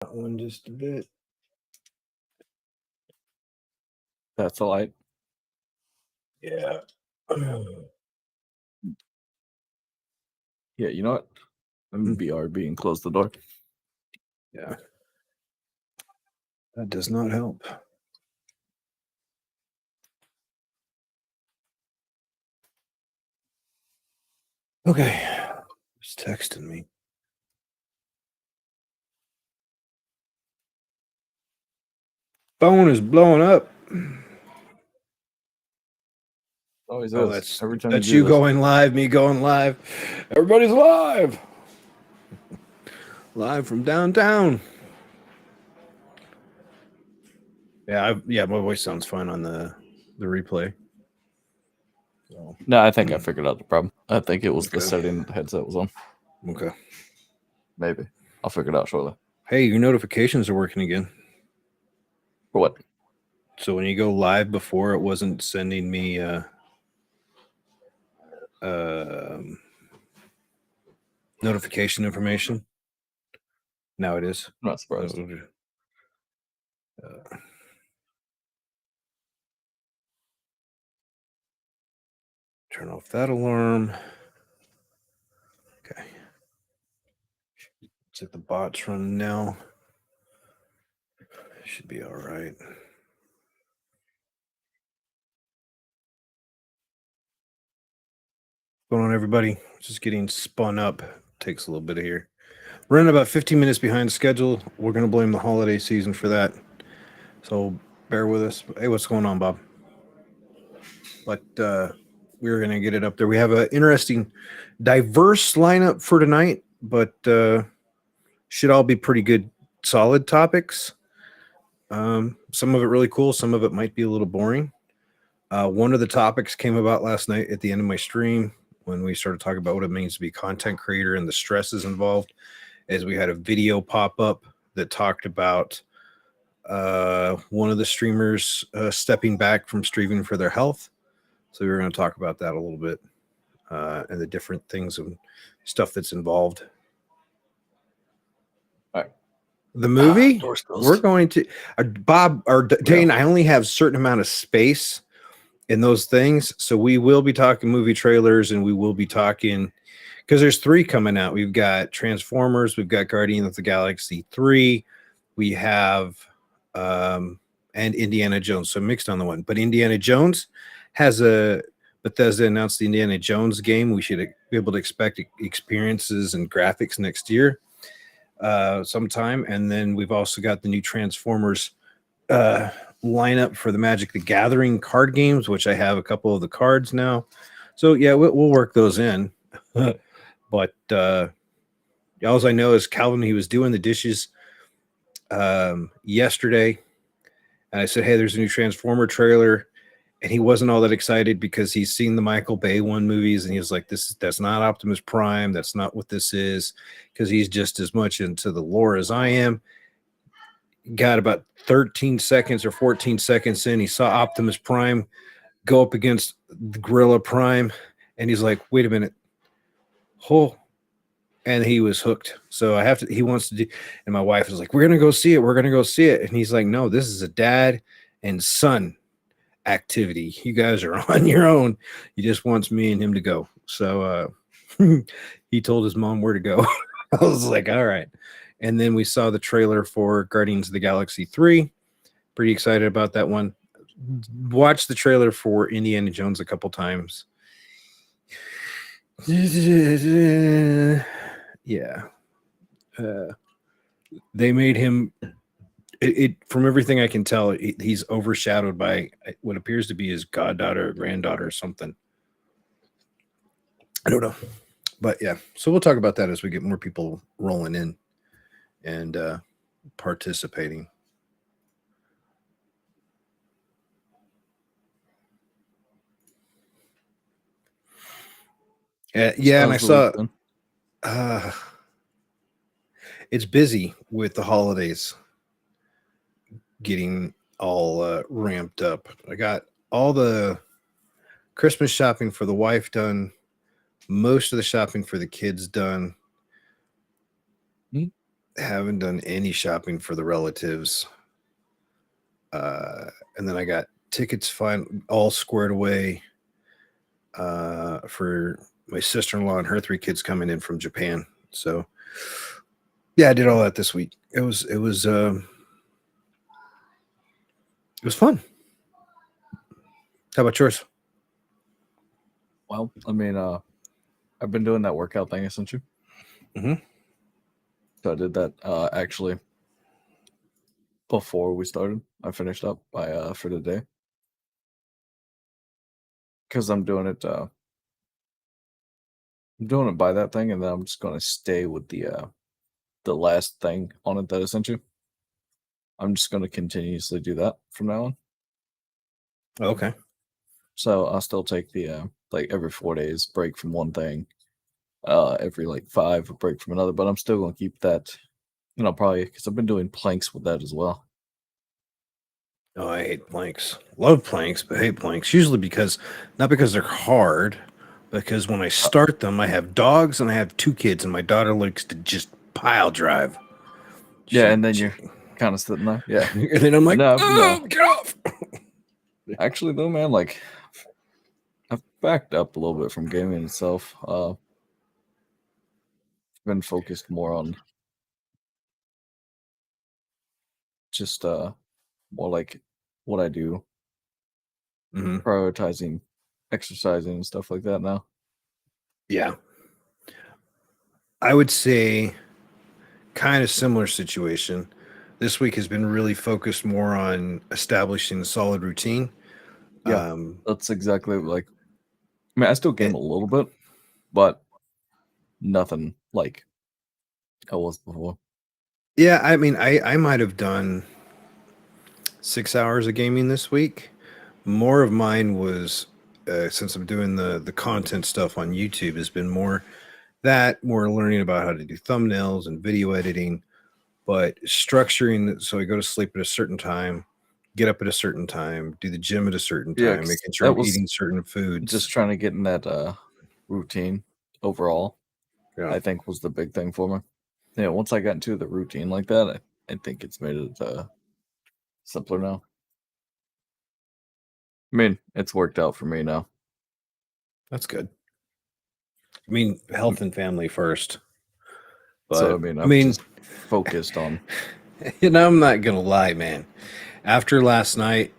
That one just a bit. That's a light. Yeah. Yeah, you know what? I'm BRB and close the door. Yeah. That does not help. Okay. He's texting me. Phone is blowing up. Always Oh, is. Every time that's you you do this. going live, me going live. Everybody's live. Live from downtown. Yeah, my voice sounds fine on the replay. So, No, I think I figured out the problem. I think it was the Okay. setting the headset was on. Okay. Maybe. I'll figure it out shortly. Hey, your notifications are working again. For what? So when you go live before, it wasn't sending me notification information. Now it is. I'm not surprised. Turn off that alarm. Okay. Looks like the bot's running now. Should be all right. What's going on, everybody? Just getting spun up. Takes a little bit of here. We're running about 15 minutes behind schedule. We're going to blame the holiday season for that. So bear with us. Hey, what's going on, Bob? But we're going to get it up there. We have an interesting, diverse lineup for tonight, but should all be pretty good, solid topics. Some of it really cool. Some of it might be a little boring. One of the topics came about last night at the end of my stream when we started talking about what it means to be a content creator and the stresses involved, as we had a video pop up that talked about one of the streamers stepping back from streaming for their health. So we were going to talk about that a little bit and the different things and stuff that's involved. All right. The movie, we're going to Bob or Dane. I only have a certain amount of space in those things, so we will be talking movie trailers, and we will be talking because there's 3 coming out. We've got Transformers, we've got Guardians of the Galaxy 3, we have and Indiana Jones. So mixed on the one, but Indiana Jones has a Bethesda announced the Indiana Jones game. We should be able to expect experiences and graphics next year. Sometime, and then we've also got the new Transformers lineup for the Magic the Gathering card games, which I have a couple of the cards now. So yeah, we'll work those in. But all I know is Calvin, he was doing the dishes yesterday, and I said, hey, there's a new Transformer trailer, and he wasn't all that excited because he's seen the Michael Bay movies, and he was like, that's not Optimus Prime. That's not what this is, because he's just as much into the lore as I am. Got about 13 seconds or 14 seconds in, he saw Optimus Prime go up against the Gorilla Prime, and he's like, wait a minute. And he was hooked. So he wants to do, and my wife is like, we're going to go see it. And he's like, no, this is a dad and son activity. You guys are on your own. He just wants me and him to go. So he told his mom where to go. I was like, all right. And then we saw the trailer for Guardians of the Galaxy 3. Pretty excited about that one. Watched the trailer for Indiana Jones a couple times. Yeah. They made him from everything I can tell, he's overshadowed by what appears to be his goddaughter or granddaughter or something. I don't know. But yeah, so we'll talk about that as we get more people rolling in and participating. Yeah, and I saw it's busy with the holidays getting all ramped up. I got all the Christmas shopping for the wife done, most of the shopping for the kids done. haven't done any shopping for the relatives. And then I got tickets all squared away for my sister-in-law and her 3 kids coming in from Japan. So yeah, I did all that this week. It was fun. How about yours? Well, I mean, I've been doing that workout thing I sent you. Mhm. So I did that actually before we started. I finished up by for the day because I'm doing it. I'm doing it by that thing, and then I'm just gonna stay with the last thing on it that I sent you. I'm just gonna continuously do that from now on. Okay. So I'll still take the like every 4 days break from one thing, every like 5 a break from another. But I'm still gonna keep that, probably because I've been doing planks with that as well. Oh, I hate planks. Love planks, but hate planks. Usually not because they're hard, because when I start them, I have dogs and I have 2 kids, and my daughter likes to just pile drive. Yeah, and then you're kind of sitting there. Yeah, And then I'm like, no, oh, get off. actually though, man, like I've backed up a little bit from gaming itself. Been focused more on just more like what I do, Mhm. prioritizing exercising and stuff like that now. Yeah. I would say kind of similar situation. This week has been really focused more on establishing a solid routine. Yeah, that's exactly like. I mean, I still game it- a little bit, but nothing like I was before. yeah, I mean, I might have done 6 hours of gaming this week. More of mine was since I'm doing the content stuff on YouTube has been more learning about how to do thumbnails and video editing, but structuring so I go to sleep at a certain time, get up at a certain time, do the gym at a certain Yeah, time, 'cause making sure that I'm was eating certain just foods. trying to get in that routine overall. Yeah, I think was the big thing for me. Yeah, once I got into the routine like that, I think it's made it simpler now. I mean, it's worked out for me now. that's good. I mean, health and family first. So But I mean, I I've mean, just focused on. I'm not gonna lie, man. After last night,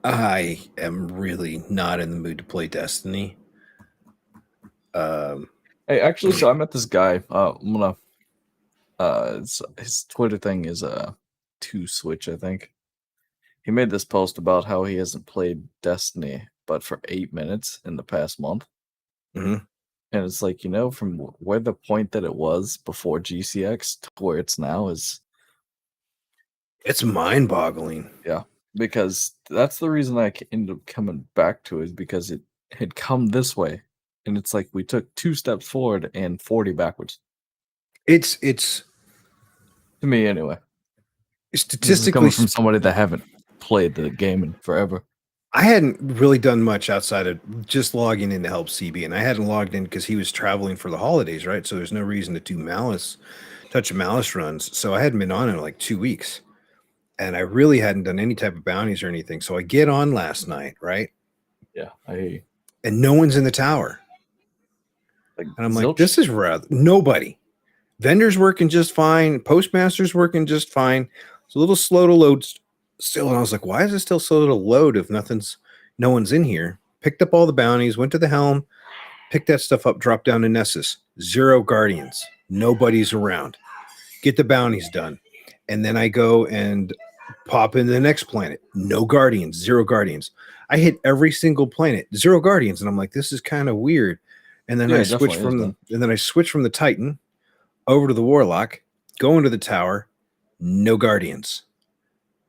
I am really not in the mood to play Destiny. Um, Hey, actually, so I met this guy. I'm gonna. His Twitter thing is two switch. I think he made this post about how he hasn't played Destiny, but for 8 minutes in the past month. mhm. And it's like, from where the point that it was before GCX to where it's now is, It's mind-boggling. yeah, because that's the reason I ended up coming back to it is because it had come this way. And it's like we took 2 steps forward and 40 backwards. It's To me, anyway. This is statistically coming from somebody that haven't played the game in forever. I hadn't really done much outside of just logging in to help CB, and I hadn't logged in because he was traveling for the holidays, right? So there's no reason to do touch of malice runs. So I hadn't been on in like 2 weeks, and I really hadn't done any type of bounties or anything. So I get on last night, right? Yeah, And no one's in the tower. like And I'm like, zilch. this is rather nobody. Vendors working just fine. Postmasters working just fine. It's a little slow to load still. And I was like, why is it still slow to load if no one's in here? Picked up all the bounties, went to the helm, picked that stuff up, dropped down to Nessus. 0 guardians. Nobody's around. Get the bounties done. And then I go and pop into the next planet. No guardians, 0 guardians. I hit every single planet, 0 guardians. And I'm like, this is kind of weird. And then Yeah, it definitely is, man. I switch from the Titan over to the Warlock, go into the tower, no guardians.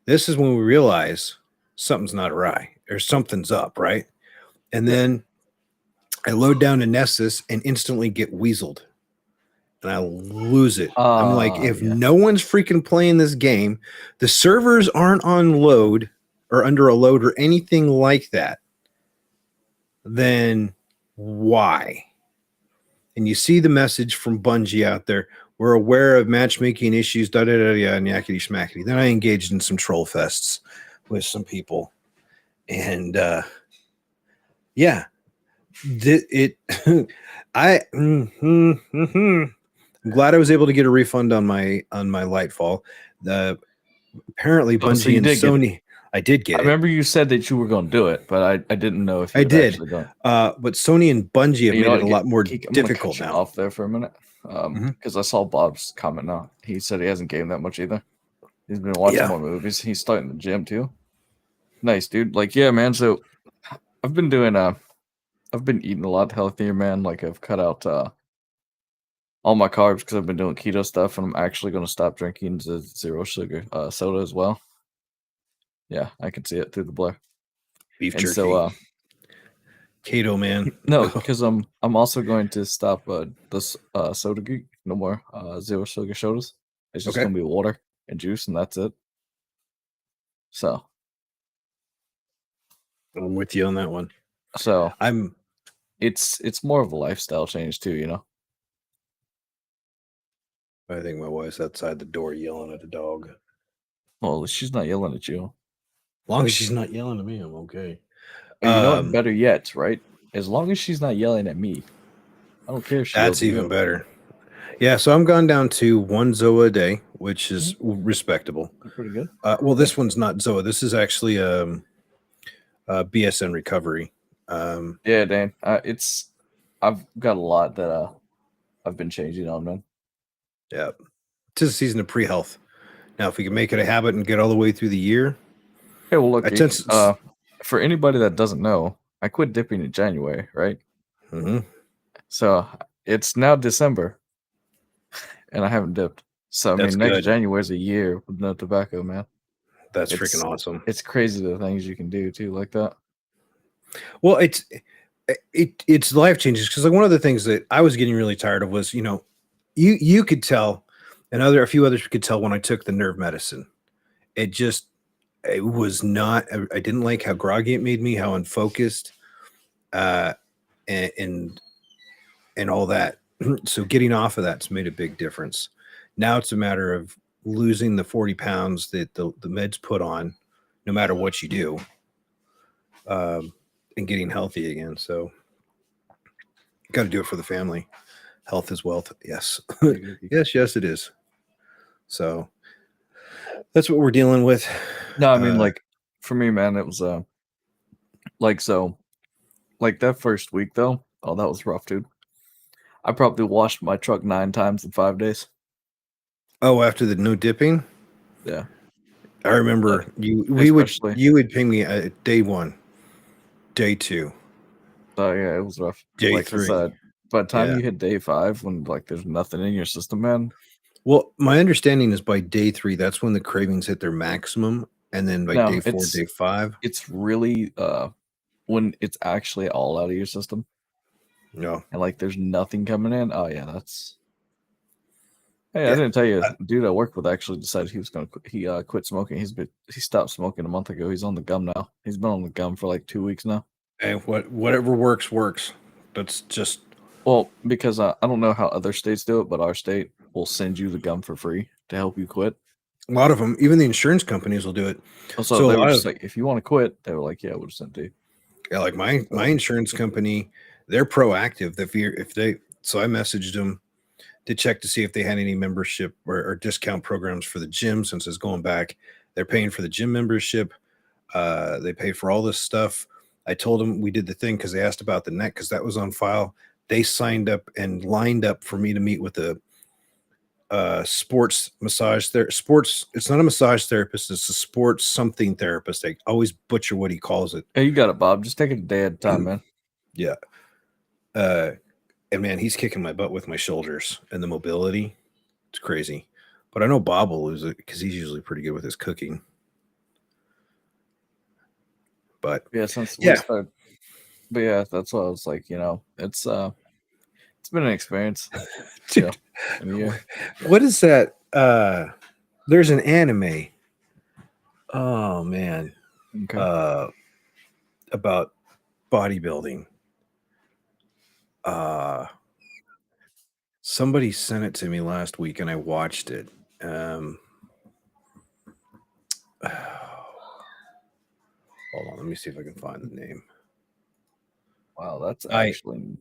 This is when we realize something's not right or something's up, right? And Yeah. then I load down to Nessus and instantly get weaseled and I lose it. I'm like, if Yeah. no one's freaking playing this game, the servers aren't on load or under a load or anything like that, then why? And you see the message from Bungie out there. We're aware of matchmaking issues, da da da da, and yakety schmackety. Then I engaged in some troll fests with some people, and yeah, it. I'm glad I was able to get a refund on my Lightfall. The apparently Oh, so Bungie you and did get it. Sony. I did get I it. remember you said that you were going to do it, but I didn't know if you I had did. actually done it. But Sony and Bungie have You made know it a what? lot more I'm going to difficult cut you now. off there for a minute Mhm. because I saw Bob's comment now. He said he hasn't gamed that much either. He's been watching Yeah. more movies. He's starting the gym too. Nice, dude. Like, yeah, man. So I've been doing I've been eating a lot healthier, man. Like I've cut out all my carbs because I've been doing keto stuff, and I'm actually going to stop drinking the zero sugar soda as well. Yeah, I can see it through the blur. Beef And jerky. so Keto, man. no, because I'm also going to stop this soda geek. No more zero sugar sodas. It's just Okay. gonna be water and juice, and that's it. So I'm with you on that one. so I'm it's more of a lifestyle change too, you know. I think my wife's outside the door yelling at the dog. Well, she's not yelling at you. As long as she's not yelling at me, I'm okay. Or you know what? Better yet, right? As long as she's not yelling at me, I don't care if she yells That's at even you. better. Yeah, so I'm gone down to one Zoa a day, which is respectable. Pretty good. Well, this one's not Zoa. This is actually BSN recovery. Yeah, Dan. I've got a lot that I've been changing on, man. Yeah, it's a season of pre-health. Now, if we can make it a habit and get all the way through the year, Hey, well, look, tend to, for anybody that doesn't know, I quit dipping in January, right? Mhm. So it's now December, and I haven't dipped. So I That's mean, next good. January is a year with no tobacco, man. That's It's freaking awesome. it's crazy the things you can do too, like that. Well, it's life changes because like one of the things that I was getting really tired of was you could tell, and a few others could tell when I took the nerve medicine. It was not. I didn't like how groggy it made me, how unfocused, uh, and all that. So getting off of that's made a big difference. Now it's a matter of losing the 40 pounds that the meds put on, no matter what you do, and getting healthy again. So got to do it for the family. Health is wealth. Yes. yes, it is. So that's what we're dealing with. No, I mean, like for me, man, it was like that first week though. Oh, that was rough, dude. I probably washed my truck 9 times in 5 days. Oh, after the no dipping, Yeah, I remember especially. you would ping me at day 1, day 2, Yeah, it was rough. day Like I 3. said, by the time Yeah. you hit day 5, when like there's nothing in your system, man. Well, my understanding is by day 3, that's when the cravings hit their maximum, and then by No, day 4, day 5, it's really when it's actually all out of your system no. and like there's nothing coming in. Oh yeah, that's. Hey, I Yeah. didn't tell you, dude I work with actually decided he was gonna quit smoking. He stopped smoking a month ago. He's on the gum now. He's been on the gum for like 2 weeks now. And whatever works. That's just Well, because I don't know how other states do it, but our state will send you the gum for free to help you quit. a lot of them. Even the insurance companies will do it. So So a they were lot just of like, if you want to quit, they were like, yeah, we'll just send it to you. yeah, like my insurance company, they're proactive. So I messaged them to check to see if they had any membership or discount programs for the gym since it's going back. They're paying for the gym membership. They pay for all this stuff. I told them we did the thing because they asked about the neck because that was on file. They signed up and lined up for me to meet with a sports massage sports. It's not a massage therapist. It's a sports something therapist. I always butcher what he calls it. Hey, you got it, Bob. Just take it a day at a time, man. Yeah. And man, he's kicking my butt with my shoulders and the mobility. It's crazy. But I know Bob will lose it because he's usually pretty good with his cooking. But Yeah, since we yeah, started. But yeah, that's what I was like, it's been an experience. dude, Yeah. what is that? There's an anime. Oh man, Okay. about bodybuilding. Somebody sent it to me last week and I watched it. Hold on, let me see if I can find the name. Wow, that's I actually,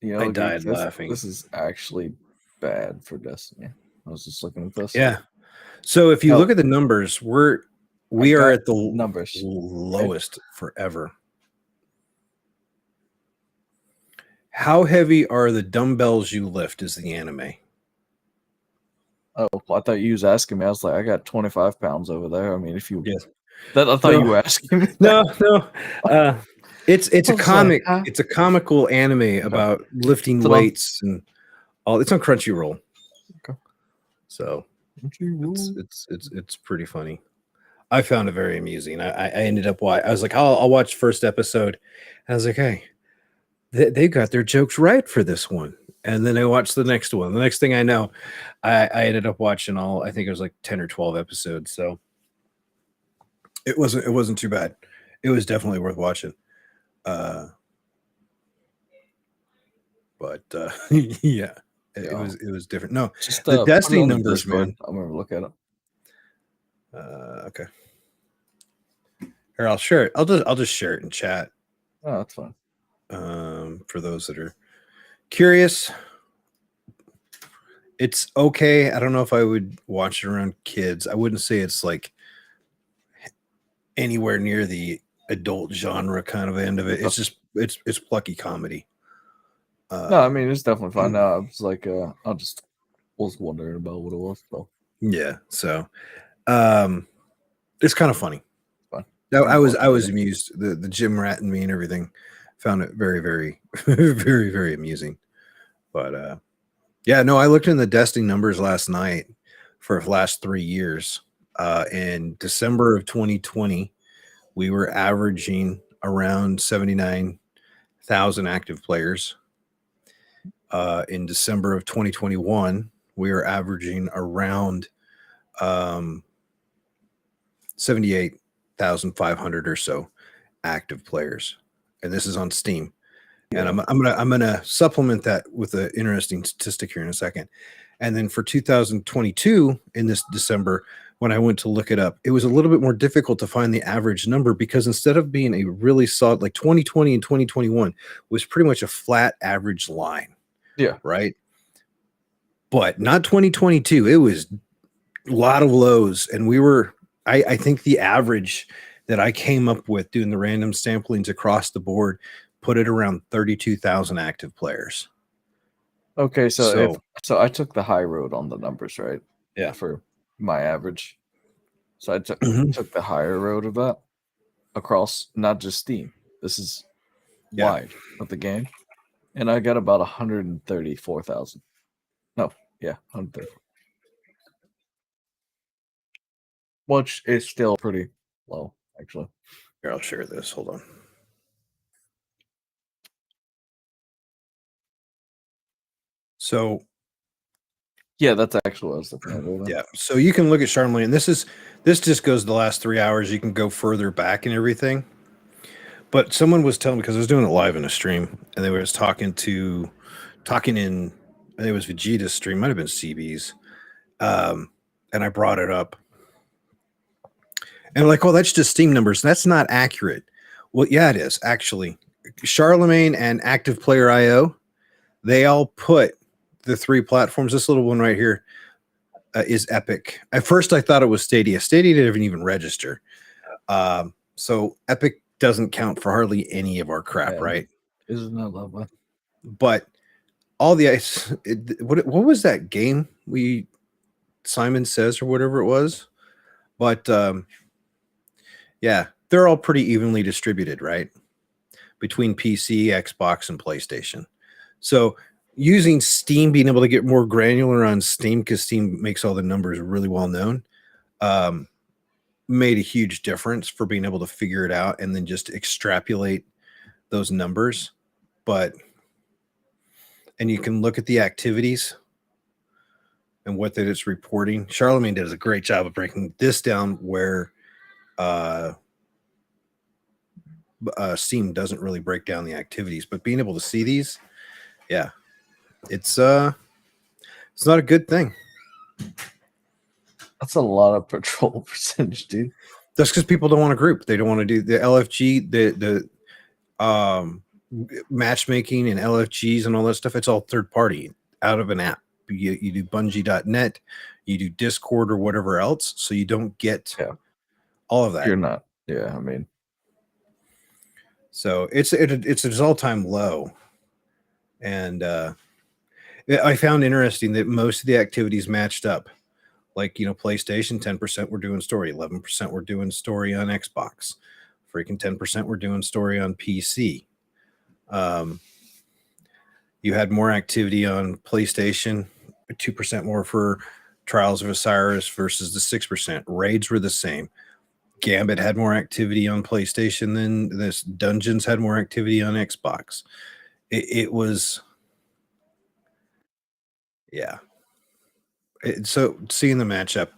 I Geeks, died laughing. this is actually bad for Destiny. I was just looking at this. Yeah. So if you Oh, look at the numbers, I we are got at the numbers. lowest forever. How heavy are the dumbbells you lift? Is the anime? Oh, well, I thought you was asking me. I was like, I got 25 pounds over there. I mean, if you Yes. that, I thought No. you were asking me. No. It's I a was like, comic. huh? It's a comical anime Okay. about lifting So weights and all. It's on Crunchyroll. Okay. So it's pretty funny. I found it very amusing. I ended up I was like, I'll watch first episode. I was like, hey, they got their jokes right for this one. And then I watched the next one. The next thing I know, I ended up watching all. I think it was like 10 or 12 episodes. So it wasn't too bad. It was definitely worth watching. But yeah, it was different. No, just the put it Destiny on the numbers, Discord. man. I'm gonna look at it. Okay. Or I'll share it. I'll just share it in chat. Oh, that's fine. For those that are curious, it's okay. I don't know if I would watch it around kids. I wouldn't say it's like anywhere near the adult genre kind of end of it. It's just it's plucky comedy. No, I mean it's definitely fine. No, I was like, I just was wondering about what it was. So Yeah, so it's kind of funny. fine. I was amused. The gym rat and me and everything found it very, very, very, very amusing. But yeah, no, I looked in the Destiny numbers last night for the last 3 years. In December of 2020, we were averaging around 79,000 active players. In December of 2021, we were averaging around 78,500 or so active players, and this is on Steam. And I'm gonna supplement that with an interesting statistic here in a second. And then for 2022, in this December, when I went to look it up, it was a little bit more difficult to find the average number because instead of being a really solid, like 2020 and 2021 was pretty much a flat average line. Yeah. Right. But not 2022. It was a lot of lows. And I think the average that I came up with doing the random samplings across the board put it around 32,000 active players. Okay, so I took the high road on the numbers, right? Yeah. For my average. So I took Mhm. took the higher road of that across not just Steam. This is wide of the game. And I got about 134,000. No, yeah, 134. Which is still pretty low, actually. Here, I'll share this. Hold on. So Yeah, that's actually what I was looking at. Right now. yeah, so you can look at Charlemagne. This just goes the last 3 hours. You can go further back and everything. But someone was telling me because I was doing it live in a stream, and they was talking in. I think it was Vegeta's stream, might have been CB's, and I brought it up, and I'm like, "Oh, that's just Steam numbers. That's not accurate." Well, yeah, it is actually. Charlemagne and Active Player IO, they all put the 3 platforms. This little one right here is Epic. At first, I thought it was Stadia. Stadia didn't even register. So Epic doesn't count for hardly any of our crap, right? Isn't that lovely? But all the ice. What was that game Simon Says or whatever it was? But yeah, they're all pretty evenly distributed, right? Between PC, Xbox, and PlayStation. So using Steam, being able to get more granular on Steam because Steam makes all the numbers really well known, made a huge difference for being able to figure it out and then just extrapolate those numbers. And you can look at the activities and what that it's reporting. Charlemagne does a great job of breaking this down where Steam doesn't really break down the activities, but being able to see these, yeah, it's It's not a good thing. That's a lot of patrol percentage, dude. That's because people don't want to group. They don't want to do the LFG, the matchmaking and LFGs and all that stuff. It's all third party out of an app. You do Bungie.net, you do Discord or whatever else, so you don't get all of that. You're not. Yeah, I mean, so it's its all-time low, and I found interesting that most of the activities matched up. Like, PlayStation, 10% were doing story, 11% were doing story on Xbox, freaking 10% were doing story on PC. You had more activity on PlayStation, 2% more for Trials of Osiris versus the 6%. Raids were the same. Gambit had more activity on PlayStation than this. Dungeons had more activity on Xbox. It was, yeah. So seeing the matchup,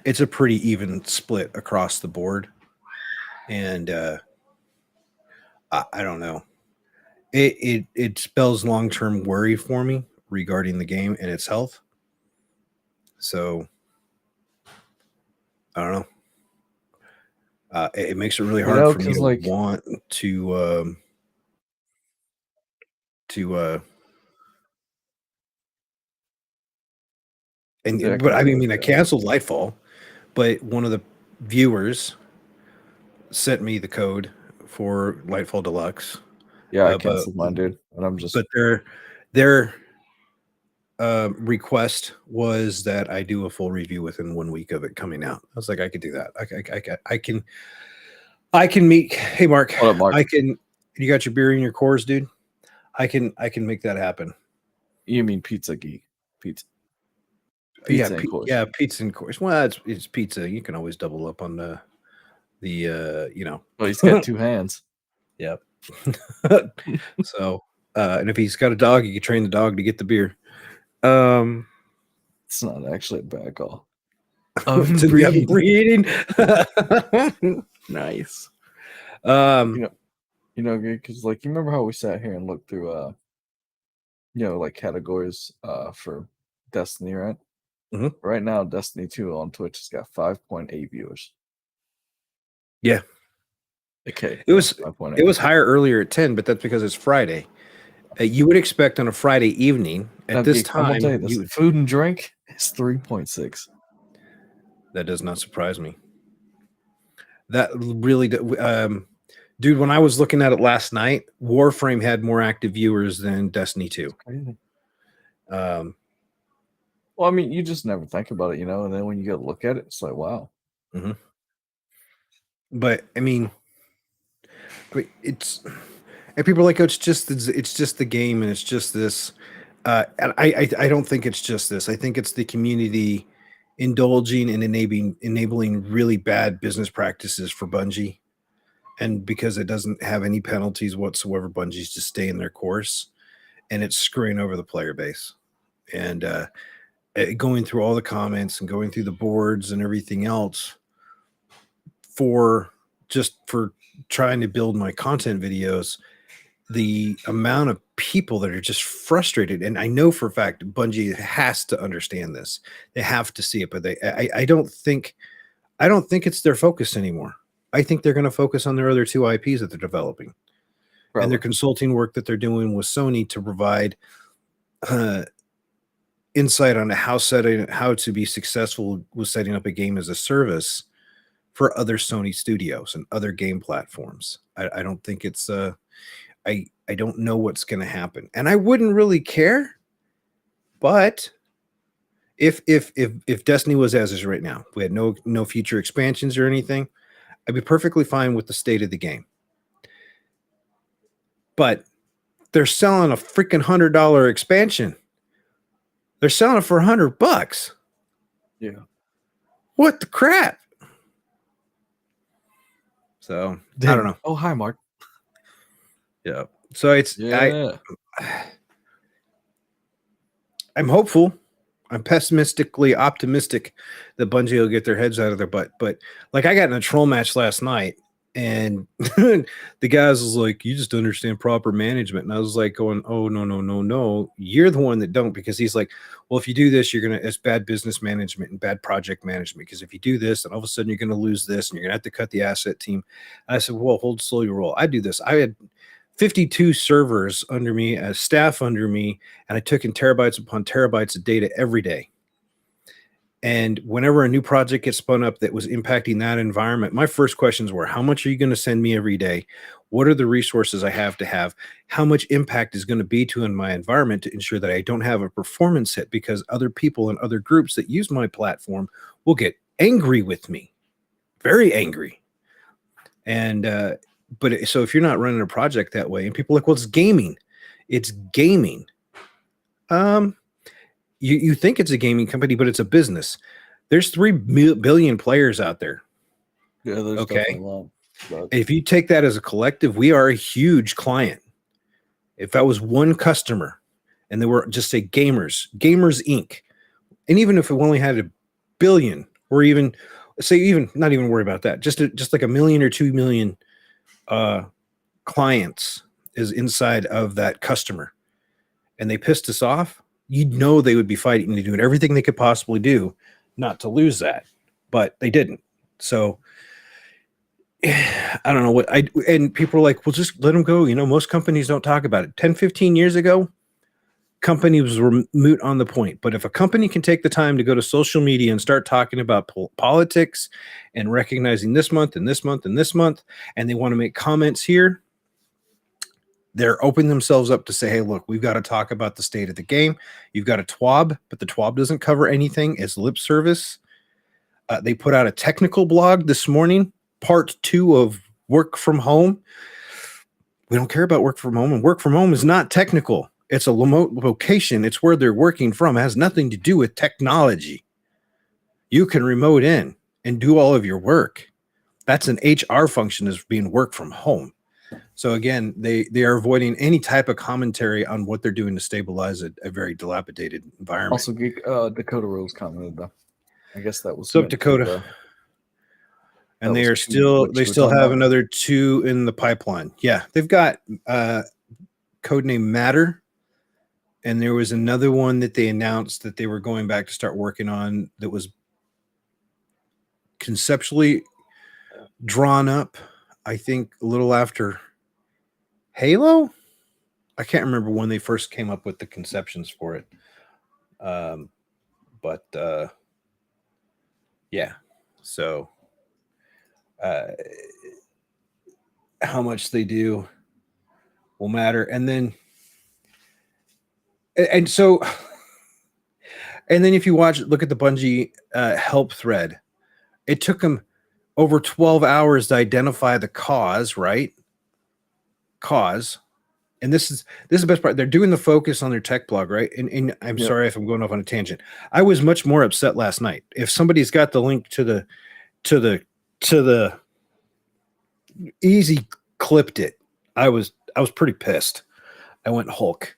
it's a pretty even split across the board. And I don't know. It spells long-term worry for me regarding the game and its health. So I don't know. It makes it really hard for me to want to but I mean, I canceled Lightfall, but one of the viewers sent me the code for Lightfall Deluxe. Yeah, I canceled mine, dude. And I'm just. But their request was that I do a full review within 1 week of it coming out. I was like, I could do that. I can meet. Hey, Mark. What up, Mark? You got your beer in your cores, dude? I can make that happen. You mean Pizza Geek? Pizza yeah, pizza and course. Well, it's pizza. You can always double up on the Well, he's got two hands. Yep. So, and if he's got a dog, you can train the dog to get the beer. It's not actually a bad call. Breeding. Nice. Because you remember how we sat here and looked through, categories for Destiny, right? Mm-hmm. Right now, Destiny 2 on Twitch has got 5.8 viewers. Yeah. Okay. It was higher earlier at 10, but that's because it's Friday. You would expect on a Friday evening at this time. I'm gonna tell you this, food and drink is 3.6. That does not surprise me. That really, dude. When I was looking at it last night, Warframe had more active viewers than Destiny 2. Well, I mean, you just never think about it, and then when you go look at it, it's like, wow. Mm-hmm. But I mean, it's, and people are like, oh, it's just the game, and it's just this. And I don't think it's just this. I think it's the community indulging and enabling really bad business practices for Bungie, and because it doesn't have any penalties whatsoever, Bungie's just staying their course, and it's screwing over the player base. And going through all the comments and going through the boards and everything else for trying to build my content videos, the amount of people that are just frustrated, and I know for a fact Bungie has to understand this. They have to see it, but I don't think it's their focus anymore. I think they're going to focus on their other two IPs that they're developing. Probably. And their consulting work that they're doing with Sony to provide insight on how to be successful with setting up a game as a service for other Sony studios and other game platforms. I don't think it's I don't know what's going to happen, and I wouldn't really care. But if Destiny was as is right now, we had no future expansions or anything, I'd be perfectly fine with the state of the game. But they're selling a freaking $100 expansion. They're selling it for $100. Yeah. What the crap? So Dang. I don't know. Oh, hi, Mark. Yeah. So it's I'm hopeful. I'm pessimistically optimistic that Bungie will get their heads out of their butt. But like, I got in a troll match last night, And the guys was like, you just don't understand proper management. And I was like going, oh, no, no, no, no. You're the one that don't, because he's like, well, if you do this, it's bad business management and bad project management. Because if you do this, then all of a sudden you're going to lose this and you're going to have to cut the asset team. And I said, well, hold slow your roll. I do this. I had 52 servers under me, as staff under me, and I took in terabytes upon terabytes of data every day. And whenever a new project gets spun up that was impacting that environment, my first questions were, how much are you going to send me every day? What are the resources I have to have? How much impact is going to be to in my environment to ensure that I don't have a performance hit, because other people and other groups that use my platform will get angry with me, very angry. And, so if you're not running a project that way, and people are like, well, it's gaming. It's gaming. You think it's a gaming company, but it's a business. There's 3 billion players out there. Yeah, there's definitely a lot. But If you take that as a collective, we are a huge client. If that was one customer, and they were just say Gamers Inc., and even if it only had 1 billion, or even say, even not even worry about that, just like 1 million or 2 million clients is inside of that customer, and they pissed us off, you'd know they would be fighting and doing everything they could possibly do not to lose that, but they didn't. So I don't know what and people are like, well, just let them go. Most companies don't talk about it. 10, 15 years ago, companies were moot on the point. But if a company can take the time to go to social media and start talking about politics and recognizing this month and this month and this month, and they want to make comments here, they're opening themselves up to say, hey, look, we've got to talk about the state of the game. You've got a TWAB, but the TWAB doesn't cover anything as lip service. They put out a technical blog this morning, part 2 of work from home. We don't care about work from home, and work from home is not technical. It's a remote location. It's where they're working from. It has nothing to do with technology. You can remote in and do all of your work. That's an HR function, is being work from home. So again, they are avoiding any type of commentary on what they're doing to stabilize a very dilapidated environment. Also, Dakota Rose commented though. I guess that was What's up, Dakota? And they still have another 2 in the pipeline. Yeah, they've got codename Matter, and there was another one that they announced that they were going back to start working on that was conceptually drawn up, I think, a little after Halo. I can't remember when they first came up with the conceptions for it. But yeah, so how much they do will matter. And then if you look at the Bungie help thread, it took them over 12 hours to identify the cause, right? And this is the best part. They're doing the focus on their tech blog, right? And I'm sorry if I'm going off on a tangent. I was much more upset last night. If somebody's got the link to the easy clipped it, I was pretty pissed. I went Hulk.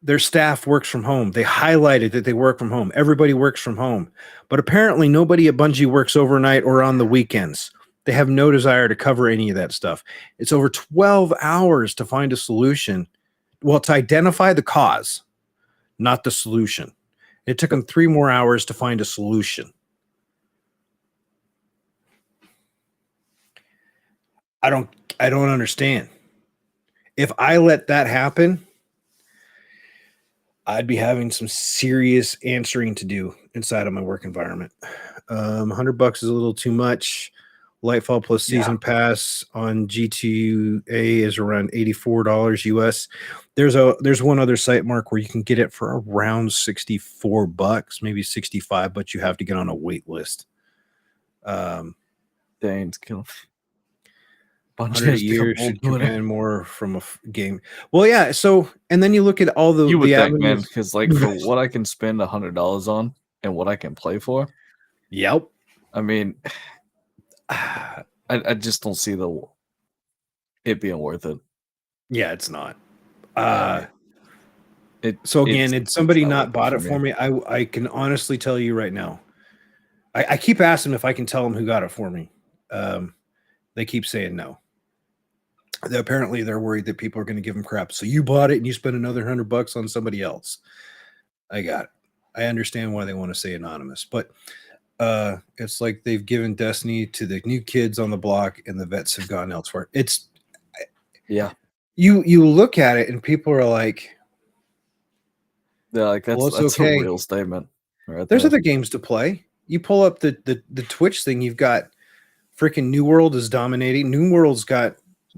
Their staff works from home. They highlighted that they work from home. Everybody works from home. But apparently nobody at Bungie works overnight or on the weekends. They have no desire to cover any of that stuff. It's over 12 hours to find a solution. Well, to identify the cause, not the solution. It took them 3 more hours to find a solution. I don't understand. If I let that happen, I'd be having some serious answering to do inside of my work environment. $100 is a little too much. Lightfall plus season pass on GTA is around $84 US. There's one other site, Mark, where you can get it for around $64, maybe 65, but you have to get on a wait list. Dane's killing. 100 a year should command more from a game. Well, yeah. So, and then you look at all the think, man, because like for what I can spend $100 on and what I can play for. Yep. I mean, I just don't see it being worth it. Yeah, it's not. So again, it's somebody not bought it for me. I can honestly tell you right now, I keep asking if I can tell them who got it for me. They keep saying no. Apparently, they're worried that people are going to give them crap. So you bought it and you spent another $100 on somebody else. I got it. I understand why they want to say anonymous, but it's like they've given Destiny to the new kids on the block, and the vets have gone elsewhere. It's Yeah. You look at it and people are like, Yeah, like that's well, it's that's okay. a real statement. Right There's there. other games to play. You pull up the Twitch thing, you've got freaking New World is dominating. New World's got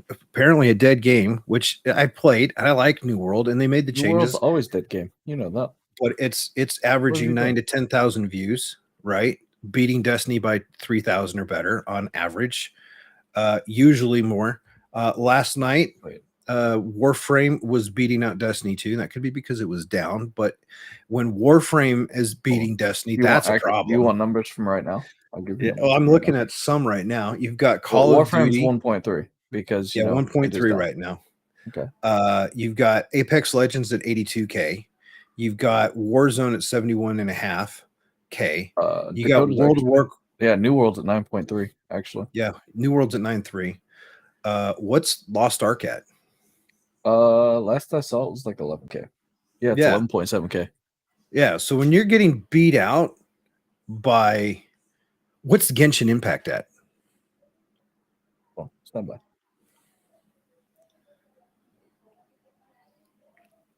apparently a dead game, which I played. I like New World, and they made the New World's changes, always dead game. You know that. but it's averaging you 9 doing? to 10,000 views, right? Beating Destiny by 3,000 or better on average, usually more. Last night, Wait. Warframe was beating out Destiny 2. That could be because it was down, but when Warframe is beating Destiny, that's a problem. You want numbers from right now? I'll give you. Yeah, numbers I'm from right looking now. at some right now. You've got Well, Call of Warframe's Duty. 1.3 because you know 1.3 right now. Okay. You've got Apex Legends at 82K. You've got Warzone at 71.5K. You got Dakota's World of War. Yeah, New World's at 9.3 actually. Yeah, New World's at 9.3. What's Lost Ark at? Last I saw it was like 11K. Yeah, it's 11.7K. Yeah, so when you're getting beat out by what's Genshin Impact at? Well, stand by.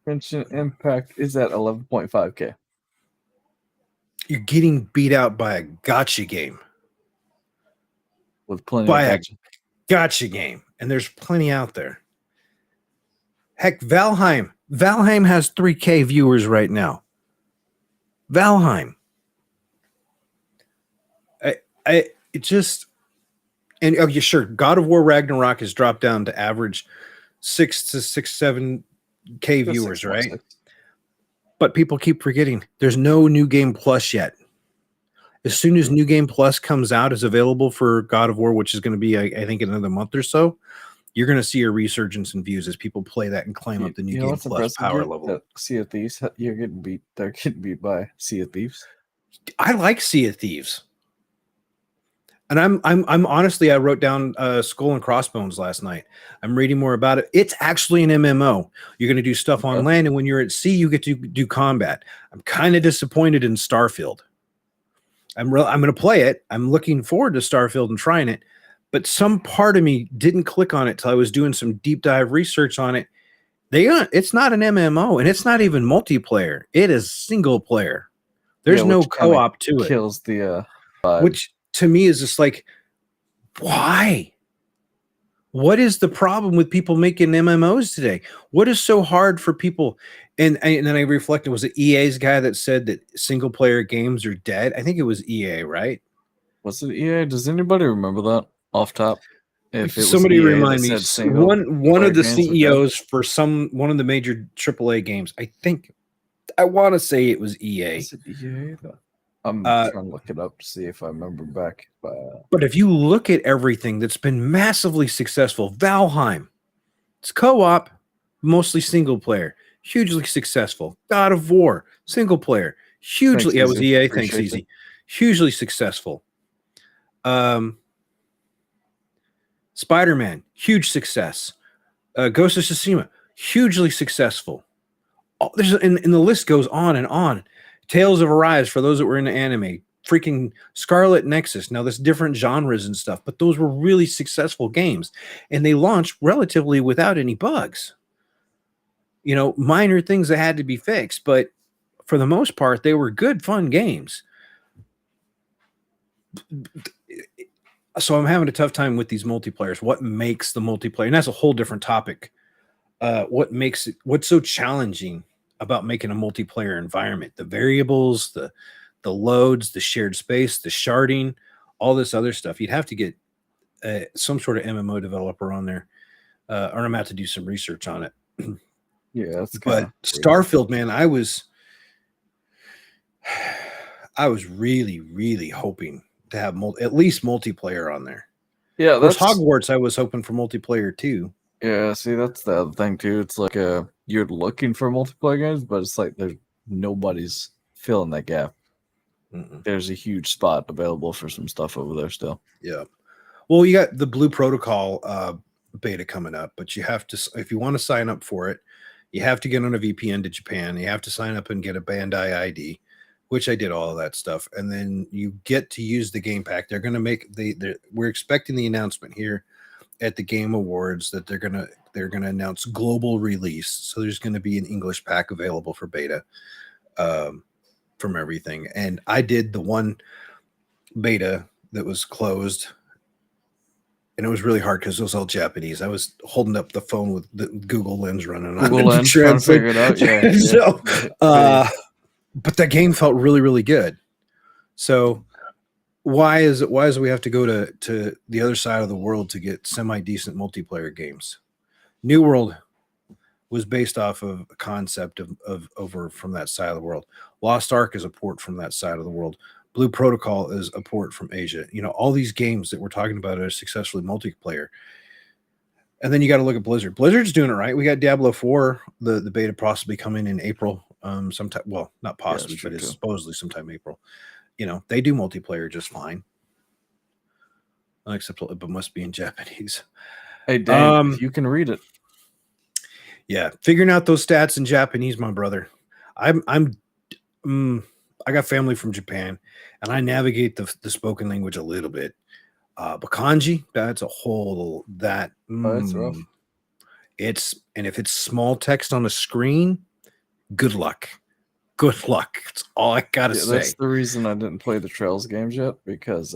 Genshin Impact is at 11.5K. You're getting beat out by a gotcha game. With plenty by of a gotcha game, and there's plenty out there. Heck, Valheim has 3K viewers right now. Valheim. It just, and oh yeah, sure. God of War Ragnarok has dropped down to average 7K viewers, right? 6. But people keep forgetting there's no New Game Plus yet. As soon as New Game Plus comes out, is available for God of War, which is going to be, I think, in another month or so, you're going to see a resurgence in views as people play that and climb up the New Game Plus power level. Sea of Thieves, you're getting beat. They're getting beat by Sea of Thieves. I like Sea of Thieves, and I'm honestly, I wrote down Skull and Crossbones last night. I'm reading more about it. It's actually an MMO. You're going to do stuff on land, and when you're at sea, you get to do combat. I'm kind of disappointed in Starfield. I'm going to play it. I'm looking forward to Starfield and trying it, but some part of me didn't click on it till I was doing some deep dive research on it. It's not an MMO, and it's not even multiplayer. It is single player. There's no co-op to it. Kills the vibe. Which to me is just like, why? What is the problem with people making MMOs today? What is so hard for people? And then I reflected, was it EA's guy that said that single player games are dead? I think it was EA, right? Was it EA? Does anybody remember that off top? If somebody remind me, one of the CEOs for one of the major AAA games, I want to say it was EA. Is it EA? I'm trying to look it up to see if I remember back. But if you look at everything that's been massively successful, Valheim, it's co-op, mostly single player, hugely successful. God of War, single player, hugely. It was EA. Thanks, Easy. Hugely successful. Spider-Man, huge success. Ghost of Tsushima, hugely successful. And the list goes on and on. Tales of Arise, for those that were into anime, freaking Scarlet Nexus. Now, there's different genres and stuff, but those were really successful games, and they launched relatively without any bugs. You know, minor things that had to be fixed, but for the most part, they were good, fun games. So I'm having a tough time with these multiplayers. What makes the multiplayer? And that's a whole different topic. What's so challenging about making a multiplayer environment? The variables, the loads, the shared space, the sharding, all this other stuff. You'd have to get some sort of MMO developer on there, or I'm gonna have to do some research on it. Yeah, but Starfield, man, I was really, really hoping to have at least multiplayer on there. Yeah, that's Hogwarts. I was hoping for multiplayer too. Yeah, see, that's the other thing too. It's like you're looking for multiplayer games, but it's like nobody's filling that gap. there's a huge spot available for some stuff over there still. Yeah. Well, you got the Blue Protocol beta coming up, but you have to, if you want to sign up for it, you have to get on a VPN to Japan. You have to sign up and get a Bandai ID, which I did all of that stuff, and then you get to use the game pack. They're going to make we're expecting the announcement here at the Game Awards that they're gonna announce global release. So there's going to be an English pack available for beta from everything. And I did the one beta that was closed. And it was really hard because it was all Japanese. I was holding up the phone with the Google Lens running on Google Lens, trying to figure it out. Yeah. So, but that game felt really, really good. So, why is it we have to go to the other side of the world to get semi-decent multiplayer games? New World was based off of a concept of over from that side of the world. Lost Ark is a port from that side of the world. Blue Protocol is a port from Asia. You know, all these games that we're talking about are successfully multiplayer. And then you got to look at Blizzard. Blizzard's doing it right. We got Diablo 4, the beta possibly coming in April. Sometime, well, not possibly, but it's supposedly sometime April. You know, they do multiplayer just fine. Unacceptable, but must be in Japanese. Hey, Dan, if you can read it. Yeah, figuring out those stats in Japanese, my brother. I got family from Japan, and I navigate the spoken language a little bit. But kanji, that's a whole that. That's rough. And if it's small text on a screen, good luck. Good luck. That's all I gotta say. That's the reason I didn't play the Trails games yet, because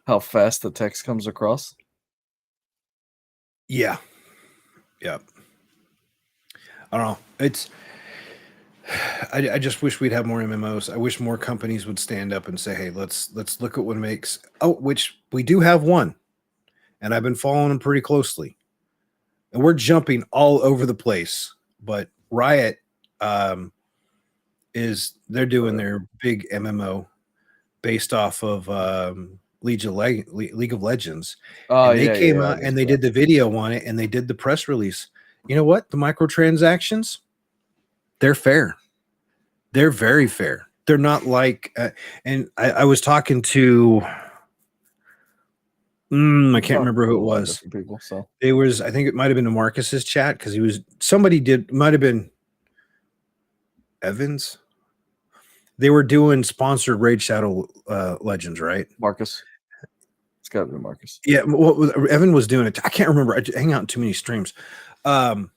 how fast the text comes across. Yeah. Yeah. I don't know. It's. I just wish we'd have more MMOs. I wish more companies would stand up and say, "Hey, let's look at what makes." Oh, which we do have one, and I've been following them pretty closely, and we're jumping all over the place. But Riot is they're doing their big MMO based off of League of Legends. And they came out and they did the video on it and they did the press release. You know what? The microtransactions, they're fair. They're very fair. They're not like, and I was talking to, I can't remember who it was. People, so it was, I think it might have been Marcus's chat because might have been Evans. They were doing sponsored Raid Shadow Legends, right? Marcus. It's got to be Marcus. Yeah, well, Evan was doing it. I can't remember. I hang out in too many streams. But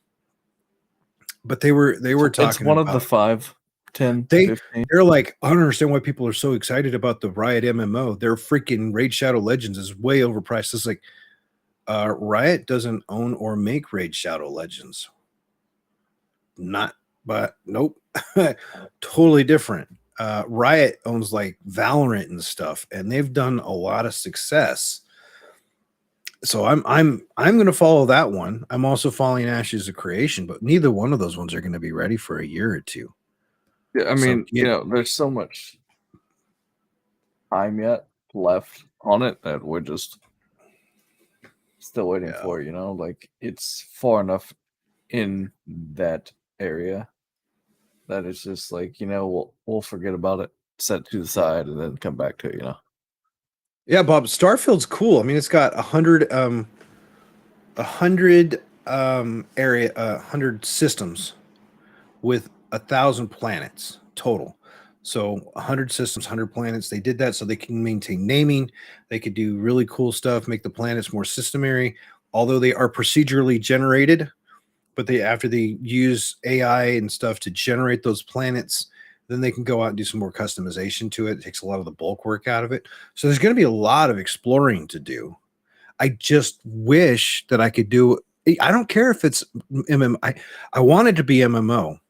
they were talking. It's one of the 5, 10, 15. They're like, I don't understand why people are so excited about the Riot MMO. Their freaking Raid Shadow Legends is way overpriced. It's like, Riot doesn't own or make Raid Shadow Legends. Nope. Totally different. Riot owns like Valorant and stuff, and they've done a lot of success. So I'm going to follow that one. I'm also following Ashes of Creation, but neither one of those ones are going to be ready for a year or two. Yeah, I mean, there's so much time yet left on it that we're just still waiting for. Like it's far enough in that area that it's just like, we'll forget about it, set it to the side, and then come back to it, Yeah, Bob, Starfield's cool. I mean, it's got 100 systems with 1,000 planets total. So 100 systems, 100 planets. They did that so they can maintain naming. They could do really cool stuff, make the planets more systemary, although they are procedurally generated. But after they use AI and stuff to generate those planets, then they can go out and do some more customization to it. It takes a lot of the bulk work out of it. So there's going to be a lot of exploring to do. I just wish that I could do. I don't care if it's MMO. I want it to be MMO,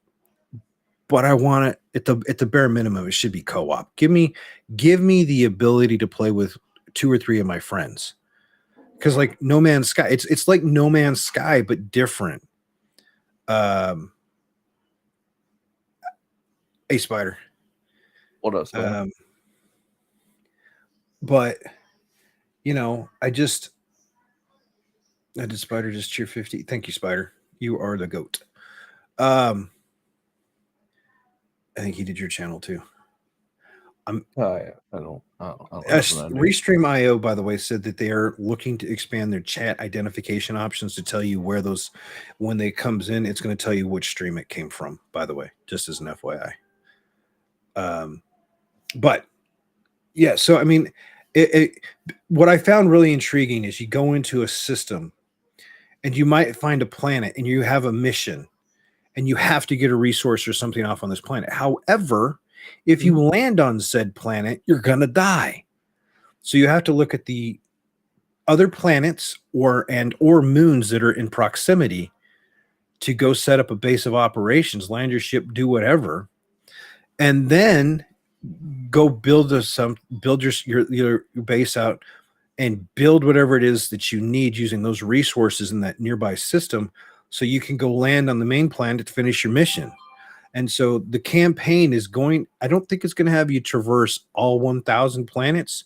but I want it at the bare minimum. It should be co-op. Give me the ability to play with 2 or 3 of my friends. Because like No Man's Sky, it's like No Man's Sky but different. Hey, Spider. What else? But I did Spider just cheer 50. Thank you, Spider. You are the GOAT. I think he did your channel too. I don't have an idea. Restream.io, by the way, said that they are looking to expand their chat identification options to tell you where those, when they comes in, it's going to tell you which stream it came from, by the way, just as an FYI. But yeah, so I mean, what I found really intriguing is you go into a system and you might find a planet and you have a mission and you have to get a resource or something off on this planet. However, if you land on said planet, you're going to die. So you have to look at the other planets or moons that are in proximity to go set up a base of operations, land your ship, do whatever, and then go build your base out and build whatever it is that you need using those resources in that nearby system so you can go land on the main planet to finish your mission. And so the campaign is going, I don't think it's going to have you traverse all 1,000 planets,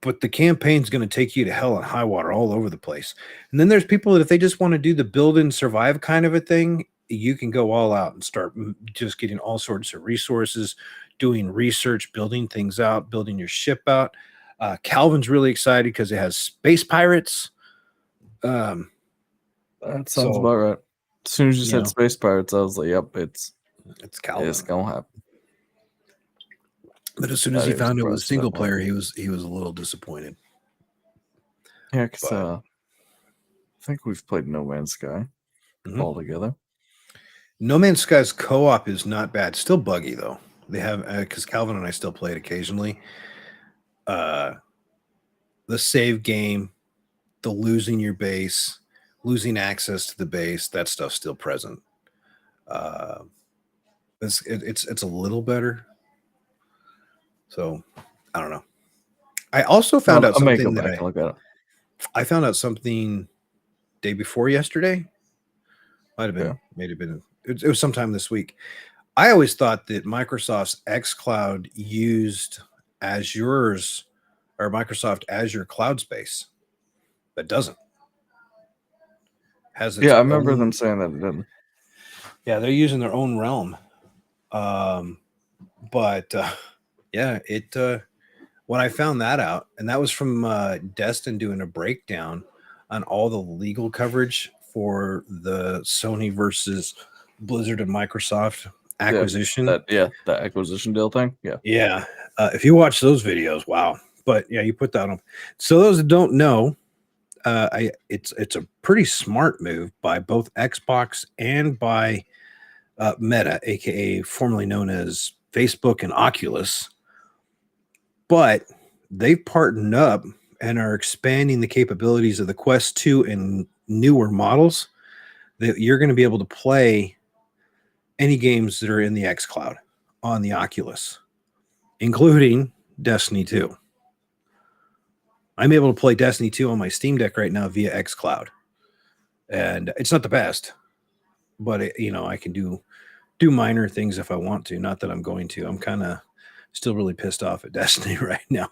but the campaign's going to take you to hell and high water all over the place. And then there's people that if they just want to do the build and survive kind of a thing, you can go all out and start just getting all sorts of resources, doing research, building things out, building your ship out. Calvin's really excited because it has space pirates. That sounds about right. As soon as you said space pirates, I was like, "Yep, it's Calvin. It's gonna happen." But as soon as he found it was single player, he was a little disappointed. Yeah, because I think we've played No Man's Sky all together. No Man's Sky's co-op is not bad. Still buggy though. They have because Calvin and I still play it occasionally. The save game, the losing your base, losing access to the base, that stuff's still present. It's a little better. So I don't know. I also found out something that I found out something day before yesterday. Might have been. It was sometime this week. I always thought that Microsoft's xCloud used Azure's or Microsoft Azure cloud space, but doesn't. I remember them saying that it didn't. Yeah, they're using their own realm. But when I found that out, and that was from Destin doing a breakdown on all the legal coverage for the Sony versus Blizzard and Microsoft acquisition. That acquisition deal thing. Yeah. If you watch those videos, wow. But yeah, you put that on. So those that don't know, it's a pretty smart move by both Xbox and by Meta, aka formerly known as Facebook and Oculus. But they've partnered up and are expanding the capabilities of the Quest 2 and newer models that you're going to be able to play any games that are in the xCloud on the Oculus, including Destiny 2. I'm able to play Destiny 2 on my Steam Deck right now via xCloud. And it's not the best, but I can do minor things if I want to. Not that I'm going to. I'm kind of still really pissed off at Destiny right now.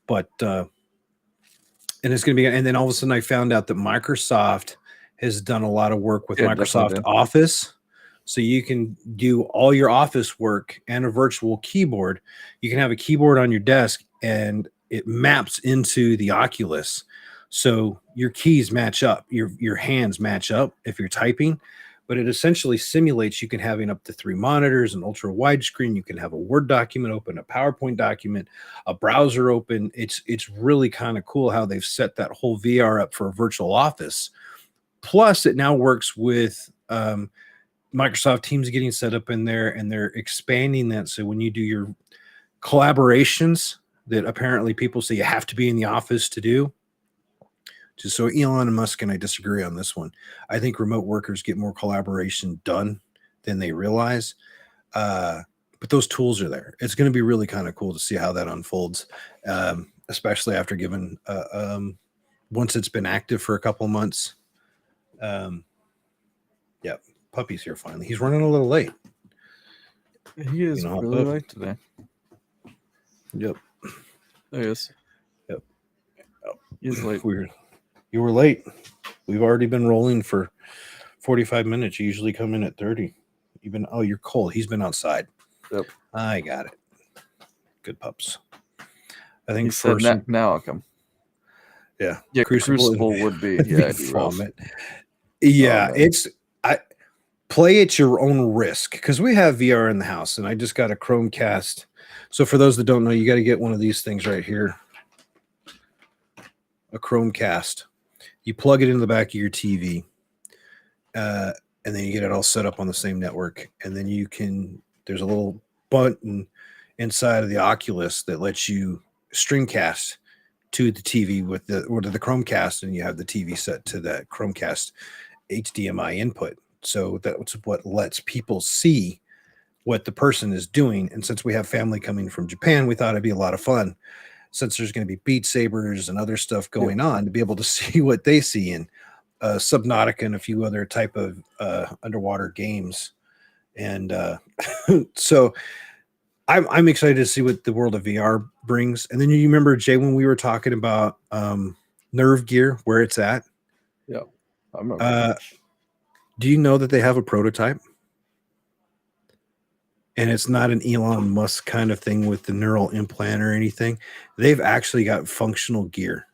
But and it's going to be, and then all of a sudden I found out that Microsoft has done a lot of work with Microsoft Office. So you can do all your office work and a virtual keyboard. You can have a keyboard on your desk and it maps into the Oculus. So your keys match up, your hands match up if you're typing, but it essentially simulates you can having up to 3 monitors, an ultra wide screen. You can have a Word document open, a PowerPoint document, a browser open. It's really kind of cool how they've set that whole VR up for a virtual office. Plus, it now works with Microsoft Teams getting set up in there, and they're expanding that. So when you do your collaborations that apparently people say you have to be in the office to do. Just so Elon Musk and I disagree on this one. I think remote workers get more collaboration done than they realize. But those tools are there. It's going to be really kind of cool to see how that unfolds, especially after given once it's been active for a couple of months. Yeah, Puppy's here finally. He's running a little late. He is really late today. Yep. There he is. Yep. He's late. You were late. We've already been rolling for 45 minutes. You usually come in at 30. You're cold. He's been outside. Yep. I got it. Good pups. I He think said, first, now I'll come. yeah, Yeah, Crucible, Crucible would be, would yeah, be it'd be rough. vomit. Yeah, man. I play at your own risk because we have VR in the house, and I just got a Chromecast. So for those that don't know, you got to get one of these things right here, a Chromecast. You plug it in the back of your TV, and then you get it all set up on the same network, and then you can. There's a little button inside of the Oculus that lets you streamcast to the TV with the Chromecast, and you have the TV set to that Chromecast HDMI input. So that's what lets people see what the person is doing. And since we have family coming from Japan, we thought it'd be a lot of fun, since there's going to be Beat Sabers and other stuff going on, to be able to see what they see in Subnautica and a few other type of underwater games. And so I'm excited to see what the world of VR brings. And then you remember, Jay, when we were talking about Nerve Gear, where it's at? Yeah, I remember. Do you know that they have a prototype? And it's not an Elon Musk kind of thing with the neural implant or anything. They've actually got functional gear.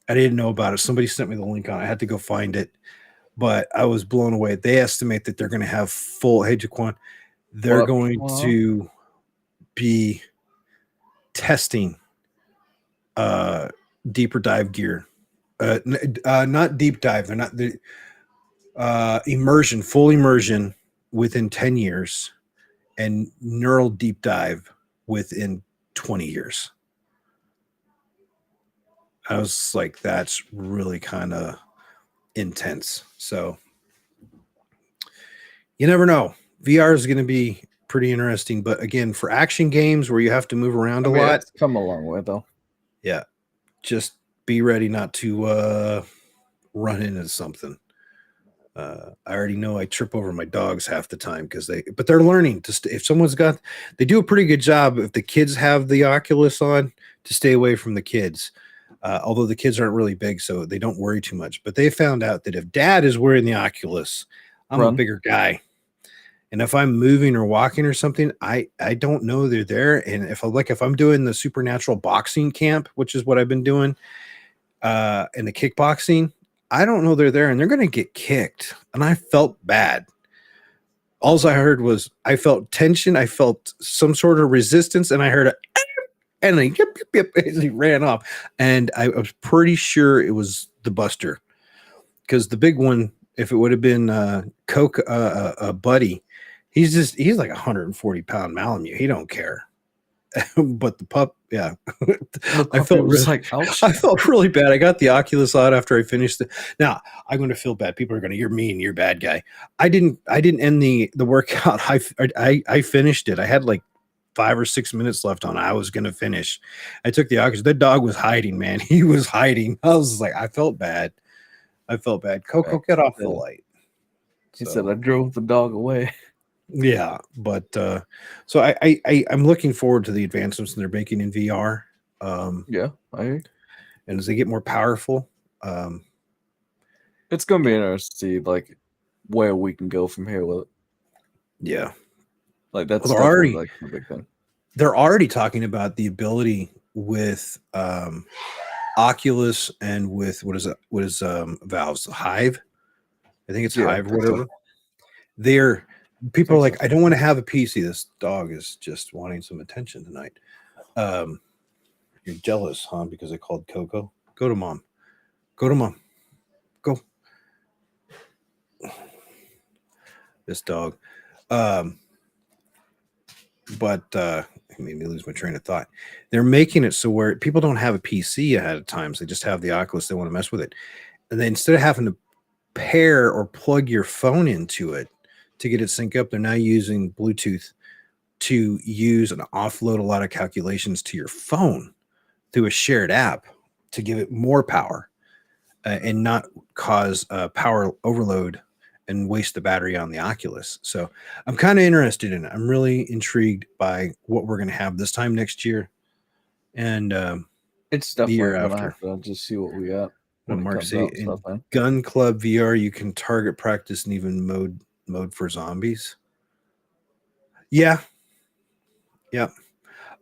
I didn't know about it. Somebody sent me the link on it. I had to go find it, but I was blown away. They estimate that they're going to have full, hey, Jaquan, they're going to be testing deeper dive gear. Not deep dive. They're not the immersion, full immersion within 10 years, and neural deep dive within 20 years. I was like, that's really kind of intense. So you never know. VR is going to be pretty interesting. But again, for action games where you have to move around a lot, it's come a long way, though. Yeah. Just be ready not to run into something. I already know I trip over my dogs half the time but they're learning to if someone's got, they do a pretty good job if the kids have the Oculus on to stay away from the kids. Although the kids aren't really big, so they don't worry too much. But they found out that if dad is wearing the Oculus, I'm a bigger guy. And if I'm moving or walking or something, I don't know they're there. And if I'm doing the supernatural boxing camp, which is what I've been doing, and the kickboxing, I don't know they're there, and they're going to get kicked. And I felt bad. All I heard was I felt tension. I felt some sort of resistance, and I heard and he, yip, as he ran off. And I was pretty sure it was the Buster, because the big one, if it would have been Buddy, he's like 140-pound Malamute. He don't care. But the pup, yeah. I felt really bad. I got the Oculus out after I finished it. Now I'm going to feel bad. People are going to, you're mean, you're a bad guy. I didn't end the workout. I finished it. I had like 5 or 6 minutes left on. I was going to finish. I took the Oculus. The dog was hiding, man. He was hiding. I was like, I felt bad. Coco, get off the light. He said, I drove the dog away. Yeah, but so I'm looking forward to the advancements they're making in VR. Yeah, I agree. And as they get more powerful, it's gonna be interesting to see like where we can go from here with it. Yeah, like that's already like a big thing. They're already talking about the ability with Oculus and with what is Valve's Hive. I think it's Hive or whatever. They're people are like, I don't want to have a PC. This dog is just wanting some attention tonight. You're jealous, huh? Because I called Coco. Go to mom. Go. This dog. But it made me lose my train of thought. They're making it so where people don't have a PC ahead of time. So they just have the Oculus. They want to mess with it. And then instead of having to pair or plug your phone into it to get it sync up, they're now using Bluetooth to use and offload a lot of calculations to your phone through a shared app to give it more power and not cause power overload and waste the battery on the Oculus. So I'm kind of interested in it. I'm really intrigued by what we're going to have this time next year. And it's definitely going to have to just see what we got. When Mark say in Gun Club VR, you can target practice and even mode for zombies. Yeah.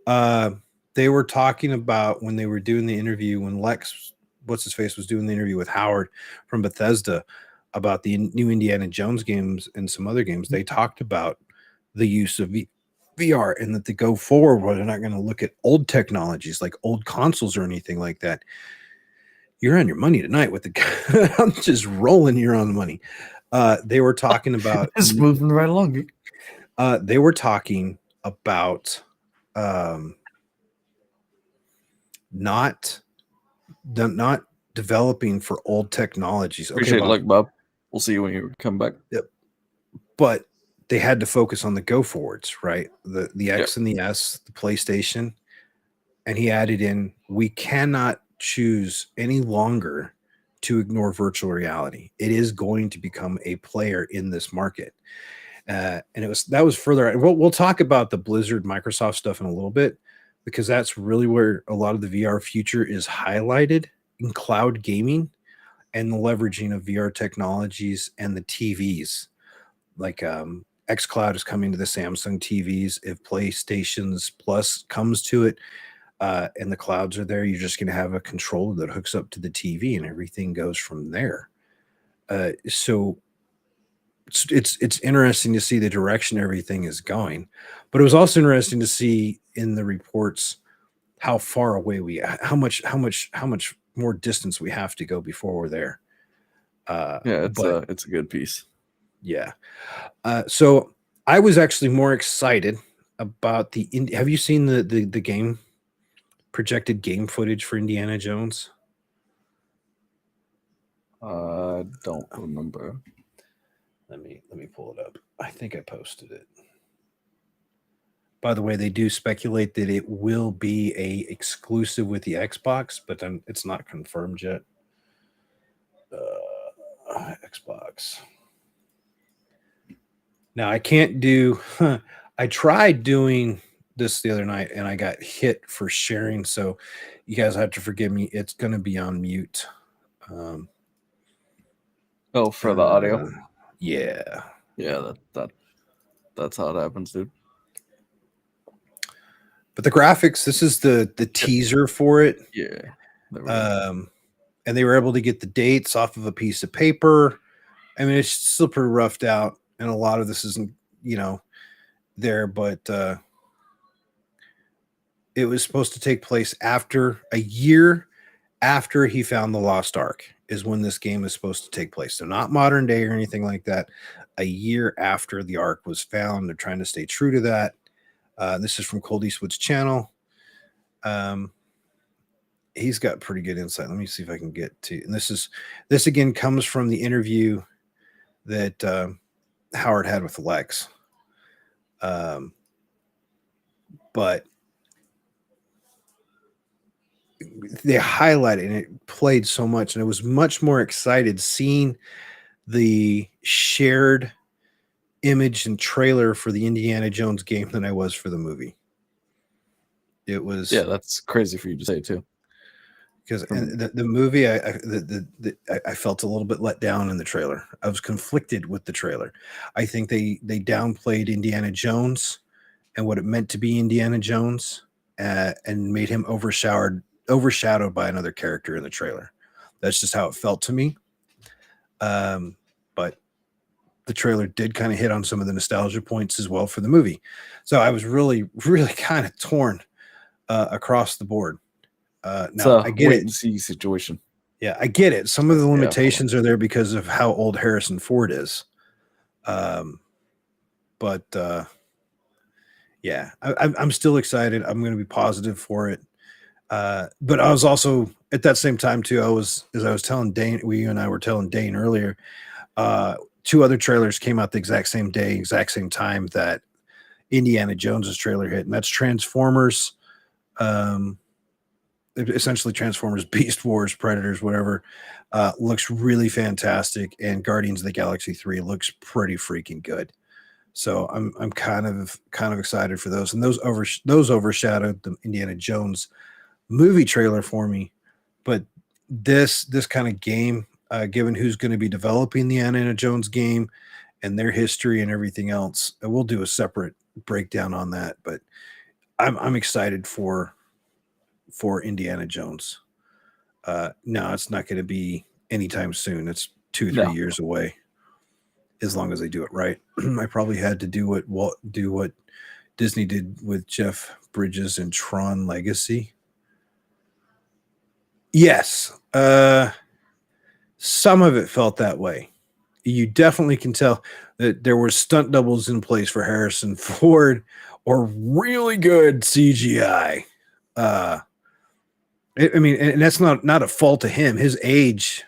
They were talking about when they were doing the interview when Lex, what's his face, was doing the interview with Howard from Bethesda about the new Indiana Jones games and some other games. They talked about the use of VR and that they go forward where they're not going to look at old technologies like old consoles or anything like that. You're on your money tonight with the. I'm just rolling here on the money. They were talking about. It's moving right along. They were talking about not developing for old technologies. Appreciate Okay, it, like Bob. We'll see you when you come back. Yep. But they had to focus on the go forwards, right? The X and the S, the PlayStation, and he added in, we cannot choose any longer to ignore virtual reality. It is going to become a player in this market. And that was further. We'll talk about the Blizzard Microsoft stuff in a little bit because that's really where a lot of the VR future is highlighted in cloud gaming and the leveraging of VR technologies and the TVs. Like xCloud is coming to the Samsung TVs. If PlayStation's Plus comes to it and the clouds are there, you're just going to have a controller that hooks up to the TV and everything goes from there. So it's interesting to see the direction everything is going, but it was also interesting to see in the reports how far away how much more distance we have to go before we're there. Yeah, it's a good piece. Yeah. So I was actually more excited about the. Have you seen the game projected game footage for Indiana Jones? I don't remember. Let me pull it up. I think I posted it. By the way, they do speculate that it will be a exclusive with the Xbox, but then it's not confirmed yet. Xbox. Now I can't do. I tried doing this the other night and I got hit for sharing, so you guys have to forgive me. It's going to be on mute. For the audio. Yeah. That's how it happens, dude. But the graphics, this is the teaser for it. Yeah. And they were able to get the dates off of a piece of paper. I mean, it's still pretty roughed out, and a lot of this isn't, there, but it was supposed to take place after a year after he found the Lost Ark is when this game is supposed to take place. So not modern day or anything like that. A year after the Ark was found. They're trying to stay true to that. This is from Cold Eastwood's channel. He's got pretty good insight. Let me see if I can get to. And this again comes from the interview that Howard had with Lex. But they highlighted and it played so much, and I was much more excited seeing the shared image and trailer for the Indiana Jones game than I was for the movie. It was that's crazy for you to say too. Because the movie, I felt a little bit let down in the trailer. I was conflicted with the trailer. I think they downplayed Indiana Jones and what it meant to be Indiana Jones, and made him overshadowed by another character in the trailer. That's just how it felt to me. But the trailer did kind of hit on some of the nostalgia points as well for the movie. So I was really, really kind of torn across the board. Now I get wait it. and see situation. Yeah, I get it. Some of the limitations are there because of how old Harrison Ford is. But yeah, I'm still excited. I'm going to be positive for it. But I was also at that same time too. As I was telling Dane, you and I were telling Dane earlier. 2 other trailers came out the exact same day, exact same time that Indiana Jones's trailer hit, and that's Transformers. Essentially Transformers, Beast Wars, Predators, whatever, looks really fantastic, and Guardians of the Galaxy 3 looks pretty freaking good. So I'm kind of excited for those, and those overshadowed the Indiana Jones movie trailer for me. But this kind of game, given who's going to be developing the Indiana Jones game and their history and everything else, we'll do a separate breakdown on that. But I'm excited for Indiana Jones. No, it's not going to be anytime soon. It's 2-3 No. years away. As long as they do it right. I probably had to do what Disney did with Jeff Bridges and Tron Legacy. Yes, some of it felt that way. You definitely can tell that there were stunt doubles in place for Harrison Ford or really good CGI. I mean, and that's not a fault to him. His age.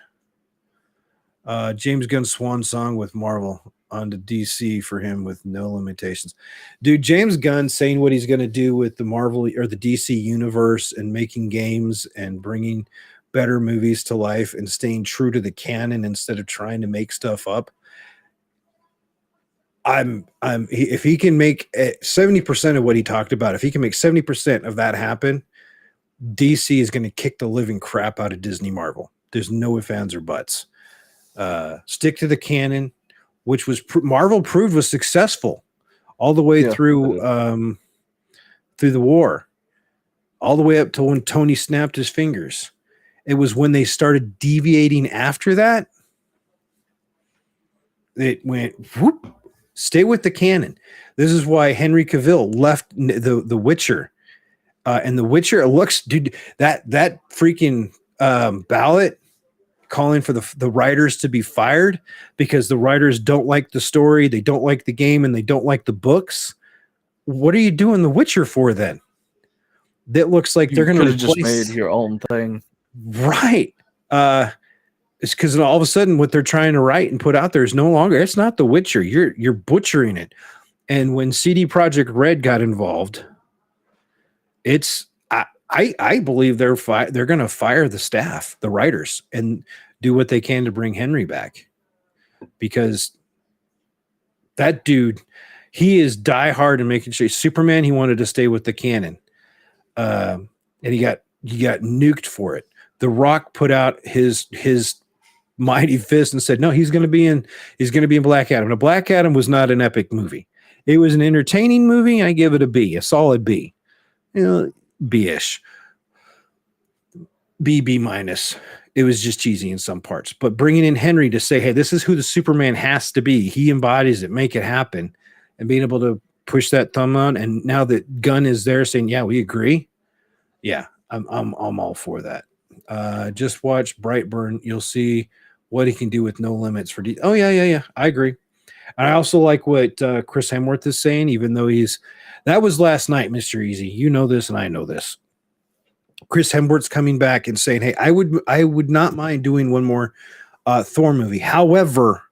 James Gunn's swan song with Marvel on to DC for him with no limitations. Dude, James Gunn saying what he's going to do with the Marvel or the DC universe and making games and bringing better movies to life and staying true to the canon instead of trying to make stuff up. If he can make 70% of what he talked about, if he can make 70% of that happen, DC is going to kick the living crap out of Disney Marvel. There's no ifs, ands, or buts. Stick to the canon, which was Marvel proved was successful all the way through the war, all the way up to when Tony snapped his fingers. It was when they started deviating after that. It went whoop. Stay with the canon. This is why Henry Cavill left the Witcher, and the Witcher looks, dude. That freaking ballot calling for the writers to be fired because the writers don't like the story, they don't like the game, and they don't like the books. What are you doing The Witcher for then? That looks like they're going to just made your own thing, right? It's because all of a sudden what they're trying to write and put out there is no longer. It's not The Witcher. You're butchering it. And when CD Projekt Red got involved, it's I believe they're going to fire the staff, the writers, and do what they can to bring Henry back, because that dude, he is diehard in making sure. Superman, he wanted to stay with the canon, and he got nuked for it. The Rock put out his mighty fist and said, no, he's going to be in Black Adam. Now, Black Adam was not an epic movie. It was an entertaining movie. I give it a B, a solid B. B-ish. B minus. It was just cheesy in some parts. But bringing in Henry to say, hey, this is who the Superman has to be. He embodies it. Make it happen. And being able to push that thumb on. And now that Gunn is there saying, yeah, we agree. Yeah, I'm all for that. Just watch Brightburn. You'll see what he can do with no limits for oh yeah. I agree. And I also like what Chris Hemsworth is saying, even though that was last night, Mr. Easy. You know this, and I know this. Chris Hemsworth's coming back and saying, hey, I would not mind doing one more Thor movie. However,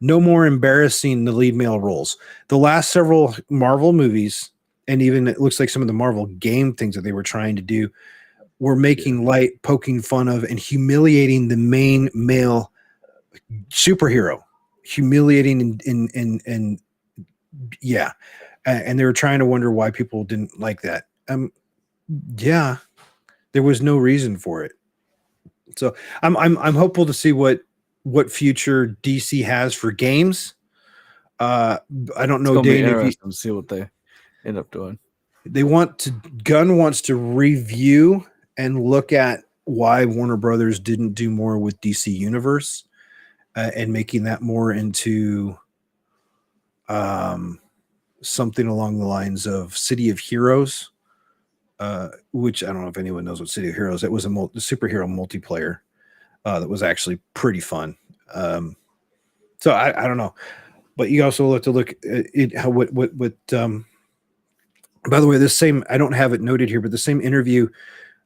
no more embarrassing the lead male roles. The last several Marvel movies, and even it looks like some of the Marvel game things that they were trying to do, were making light, poking fun of, and humiliating the main male superhero. Humiliating and yeah. And they were trying to wonder why people didn't like that. Yeah, there was no reason for it. So I'm hopeful to see what future DC has for games. I don't know, Dane, if you to see what they end up doing. Gunn wants to review and look at why Warner Brothers didn't do more with DC Universe, and making that more into something along the lines of City of Heroes, which I don't know if anyone knows what City of Heroes. It was a superhero multiplayer that was actually pretty fun. So I don't know, but you also have to look at it, how what by the way, this same, I don't have it noted here, but the same interview,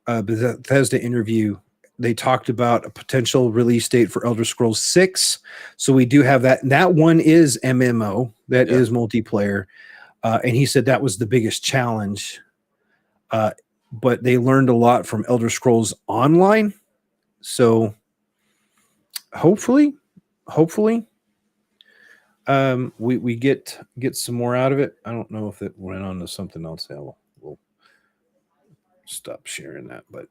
Bethesda interview, they talked about a potential release date for Elder Scrolls 6. So we do have that. That one is MMO, that is multiplayer. And he said that was the biggest challenge. But they learned a lot from Elder Scrolls Online. So hopefully, we get some more out of it. I don't know if it went on to something else. Yeah, we'll stop sharing that, but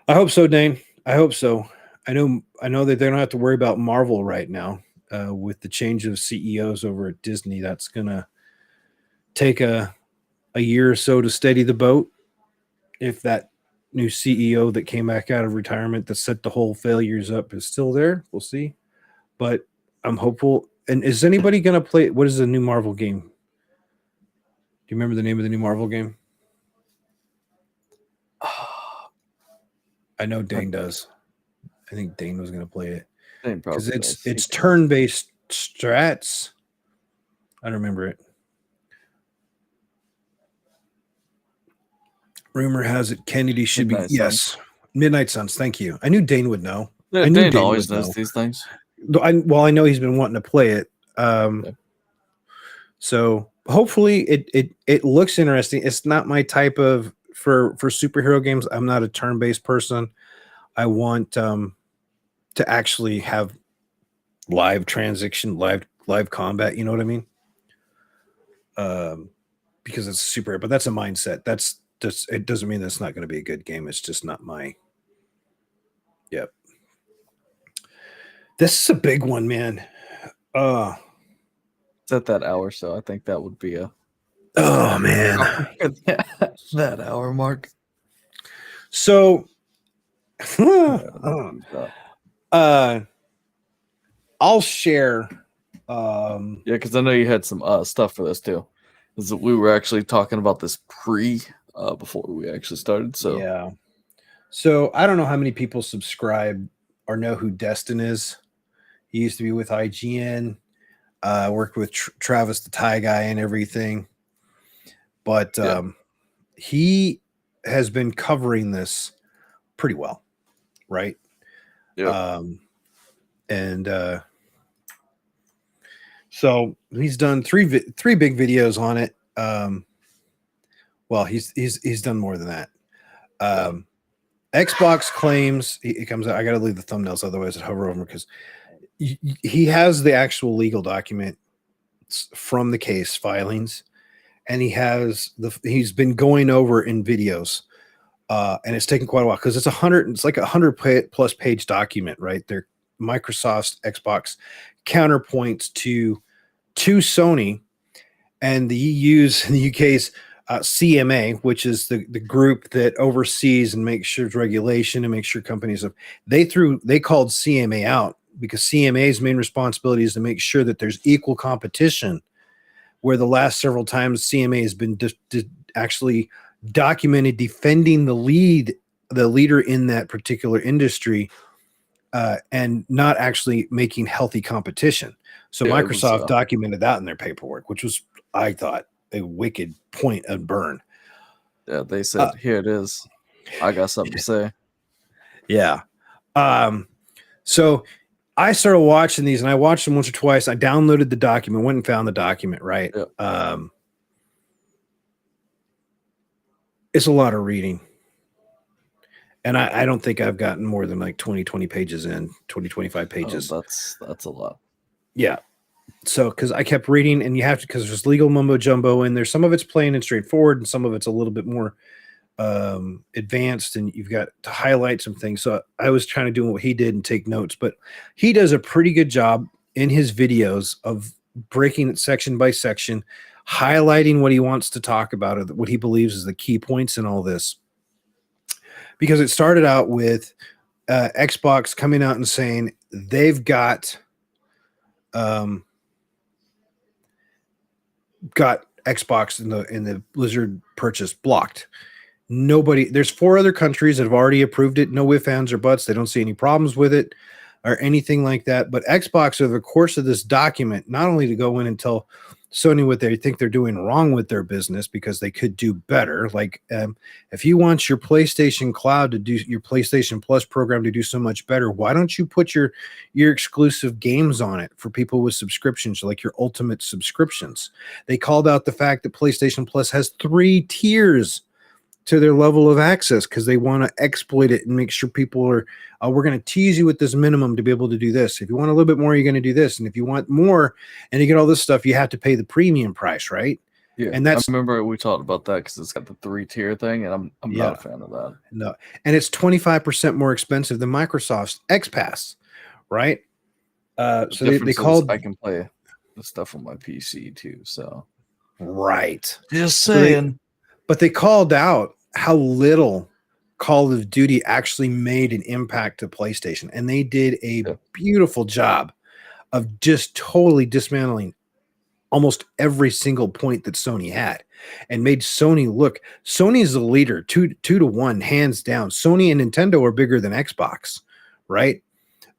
I hope so, Dane. I hope so. I know that they don't have to worry about Marvel right now with the change of CEOs over at Disney. That's gonna take a year or so to steady the boat. If that new CEO that came back out of retirement that set the whole failures up is still there, we'll see. But I'm hopeful. And is anybody going to play? What is the new Marvel game? Do you remember the name of the new Marvel game? I know Dane does. I think Dane was going to play it because it's turn-based strats. I don't remember it. Rumor has it Kennedy should Midnight be Suns. Midnight Suns. Thank you. I knew Dane would know. Yeah, I knew Dane always would knows know. these things. I know he's been wanting to play it. So hopefully it looks interesting. It's not my type of for superhero games. I'm not a turn-based person. I want to actually have live transition, live combat. You know what I mean? Because it's super, but that's a mindset. That's just, it doesn't mean that's not going to be a good game. It's just not my. Yep. This is a big one, man. It's at that hour, so I think that would be a. Oh man, that hour mark. So, I'll share. Yeah, because I know you had some stuff for this too. Because we were actually talking about this before we actually started. So yeah. So I don't know how many people subscribe or know who Destin is. He used to be with IGN. Worked with Travis the Tie Guy and everything. But he has been covering this pretty well, right? Yeah. So he's done three big videos on it. Well, he's done more than that. Xbox claims he comes out. I got to leave the thumbnails, otherwise it hover over because he has the actual legal document from the case filings, and he's been going over in videos, and it's taken quite a while because it's like 100 plus page document, right? They're Microsoft's Xbox counterpoints to Sony and the EU's and the UK's CMA, which is the group that oversees and makes sure regulation and makes sure companies have. They called CMA out because CMA's main responsibility is to make sure that there's equal competition. Where the last several times CMA has been actually documented defending the leader in that particular industry, and not actually making healthy competition. So Microsoft documented that in their paperwork, which was, I thought, a wicked point and burn. Yeah, they said, here it is. I got something to say. Yeah. So I started watching these, and I watched them once or twice. I downloaded the document, went and found the document, right? Yep. It's a lot of reading. And I don't think I've gotten more than like 20 pages in, 25 pages. Oh, that's a lot. Yeah. So, because I kept reading, and you have to, because there's legal mumbo jumbo in there. Some of it's plain and straightforward, and some of it's a little bit more advanced, and you've got to highlight some things. So I was trying to do what he did and take notes, but he does a pretty good job in his videos of breaking it section by section, highlighting what he wants to talk about, or what he believes is the key points in all this. Because it started out with Xbox coming out and saying they've got Xbox in the Blizzard purchase blocked. There's 4 other countries that have already approved it. No ifs, ands, or buts. They don't see any problems with it or anything like that. But Xbox, over the course of this document, not only to go in and tell Sony what they think they're doing wrong with their business because they could do better. Like if you want your PlayStation Cloud to do your PlayStation Plus program to do so much better, why don't you put your exclusive games on it for people with subscriptions, like your ultimate subscriptions? They called out the fact that PlayStation Plus has 3 tiers to their level of access because they want to exploit it and make sure people are, we're going to tease you with this minimum to be able to do this. If you want a little bit more, you're going to do this. And if you want more and you get all this stuff, you have to pay the premium price, right? Yeah. And I remember we talked about that because it's got the 3-tier thing, and I'm not a fan of that. No. And it's 25% more expensive than Microsoft's X Pass, right? So they called. I can play the stuff on my PC too. So Right. Just So saying. but they called out how little Call of Duty actually made an impact to PlayStation, and they did a Yeah. beautiful job of just totally dismantling almost every single point that Sony had and made Sony look. Sony's the leader, two to one, hands down. Sony and Nintendo are bigger than Xbox, right?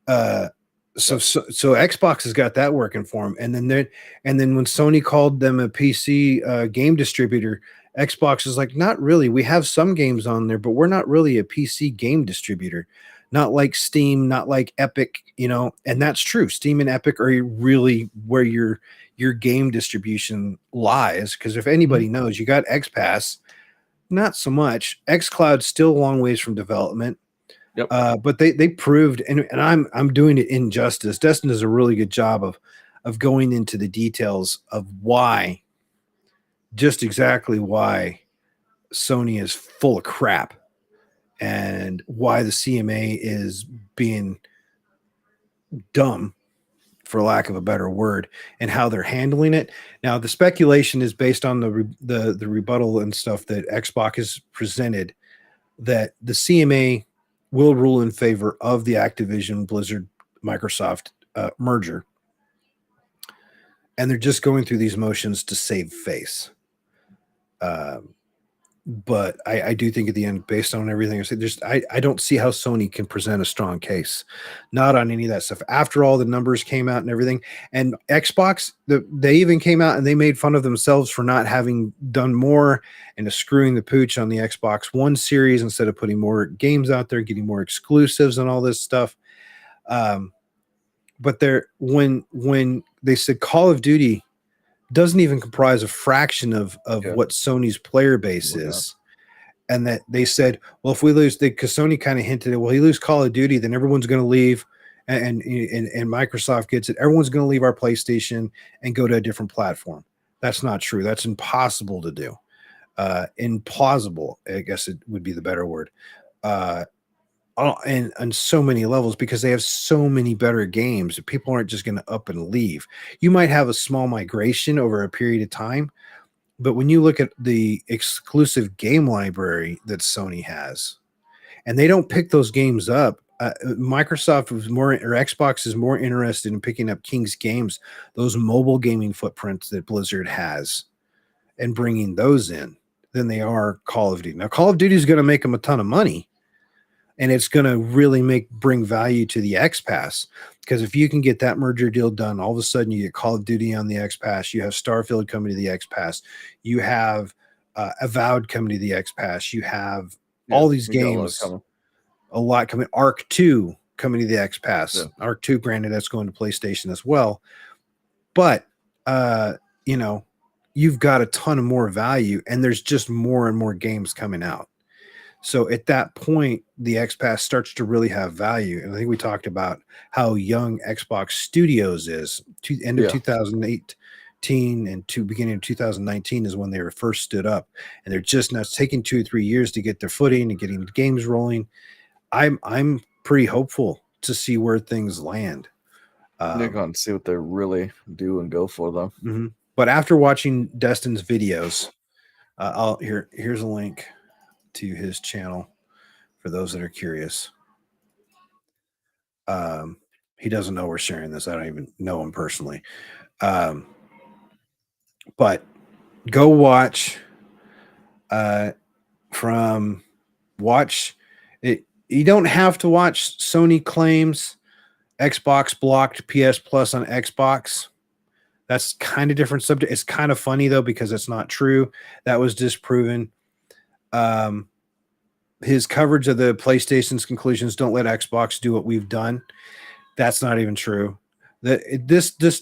Uh, so Xbox has got that working for them, and then when Sony called them a PC game distributor, Xbox is like, not really. We have some games on there, but we're not really a PC game distributor. Not like Steam, not like Epic, and that's true. Steam and Epic are really where your game distribution lies. Because if anybody knows, you got X Pass, not so much. XCloud's still a long ways from development. Yep. But they proved, and I'm doing it injustice. Destin does a really good job of going into the details of why, just exactly why Sony is full of crap, and why the CMA is being dumb, for lack of a better word, and how they're handling it. Now, the speculation is based on the rebuttal and stuff that Xbox has presented, that the CMA will rule in favor of the Activision Blizzard Microsoft merger, and they're just going through these motions to save face. But I do think at the end, based on everything I said, I don't see how Sony can present a strong case, not on any of that stuff. After all the numbers came out and everything, and Xbox, they even came out and they made fun of themselves for not having done more and screwing the pooch on the Xbox One series instead of putting more games out there, getting more exclusives and all this stuff. But when they said Call of Duty doesn't even comprise a fraction of what Sony's player base is. And that they said, well, if we lose, because Sony kind of hinted at, well, you lose Call of Duty, then everyone's going to leave, and Microsoft gets it. Everyone's going to leave our PlayStation and go to a different platform. That's not true. That's impossible to do. Implausible, I guess it would be the better word. And on so many levels, because they have so many better games, people aren't just going to up and leave. You might have a small migration over a period of time, but when you look at the exclusive game library that Sony has, and they don't pick those games up, Microsoft was more, or Xbox is more interested in picking up King's games, those mobile gaming footprints that Blizzard has, and bringing those in, than they are Call of Duty. Now, Call of Duty is going to make them a ton of money, and it's going to really bring value to the X Pass, because if you can get that merger deal done, all of a sudden you get Call of Duty on the X Pass, you have Starfield coming to the X Pass, you have Avowed coming to the X Pass, you have all these games, a lot coming. Arc 2 coming to the X Pass. Arc 2, granted, that's going to PlayStation as well, but you've got a ton of more value, and there's just more and more games coming out. So at that point, the X Pass starts to really have value. And I think we talked about how young Xbox Studios is. End of 2018 and beginning of 2019 is when they were first stood up. And they're just now, it's taking 2 or 3 years to get their footing and getting games rolling. I'm pretty hopeful to see where things land. They're going to see what they really do and go for them. Mm-hmm. But after watching Destin's videos, here's a link to his channel for those that are curious. He doesn't know we're sharing this. I don't even know him personally. But go watch watch it. You don't have to watch Sony claims Xbox blocked PS Plus on Xbox. That's kind of different subject. It's kind of funny though, because it's not true. That was disproven. His coverage of the PlayStation's conclusions don't let Xbox do what we've done. That's not even true. These 6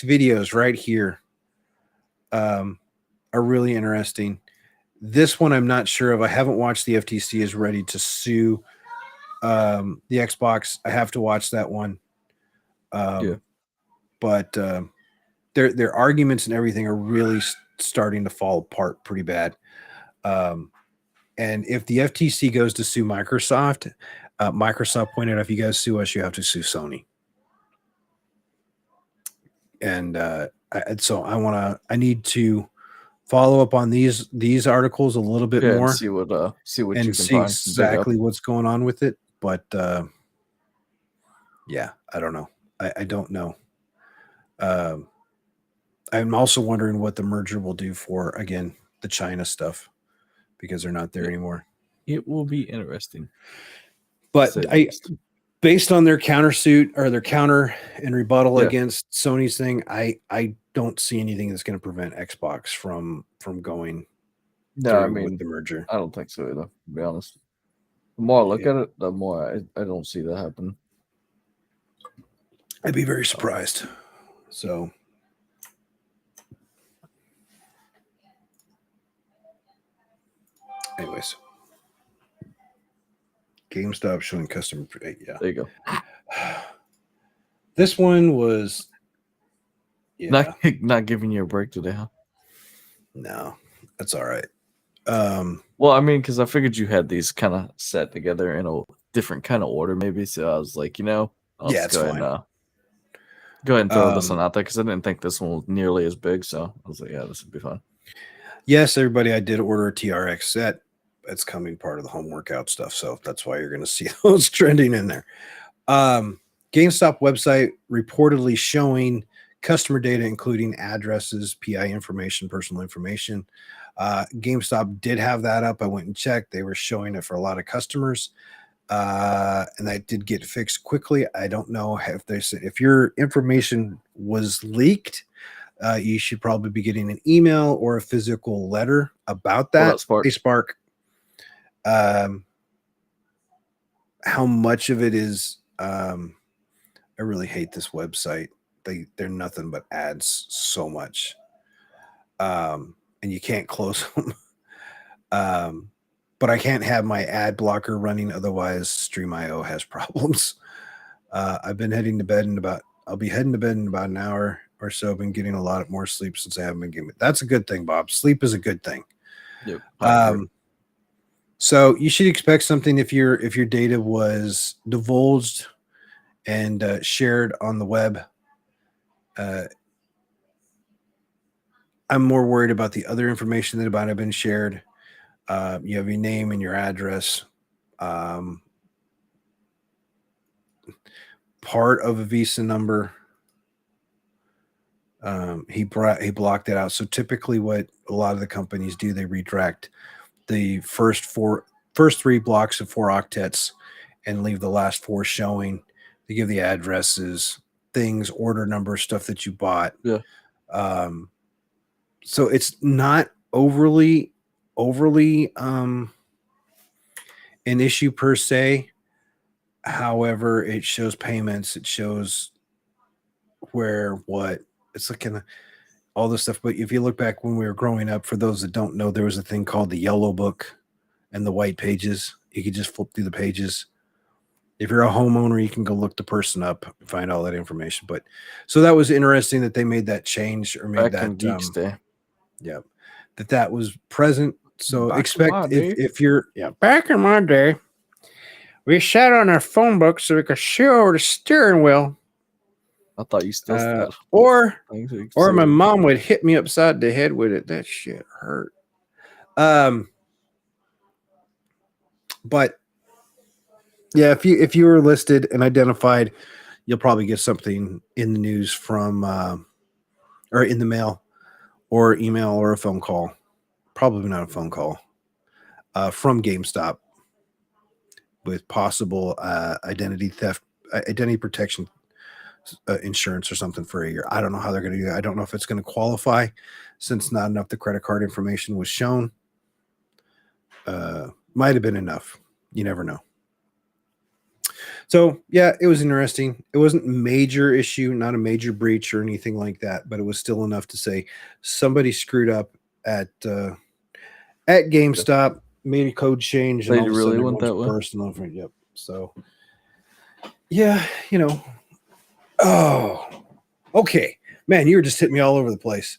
videos right here are really interesting. This one I'm not sure of. I haven't watched. The FTC is ready to sue the Xbox. I have to watch that one. But their arguments and everything are really starting to fall apart pretty bad. And if the FTC goes to sue Microsoft, Microsoft pointed out, if you guys sue us, you have to sue Sony. And I need to follow up on these articles a little bit Yeah, and more see what you and can see find and dig up. exactly what's going on with it. But yeah, I don't know. I don't know. I'm also wondering what the merger will do for, again, the China stuff, because they're not there Yeah. anymore. It will be interesting. But based on their countersuit or their counter and rebuttal against Sony's thing, I don't see anything that's going to prevent Xbox from going through with the merger. I don't think so either, to be honest. The more I look at it, the more I don't see that happen. I'd be very surprised. So anyways, GameStop showing customer. Yeah, there you go. This one was not giving you a break today, huh? No, that's all right. Well, I mean, because I figured you had these kind of set together in a different kind of order, maybe. So I was like, I'll just go ahead and throw this one out there because I didn't think this one was nearly as big. So I was like, yeah, this would be fun. Yes, everybody, I did order a TRX set. It's coming part of the home workout stuff, so that's why you're going to see those trending in there. GameStop website reportedly showing customer data, including addresses, PI information, personal information. GameStop did have that up. I went and checked. They were showing it for a lot of customers, and that did get fixed quickly. I don't know if your information was leaked. You should probably be getting an email or a physical letter about that. Spark? Hey, Spark. How much of it is? I really hate this website. They're nothing but ads so much, and you can't close them. But I can't have my ad blocker running, otherwise Stream.io has problems. I've been heading to bed I'll be heading to bed in about an hour or so. I've been getting a lot more sleep since I haven't been getting it. That's a good thing, Bob. Sleep is a good thing. Yep. So you should expect something if your data was divulged and shared on the web. I'm more worried about the other information that might have been shared. You have your name and your address. Part of a Visa number. He blocked it out. So typically what a lot of the companies do, they retract the first three blocks of 4 octets and leave the last 4 showing. They give the addresses, things, order number, stuff that you bought. Yeah. So it's not overly an issue per se. However, it shows payments. It shows it's like all this stuff. But if you look back when we were growing up, for those that don't know, there was a thing called the yellow book and the white pages. You could just flip through the pages. If you're a homeowner, you can go look the person up and find all that information. But so that was interesting that they made that change or made that Geeks Day. Yeah, that was present. So back expect if you're back in my day, we sat on our phone book so we could show over the steering wheel. I thought you still or my mom would hit me upside the head with it. That shit hurt. But yeah, if you were listed and identified, you'll probably get something in the news from or in the mail or email or a phone call. Probably not a phone call from GameStop with possible identity theft, identity protection insurance or something for a year. I don't know how they're going to do that. I don't know if it's going to qualify since not enough the credit card information was shown. Might have been enough. You never know. So yeah, it was interesting. It wasn't a major issue, not a major breach or anything like that, but it was still enough to say somebody screwed up at GameStop, made a code change, and all of a sudden went that way. Personal. Yep. So yeah, Oh, okay, man, you were just hitting me all over the place.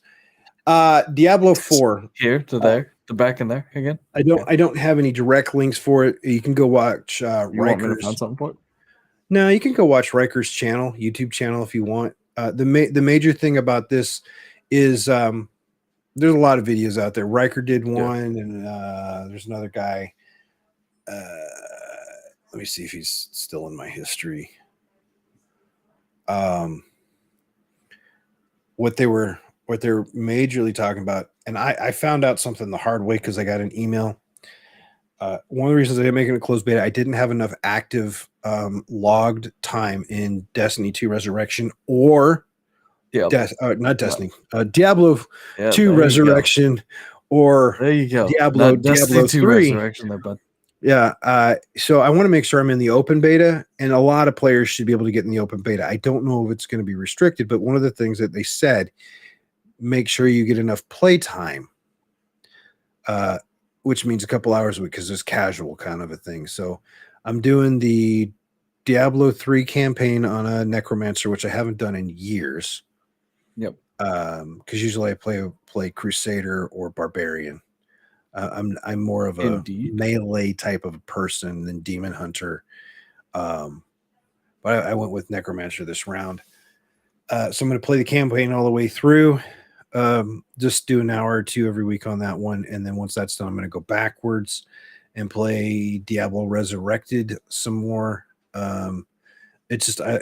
Diablo 4 here to there, to back in there again. I don't have any direct links for it. You can go watch Riker's. Find something for it? No, you can go watch Riker's channel, YouTube channel, if you want. The major thing about this is there's a lot of videos out there. Riker did Yeah. one, and there's another guy. Let me see if he's still in my history. What they're majorly talking about, and I found out something the hard way because I got an email. One of the reasons I didn't make it a closed beta, I didn't have enough active logged time in Destiny 2 Resurrection or not Destiny, Diablo Yeah, 2 there you go. Resurrection or There you go. Diablo Destiny 2 3. Resurrection there, bud. Yeah. So I want to make sure I'm in the open beta, and a lot of players should be able to get in the open beta. I don't know if it's going to be restricted, but one of the things that they said, make sure you get enough play time, which means a couple hours a week because it's casual kind of a thing. So I'm doing the Diablo 3 campaign on a Necromancer, which I haven't done in years. Yep. Because usually I play Crusader or Barbarian. I'm more of a Indeed. melee type of a person than Demon Hunter. But I went with Necromancer this round. So I'm going to play the campaign all the way through. Just do an hour or two every week on that one, and then once that's done, I'm going to go backwards and play Diablo Resurrected some more. It's just I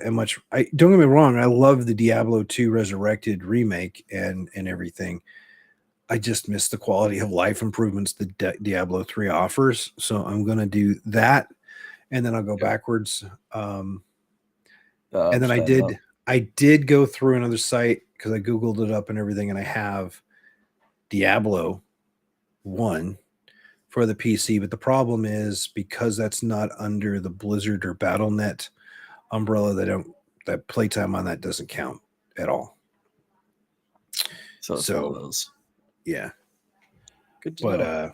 don't get me wrong, I love the Diablo 2 Resurrected remake and everything. I just miss the quality of life improvements that Diablo 3 offers. So I'm going to do that, and then I'll go backwards. And then I did go through another site because I Googled it up and everything, and I have Diablo 1 for the PC. But the problem is because that's not under the Blizzard or Battle.net umbrella, that playtime on that doesn't count at all. So it's one of those. Yeah. Good to know.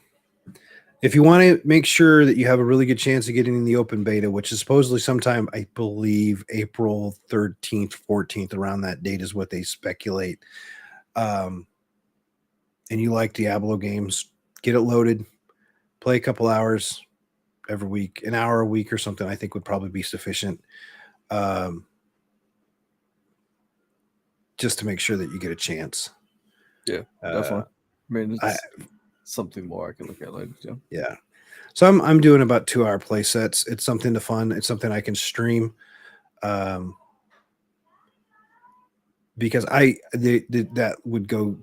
If you want to make sure that you have a really good chance of getting in the open beta, which is supposedly sometime, I believe, April 13th, 14th, around that date is what they speculate. And you like Diablo games, get it loaded, play a couple hours every week, an hour a week or something, I think would probably be sufficient. Just to make sure that you get a chance. Yeah, definitely. I mean, it's something more I can look at later too. Yeah. So I'm doing about 2-hour play sets. It's something to fun. It's something I can stream. Because that would go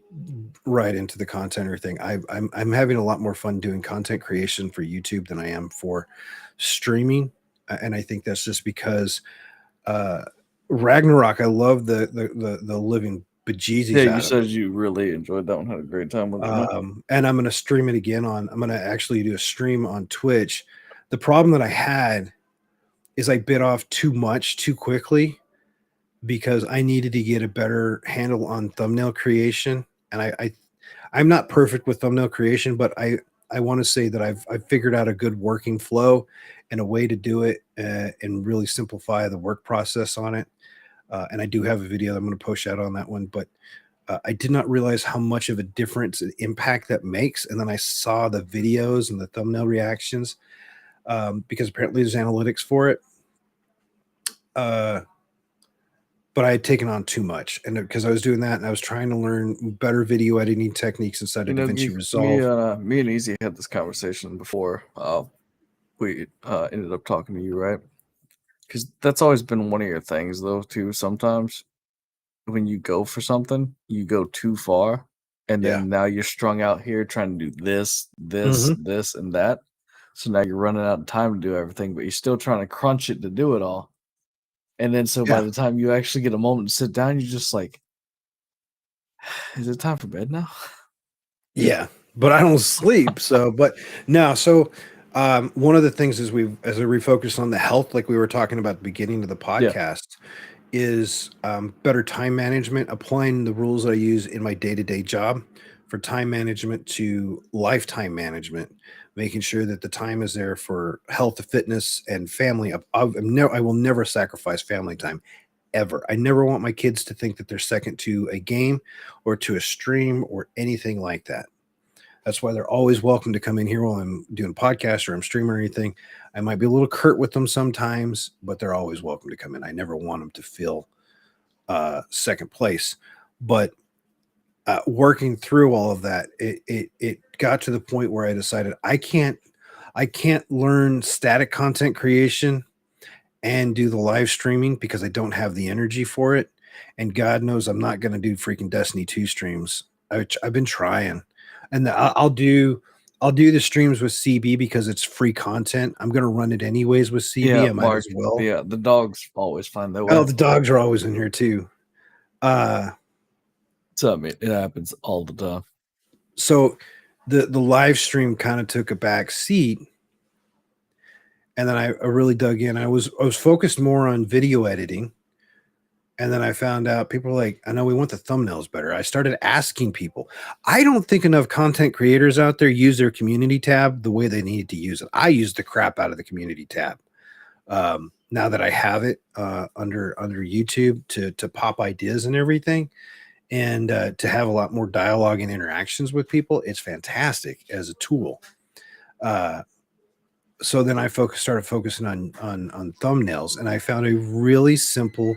right into the content or thing. I'm having a lot more fun doing content creation for YouTube than I am for streaming, and I think that's just because Ragnarok. I love the living bejesus. Yeah, you said you really enjoyed that one. Had a great time with it. And I'm going to stream it again I'm going to actually do a stream on Twitch. The problem that I had is I bit off too much too quickly, because I needed to get a better handle on thumbnail creation. And I'm not perfect with thumbnail creation, but I want to say that I've figured out a good working flow and a way to do it and really simplify the work process on it. And I do have a video that I'm going to post out on that one, but I did not realize how much of a difference and impact that makes. And then I saw the videos and the thumbnail reactions because apparently there's analytics for it. But I had taken on too much, and because I was doing that, and I was trying to learn better video editing techniques inside of DaVinci Resolve. Me and Easy had this conversation before we ended up talking to you, right? Because that's always been one of your things, though, too. Sometimes when you go for something, you go too far, and then now you're strung out here trying to do this, this, and that. So now you're running out of time to do everything, but you're still trying to crunch it to do it all. And then by the time you actually get a moment to sit down, you're just like, is it time for bed now? Yeah, but I don't sleep. So one of the things is as I refocus on the health, like we were talking about at the beginning of the podcast, is better time management, applying the rules that I use in my day-to-day job for time management to lifetime management, making sure that the time is there for health, fitness, and family. I will never sacrifice family time, ever. I never want my kids to think that they're second to a game or to a stream or anything like that. That's why they're always welcome to come in here while I'm doing podcasts or I'm streaming or anything. I might be a little curt with them sometimes, but they're always welcome to come in. I never want them to feel second place. But working through all of that, it got to the point where I decided I can't learn static content creation and do the live streaming because I don't have the energy for it. And God knows I'm not going to do freaking Destiny 2 streams. I've been trying, and I'll do the streams with CB because it's free content. I'm going to run it anyways with CB. Yeah, I might Mark. as well. Yeah, the dogs always find their way. Oh, the dogs are always in here too. So I mean, it happens all the time. So the live stream kind of took a back seat, and then I really dug in. I was focused more on video editing, and then I found out people were like, I know we want the thumbnails better. I started asking people. I don't think enough content creators out there use their community tab the way they need to use it. I use the crap out of the community tab. Now that I have it under YouTube to pop ideas and everything, and to have a lot more dialogue and interactions with people, it's fantastic as a tool. So then I started focusing on thumbnails, and I found a really simple,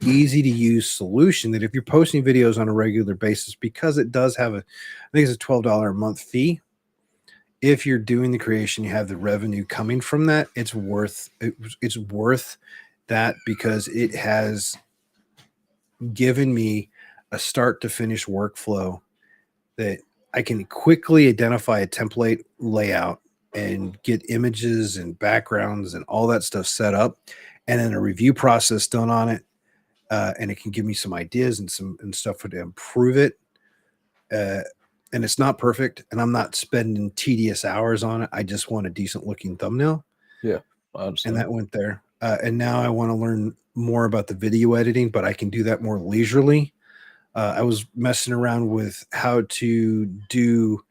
easy to use solution that if you're posting videos on a regular basis, because it does have I think it's a $12 a month fee. If you're doing the creation, you have the revenue coming from that. It's worth that because it has given me a start to finish workflow that I can quickly identify a template layout and get images and backgrounds and all that stuff set up, and then a review process done on it. And it can give me some ideas and stuff to improve it. And it's not perfect, and I'm not spending tedious hours on it. I just want a decent looking thumbnail. Yeah, I understand. And that went there. And now I want to learn more about the video editing, but I can do that more leisurely. I was messing around with how to do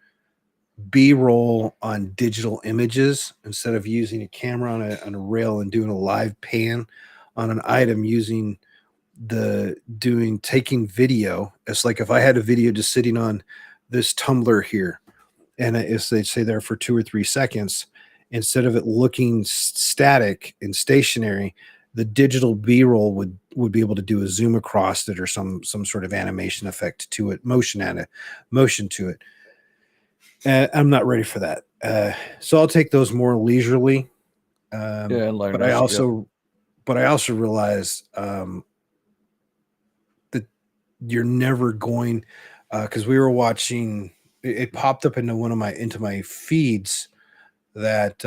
B-roll on digital images instead of using a camera on a rail and doing a live pan on an item, using taking video. It's like if I had a video just sitting on this tumbler here, and if they say there for 2 or 3 seconds, instead of it looking static and stationary, the digital B-roll would be able to do a zoom across it or some sort of animation effect to it, motion to it. I'm not ready for that, so I'll take those more leisurely. But I also realize that you're never going, because we were watching. It popped up into my feeds that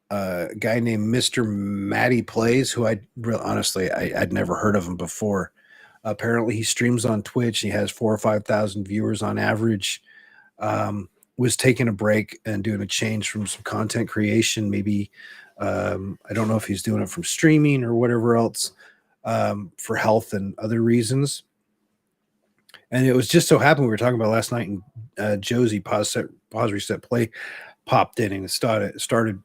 a guy named Mr. Matty Plays, who honestly I'd never heard of him before. Apparently he streams on Twitch. He has 4,000 or 5,000 viewers on average. Was taking a break and doing a change from some content creation. Maybe I don't know if he's doing it from streaming or whatever else, for health and other reasons. And it was just so happened we were talking about last night, and Josie pause reset play popped in and started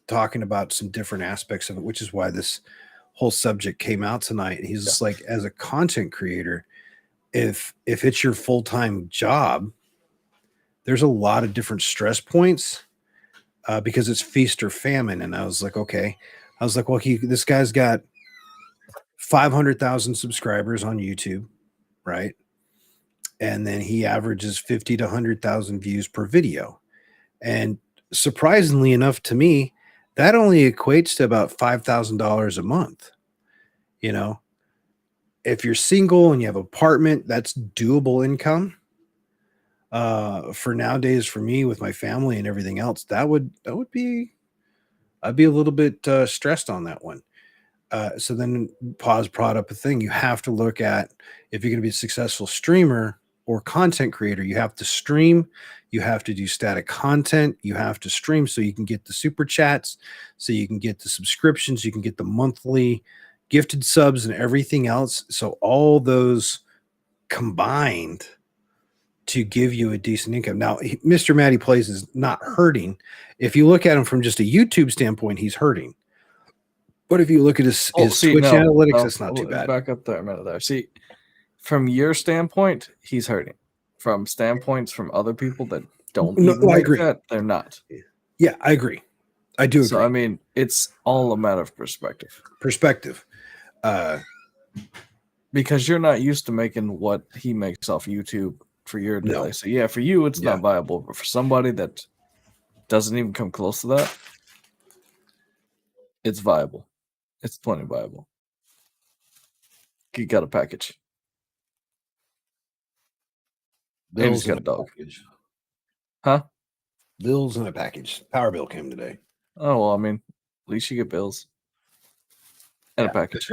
talking about some different aspects of it, which is why this whole subject came out tonight. And he's just like, as a content creator, if it's your full-time job, there's a lot of different stress points, because it's feast or famine. And I was like, okay. I was like, well, this guy's got 500,000 subscribers on YouTube, right? And then he averages 50 to 100,000 views per video. And surprisingly enough to me, that only equates to about $5,000 a month. You know, if you're single and you have an apartment, that's doable income. For nowadays, for me with my family and everything else, I'd be a little bit stressed on that one. So then Pause brought up a thing. You have to look at, if you're going to be a successful streamer or content creator, you have to stream, you have to do static content, you have to stream so you can get the super chats, so you can get the subscriptions, you can get the monthly gifted subs and everything else. So all those combined to give you a decent income. Now, Mr. Matty Plays is not hurting. If you look at him from just a YouTube standpoint, he's hurting. But if you look at his Twitch analytics, it's not too bad. Back up there a minute there. See, from your standpoint, he's hurting. From standpoints from other people that don't I agree. That, they're not. Yeah, I agree. I do agree. So, I mean, it's all a matter of perspective. because you're not used to making what he makes off YouTube for your day. No. So yeah, for you it's Yeah. not viable, but for somebody that doesn't even come close to that, it's viable. It's plenty viable. You got a package. And he's Bills got in a a dog. package. Huh? Bills in a package. Power bill came today. Oh well, I mean, at least you get bills. And a package.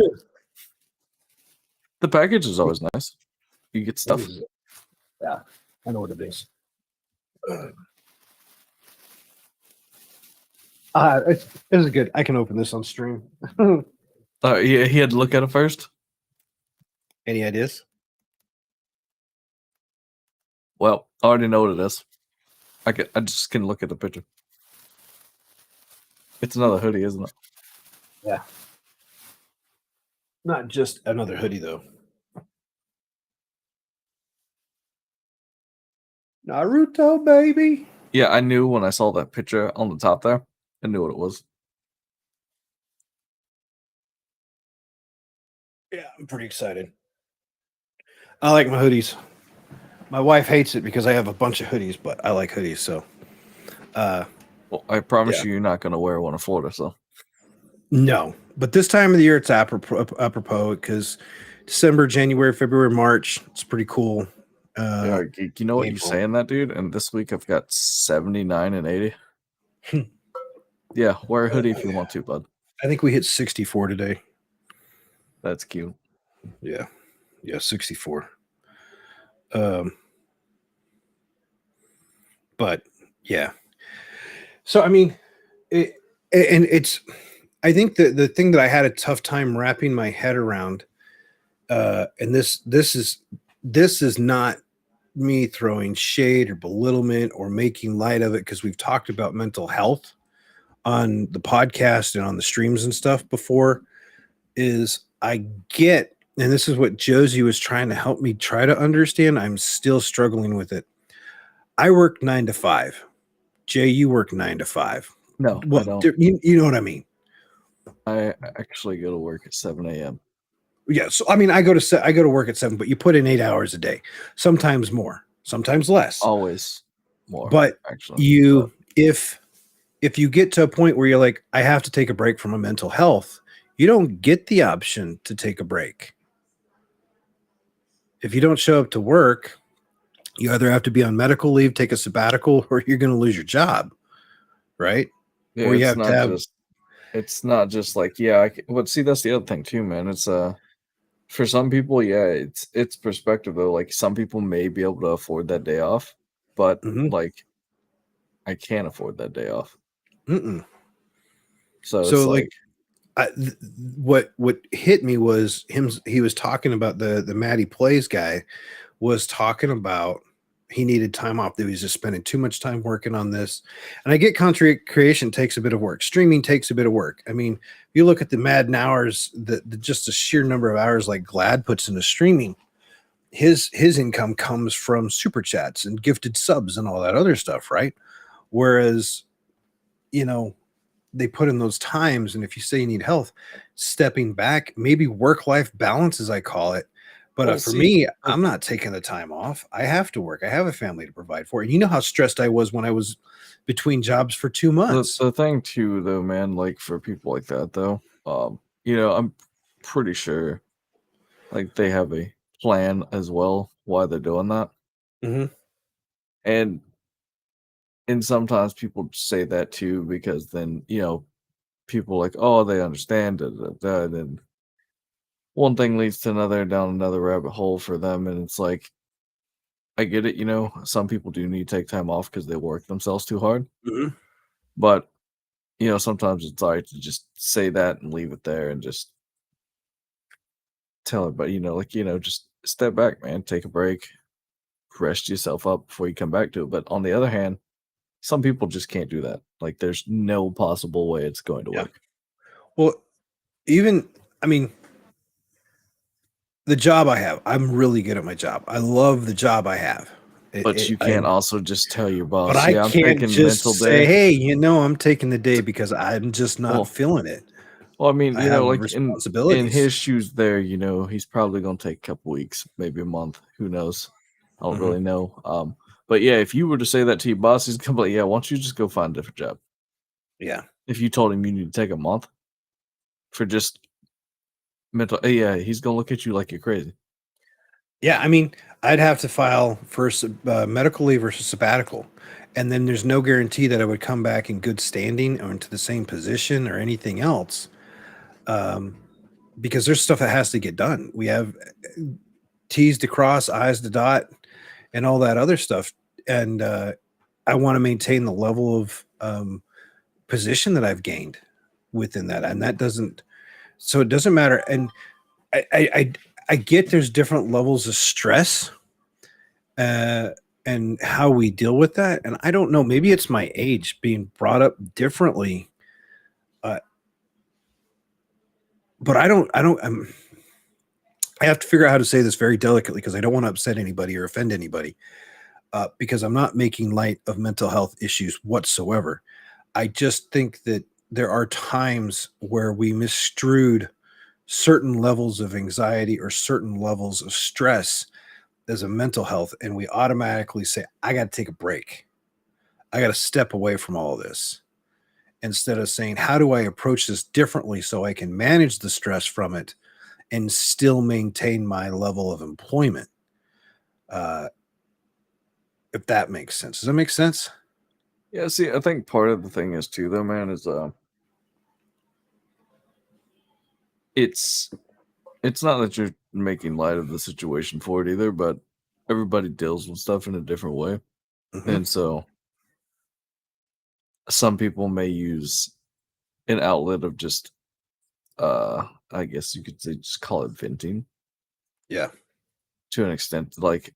The package is always nice. You get stuff. Yeah, I know what it is. This is good. I can open this on stream. Yeah, he had to look at it first. Any ideas? Well, I already know what it is. I just can look at the picture. It's another hoodie, isn't it? Yeah. Not just another hoodie, though. Naruto, baby. Yeah, I knew when I saw that picture on the top there. I knew what it was. Yeah, I'm pretty excited. I like my hoodies. My wife hates it because I have a bunch of hoodies, but I like hoodies, so. Well, I promise Yeah. you, you're not going to wear one in Florida, so. No, but this time of the year, it's apropos because December, January, February, March, it's pretty cool. Yeah, you know what you're April. saying that, dude? And this week I've got 79 and 80. Yeah, wear a hoodie if you want to, bud. I think we hit 64 today. That's cute. Yeah, 64. But yeah. So I mean, I think the thing that I had a tough time wrapping my head around, and this is not me throwing shade or belittlement or making light of it, because we've talked about mental health on the podcast and on the streams and stuff before, is I get, and this is what Josie was trying to help me try to understand. I'm still struggling with it. I work 9 to 5. Jay, you work 9 to 5. No, Well, I don't. You know what I mean? I actually go to work at 7 a.m. Yeah. So, I mean, I go to work at 7, but you put in 8 hours a day, sometimes more, sometimes less. Always more. But actually, if you get to a point where you're like, I have to take a break from my mental health, you don't get the option to take a break. If you don't show up to work, you either have to be on medical leave, take a sabbatical, or you're going to lose your job, right? Yeah, or you have to have. It's not just like, yeah. But see, that's the other thing too, man. It's for some people, yeah, it's perspective though. Like some people may be able to afford that day off, but like I can't afford that day off. So it's like what hit me was him. He was talking about the Maddie Plays guy was talking about he needed time off. That he was just spending too much time working on this. And I get content creation takes a bit of work. Streaming takes a bit of work. I mean, if you look at the Madden hours, just the sheer number of hours like Glad puts into streaming, his income comes from super chats and gifted subs and all that other stuff, right? Whereas, they put in those times, and if you say you need health, stepping back, maybe work-life balance, as I call it. But for me, I'm not taking the time off. I have to work. I have a family to provide for. And you know how stressed I was when I was between jobs for 2 months. The thing too, though, man, like for people like that, though, I'm pretty sure like they have a plan as well why they're doing that. And sometimes people say that too, because then, people like, oh, they understand that, and one thing leads to another down another rabbit hole for them. And it's like, I get it, some people do need to take time off because they work themselves too hard. But, sometimes it's all right to just say that and leave it there and just tell it. But, just step back, man, take a break, rest yourself up before you come back to it. But on the other hand, some people just can't do that. Like, there's no possible way it's going to work. Well, the job I have, I'm really good at my job. I love the job I have. But you can't also just tell your boss, but I I'm can't taking just mental say, day. hey, I'm taking the day because I'm just not feeling it. Well, I mean, I have like in responsibilities. his shoes there, he's probably gonna take a couple weeks, maybe a month. Who knows? I don't Mhm. really know. But yeah, if you were to say that to your boss, he's gonna be like, yeah, why don't you just go find a different job? Yeah. If you told him you need to take a month for just mental, yeah, he's gonna look at you like you're crazy. Yeah, I mean, I'd have to file for medical leave or sabbatical, and then there's no guarantee that I would come back in good standing or into the same position or anything else, um, because there's stuff that has to get done. We have T's to cross, I's to dot, and all that other stuff, and I want to maintain the level of position that I've gained within that, and that doesn't. So it doesn't matter, and I get there's different levels of stress uh, and how we deal with that. And I don't know, maybe it's my age being brought up differently. Uh, but I have to figure out how to say this very delicately because I don't want to upset anybody or offend anybody. Because I'm not making light of mental health issues whatsoever. I just think that there are times where we misstrued certain levels of anxiety or certain levels of stress as a mental health, and we automatically say, I got to take a break. I got to step away from all of this instead of saying, how do I approach this differently so I can manage the stress from it and still maintain my level of employment? Uh, if that makes sense. Does that make sense? Yeah, see, I think part of the thing is too, though, man, is it's it's not that you're making light of the situation for it either, but everybody deals with stuff in a different way, Hmm. and so some people may use an outlet of just I guess you could say just call it venting Yeah. to an extent, like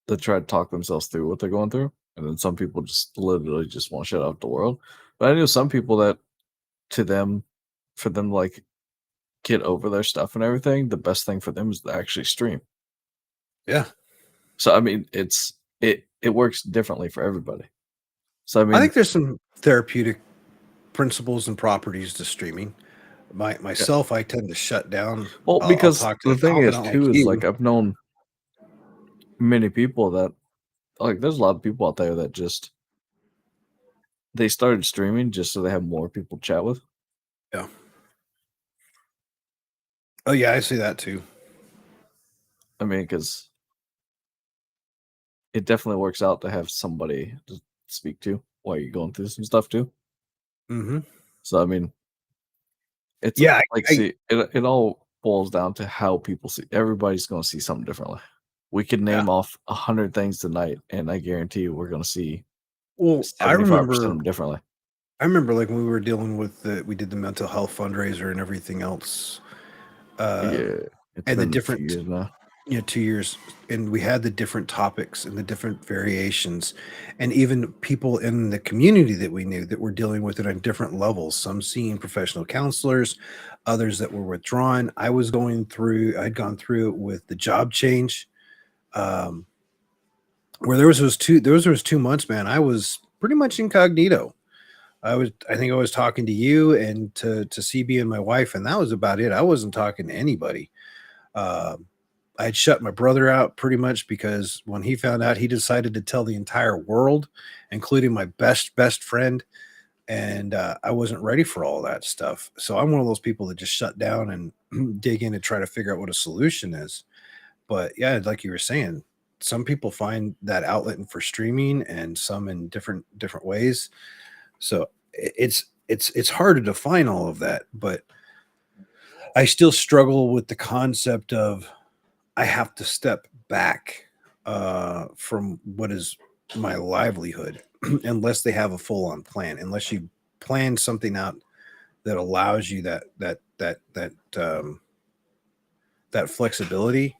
they try to talk themselves through what they're going through. And then some people just literally just want to shut out the world. But I know some people that to them, for them to like get over their stuff and everything, the best thing for them is to actually stream. Yeah. So I mean it works differently for everybody. So I I mean, think there's some therapeutic principles and properties to streaming. yeah. Myself, I tend to shut down. Well, I'll because talk to the a thing is confidant like too is you. like I've known many people that like there's a lot of people out there that just they started streaming just so they have more people to chat with. Yeah. Oh yeah, I see that too. I mean, because it definitely works out to have somebody to speak to while you're going through some stuff too. Hmm. So I mean, it's Yeah. like I see it all boils down to how people see. Everybody's going to see something differently. We could yeah. name off 100 things tonight, and I guarantee you we're going to see Well, 75% of them differently. I remember like when we were dealing with we did the mental health fundraiser and everything else, um, Yeah, it's and the been a few different, years now. 2 years, and we had the different topics and the different variations, and even people in the community that we knew that were dealing with it on different levels. Some seeing professional counselors, others that were withdrawn. I'd gone through it with the job change, um, where there was 2 months, man. I was pretty much incognito. I think I was talking to you and to CB and my wife, and that was about it. I wasn't talking to anybody. Um, I'd shut my brother out pretty much because when he found out, he decided to tell the entire world, including my best friend, and I wasn't ready for all that stuff. So I'm one of those people that just shut down and dig in and try to figure out what a solution is. But yeah, like you were saying, some people find that outlet for streaming, and some in different ways. So it's hard to define all of that, but I still struggle with the concept of I have to step back from what is my livelihood unless they have a full on plan, unless you plan something out that allows you that flexibility.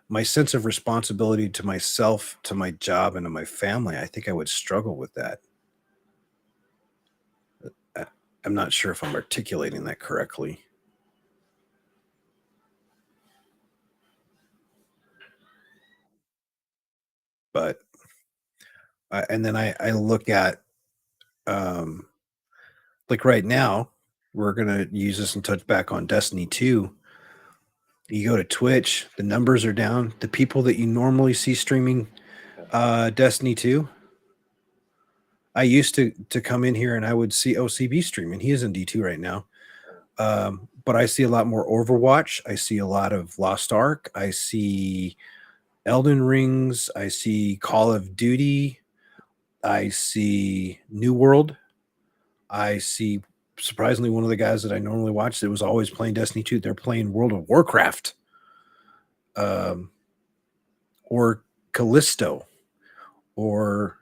My sense of responsibility to myself, to my job, and to my family, I think I would struggle with that. I- I'm not sure if I'm articulating that correctly, but and then I look at um, like right now. we're gonna use this and touch back on Destiny 2. You go to Twitch, the numbers are down. The people that you normally see streaming Destiny 2, I used to come in here and I would see OCB streaming. He is in D2 right now. But I see a lot more Overwatch. I see a lot of Lost Ark. I see Elden Rings. I see Call of Duty. I see New World. I see, surprisingly, one of the guys that I normally watch that was always playing Destiny 2. They're playing World of Warcraft, or Callisto, or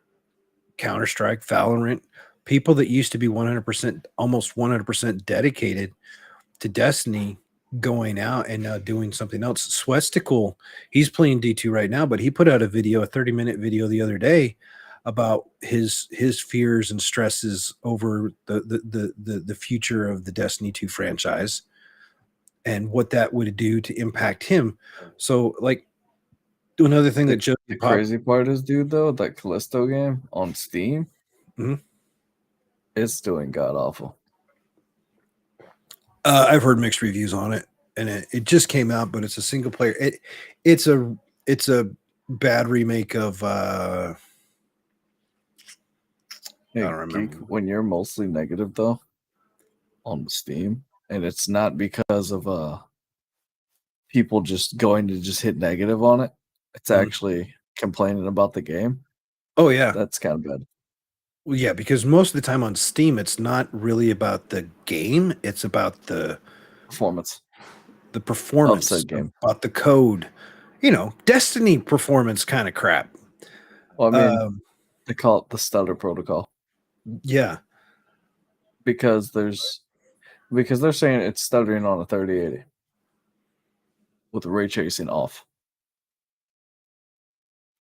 Counter-Strike, Valorant. People that used to be 100%, almost 100% dedicated to Destiny, going out and now doing something else. Swestical, he's playing D2 right now, but he put out a 30-minute video the other day about his fears and stresses over the future of the Destiny 2 franchise and what that would do to impact him. So, like, another thing that Joe The crazy part is, dude, though, that Callisto game on Steam, it's doing god awful. I've heard mixed reviews on it, and it just came out, but it's a single player. It's a bad remake of Hey, I don't remember. Geek, when you're mostly negative though on Steam, and it's not because of people just going to just hit negative on it, it's actually complaining about the game. Oh yeah, That's kind of bad. well, yeah, because most of the time on Steam, it's not really about the game; it's about the Performance performance of said game. about the code. You know, Destiny performance kind of crap. Well, I mean, they call it the stutter protocol. Yeah, because they're saying it's stuttering on a 3080 with ray tracing off.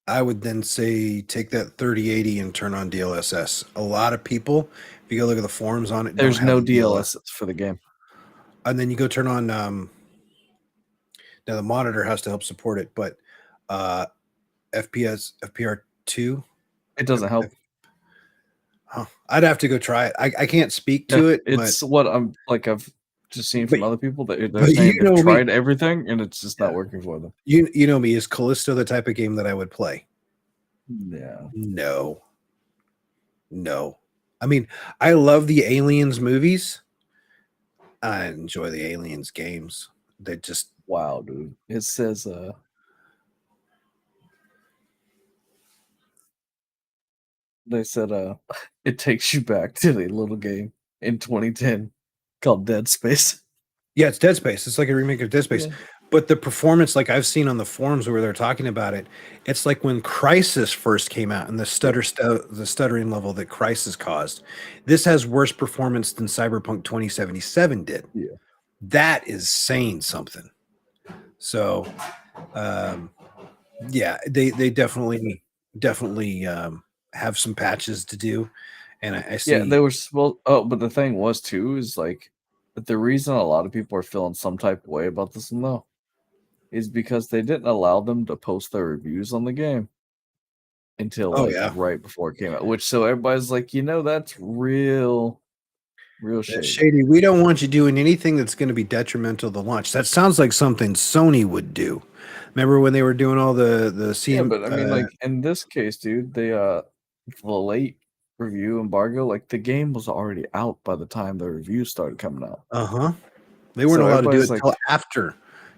I would then say take that 3080 and turn on DLSS. A lot of people, if you go look at the forums on it, there's no DLSS for the game. And then you go turn on now the monitor has to help support it, but FPR2, it doesn't help. I'd have to go try it. I can't speak to it. It's what I'm like. I've just seen from other people that they're saying you know they've tried everything and it's just not working for them. You know me. Is Callisto the type of game that I would play? Yeah. No. I mean, I love the Aliens movies. I enjoy the Aliens games. They just wow, dude. It says they said it takes you back to the little game in 2010 called Dead Space. Yeah, it's Dead Space. It's like a remake of Dead Space. Yeah. But the performance, like I've seen on the forums where they're talking about it, it's like when Crysis first came out and the stuttering level that Crysis caused. This has worse performance than Cyberpunk 2077 did. Yeah. That is saying something. So, yeah, they definitely have some patches to do. And I see. Yeah, they were but the thing was too is like the reason a lot of people are feeling some type of way about this one though is because they didn't allow them to post their reviews on the game until right before it came out. Which so everybody's like, that's real shady. Shady. We don't want you doing anything that's going to be detrimental to the launch. That sounds like something Sony would do. Remember when they were doing all the CM? Yeah, but I mean, like in this case, dude, the late review embargo, like the game was already out by the time the reviews started coming out. They weren't allowed to do it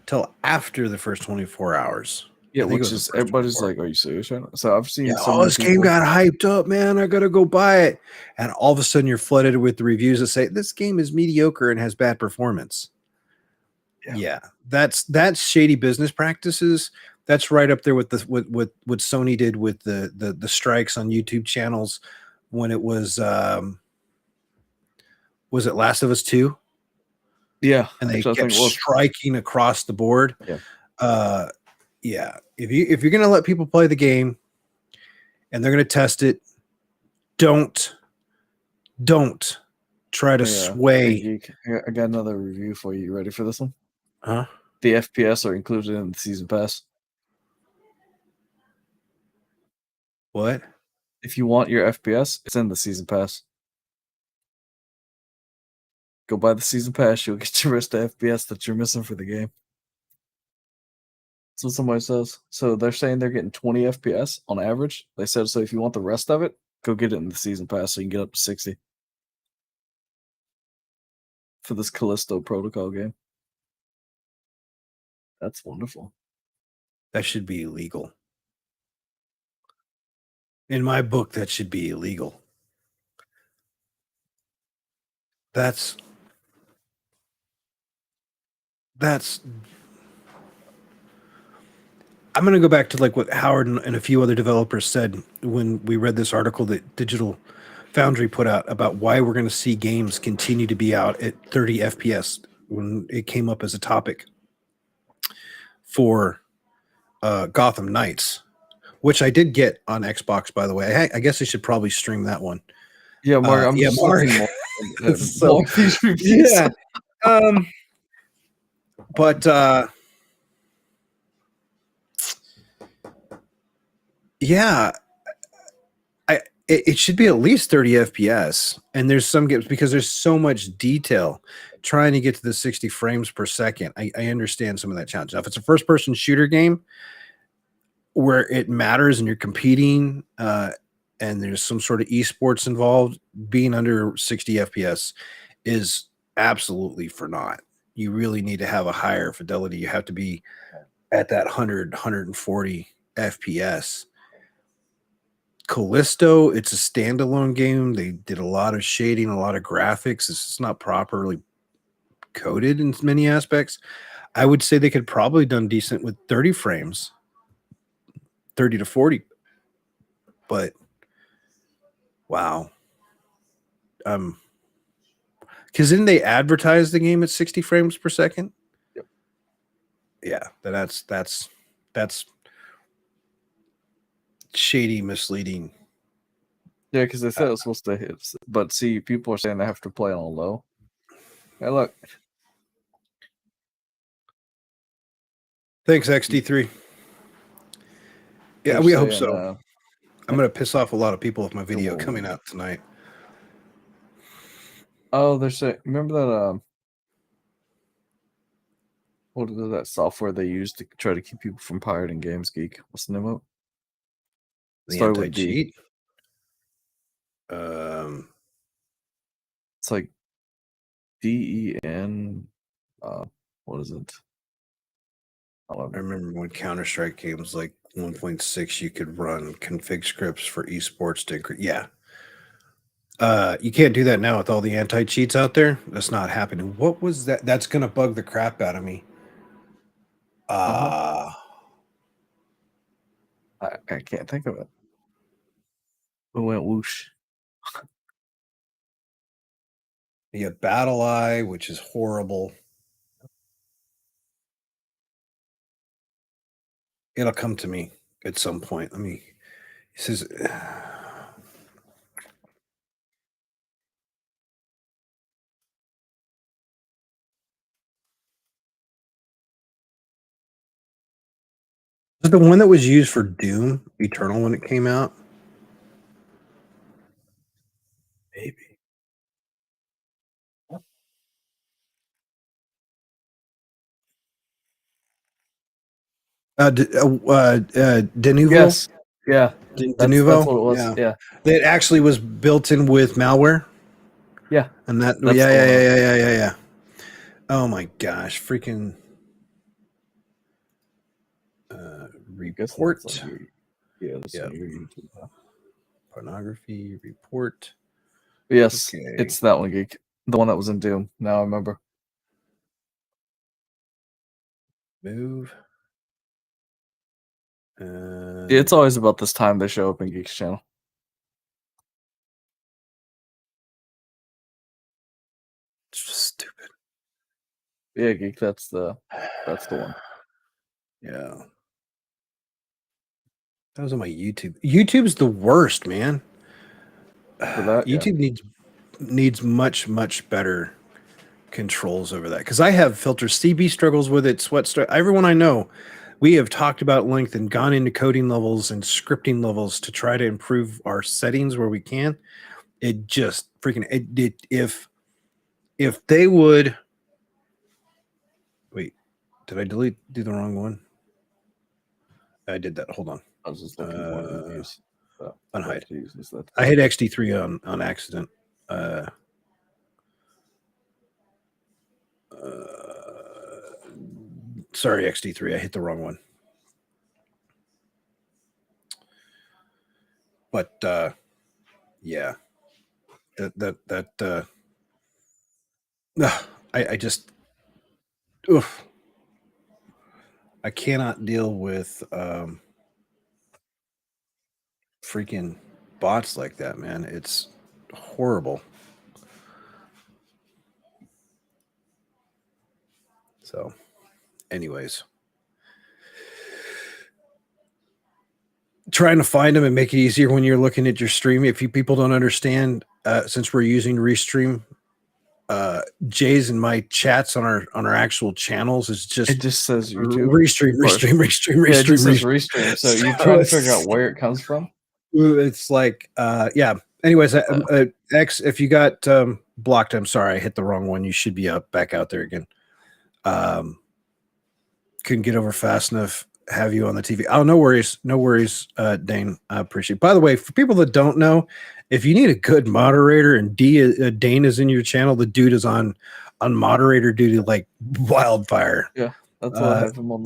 till after the first 24 hours. Yeah, which is everybody's like, "Are you serious right now?" So I've seen this game got hyped up, man. I gotta go buy it, and all of a sudden you're flooded with the reviews that say this game is mediocre and has bad performance. Yeah, that's shady business practices. That's right up there with what Sony did with the strikes on YouTube channels when it was it Last of Us 2? Yeah, and they kept striking across the board. Yeah. Yeah. If you're gonna let people play the game and they're gonna test it, don't try to sway. Hey, Geek, I got another review for you. You ready for this one? Huh? The FPS are included in the season pass. What? If you want your FPS, it's in the season pass. Go buy the season pass. You'll get your rest of FPS that you're missing for the game. That's what somebody says. So they're saying they're getting 20 FPS on average. They said, so if you want the rest of it, go get it in the season pass so you can get up to 60 for this Callisto Protocol game. That's wonderful. That should be illegal. In my book, that should be illegal. That's I'm going to go back to like what Howard and a few other developers said when we read this article that Digital Foundry put out about why we're going to see games continue to be out at 30 FPS when it came up as a topic for Gotham Knights, which I did get on Xbox, by the way. I guess I should probably stream that one. Yeah, Mark. I'm just Mark. more So, more these reviews. yeah. But yeah, it should be at least 30 FPS. And there's some games because there's so much detail trying to get to the 60 frames per second. I understand some of that challenge. Now, if it's a first person shooter game where it matters and you're competing and there's some sort of esports involved, being under 60 FPS is absolutely for naught. You really need to have a higher fidelity. You have to be at that 100, 140 FPS. Callisto, it's a standalone game. They did a lot of shading, a lot of graphics. It's not properly coded in many aspects. I would say they could probably done decent with 30 frames, 30 to 40. But wow. Because didn't they advertise the game at 60 frames per second? Yep. Yeah, that's shady, misleading. Yeah, because they said it was supposed to hit, but see, people are saying they have to play on low. Hey, look. Thanks, XD3. Yeah, They're we hope saying, so. I'm going to piss off a lot of people with my video coming out tonight. Oh, they're saying, remember that, what is that software they use to try to keep people from pirating games, Geek? What's the name of it? The Started with D. anti-cheat. It's like DEN. What is it? I remember when Counter-Strike games like 1.6, you could run config scripts for esports to increase. Yeah. You can't do that now with all the anti-cheats out there. That's not happening. What was that? That's going to bug the crap out of me. I can't think of it. It went whoosh. You have Battle Eye, which is horrible. It'll come to me at some point. He says, is it the one that was used for Doom Eternal when it came out? Maybe. Denuvo? Yes. Yeah. Denuvo? That's what it was. Yeah. It actually was built in with malware. Yeah. And that, That's yeah. Oh my gosh. Freaking report. That's on your YouTube. Pornography report. Yes. Okay. It's that one, Geek. The one that was in Doom. Now I remember. Move. It's always about this time they show up in Geek's channel. It's just stupid. Yeah, Geek, that's the one. Yeah. That was on my YouTube. YouTube's the worst, man. For that, YouTube needs much better controls over that, because I have filter CB struggles with it. Everyone I know, we have talked about length and gone into coding levels and scripting levels to try to improve our settings where we can. It just freaking if if they would wait, did I do the wrong one? I did that. Hold on. I was just looking for one of the reviews. So, Unhide. Jesus, that's I hit XD3 on accident. Sorry, XD3. I hit the wrong one. But yeah, I just oof. I cannot deal with freaking bots like that, man. It's horrible. So, anyways, trying to find them and make it easier when you're looking at your stream. If you people don't understand, since we're using Restream, Jay's and my chats on our actual channels is just it just says YouTube. Restream. Yeah, it just says Restream. So you're trying to figure out where it comes from. It's like, yeah. Anyways, X, if you got blocked, I'm sorry, I hit the wrong one. You should be back out there again. Couldn't get over fast enough. Have you on the TV? Oh, no worries, Dane. I appreciate it. By the way, for people that don't know, if you need a good moderator and Dane is in your channel, the dude is on moderator duty like wildfire. Yeah, that's what I have him on.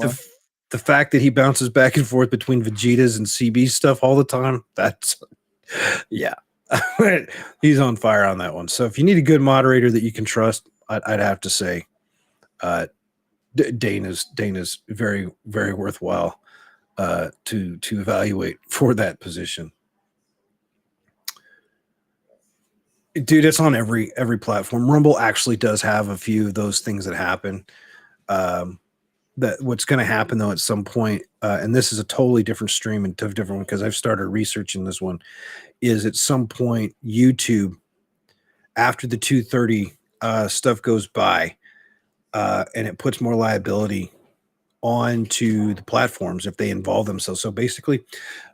The fact that he bounces back and forth between Vegeta's and CB stuff all the time, that's yeah. He's on fire on that one. So if you need a good moderator that you can trust, I'd have to say Dane is very, very worthwhile to evaluate for that position. Dude, it's on every platform. Rumble actually does have a few of those things that happen. That what's going to happen though at some point, and this is a totally different stream and different one because I've started researching this one, is at some point YouTube, after the 230 stuff goes by, and it puts more liability onto the platforms if they involve themselves. So basically,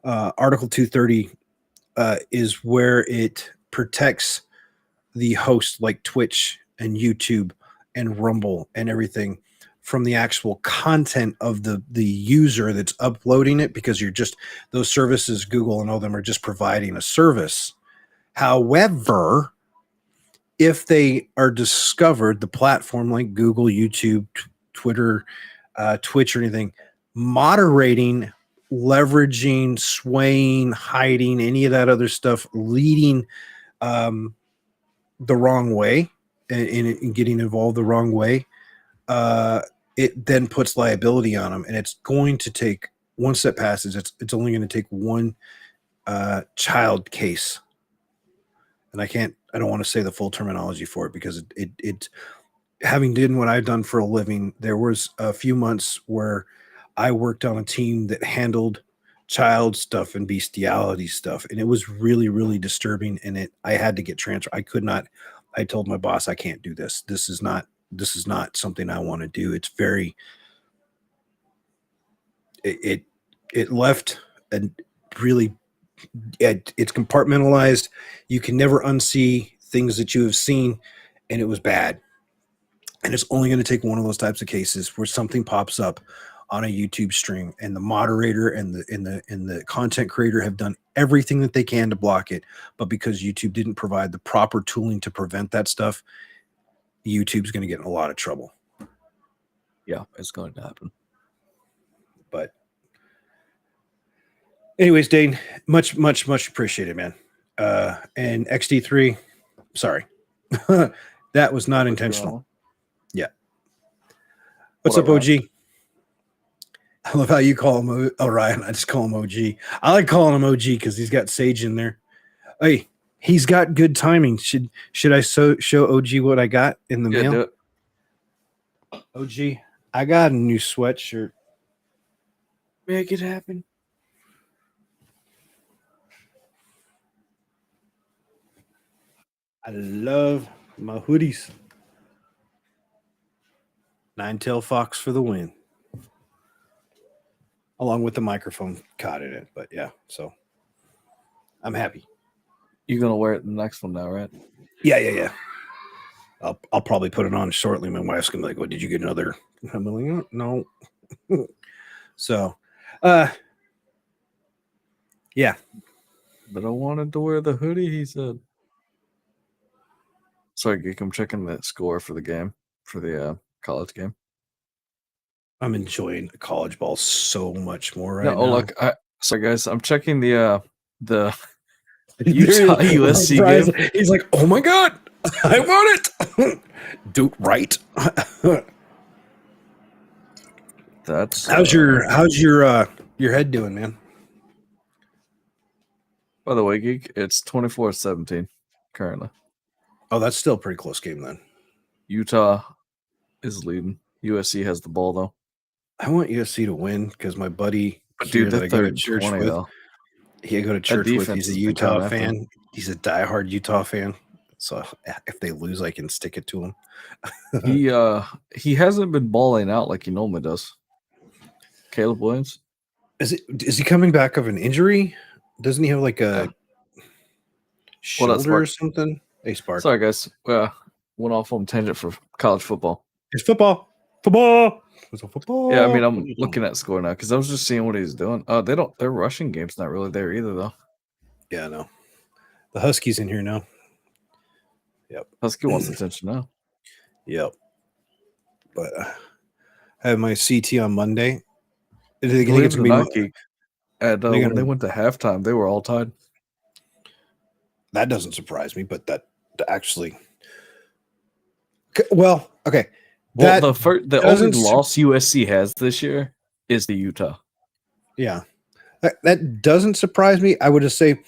Article 230 is where it protects the host like Twitch and YouTube and Rumble and everything from the actual content of the user that's uploading it, because you're just, those services, Google and all them, are just providing a service. However, if they are discovered, the platform like Google, YouTube, Twitter, Twitch, or anything, moderating, leveraging, swaying, hiding, any of that other stuff, leading the wrong way and getting involved the wrong way, it then puts liability on them. And it's going to take, once that passes, it's only going to take one child case. And I don't want to say the full terminology for it because it having done what I've done for a living, there was a few months where I worked on a team that handled child stuff and bestiality stuff, and it was really, really disturbing. And I had to get transferred. I could not. I told my boss, I can't do this. This is not something I want to do. It's very. It left a really. It's compartmentalized. You can never unsee things that you have seen, and it was bad. And it's only going to take one of those types of cases where something pops up on a YouTube stream, and the moderator and the content creator have done everything that they can to block it, but because YouTube didn't provide the proper tooling to prevent that stuff, YouTube's going to get in a lot of trouble. Yeah, it's going to happen. But anyways, Dane, much appreciated, man. And XD3, sorry. That was not intentional. Yeah. What's up, OG? I love how you call him Ryan. I just call him OG. I like calling him OG because he's got Sage in there. Hey, he's got good timing. Should I show OG what I got in the mail? Do it. OG, I got a new sweatshirt. Make it happen. I love my hoodies. Nine-tail fox for the win. Along with the microphone caught in it. But yeah, so I'm happy. You're going to wear it in the next one now, right? Yeah. I'll probably put it on shortly. My wife's gonna be like, "What did you get another?" I'm like, "Oh, no." So, yeah, But I wanted to wear the hoodie, he said. Sorry, Geek, I'm checking the score for the game, for the college game. I'm enjoying college ball so much more No, right oh now. look, sorry guys, I'm checking the There Utah he is. USC Brian's- game. He's like, "Oh my god, I want it!" Dude, right? That's how's your head doing, man? by the way, Geek, it's 24-17 currently. Oh, that's still a pretty close game then. Utah is leading. USC has the ball though. I want USC to win because my buddy But here dude, that they're I go to 30-20 church with, though. he I go to That church with. defense He's a has been coming Utah after fan. them. He's a diehard Utah fan. So if they lose, I can stick it to him. He hasn't been balling out like he normally does. Caleb Williams. Is he coming back of an injury? Doesn't he have like a shoulder or something? Hey, Spark. Sorry, guys. Went off on tangent for college football. It's football. It's a football. Yeah, I mean, I'm looking at score now because I was just seeing what he's doing. Their rushing game's not really there either, though. Yeah, no. The Huskies in here now. Yep. Husky wants attention now. Yep. But I have my CT on Monday. I think Believe it's it or gonna not, be. Geek, when they went to halftime, they were all tied. That doesn't surprise me, but that actually. Well, okay. Well, the only loss USC has this year is the Utah. Yeah, that doesn't surprise me. I would just say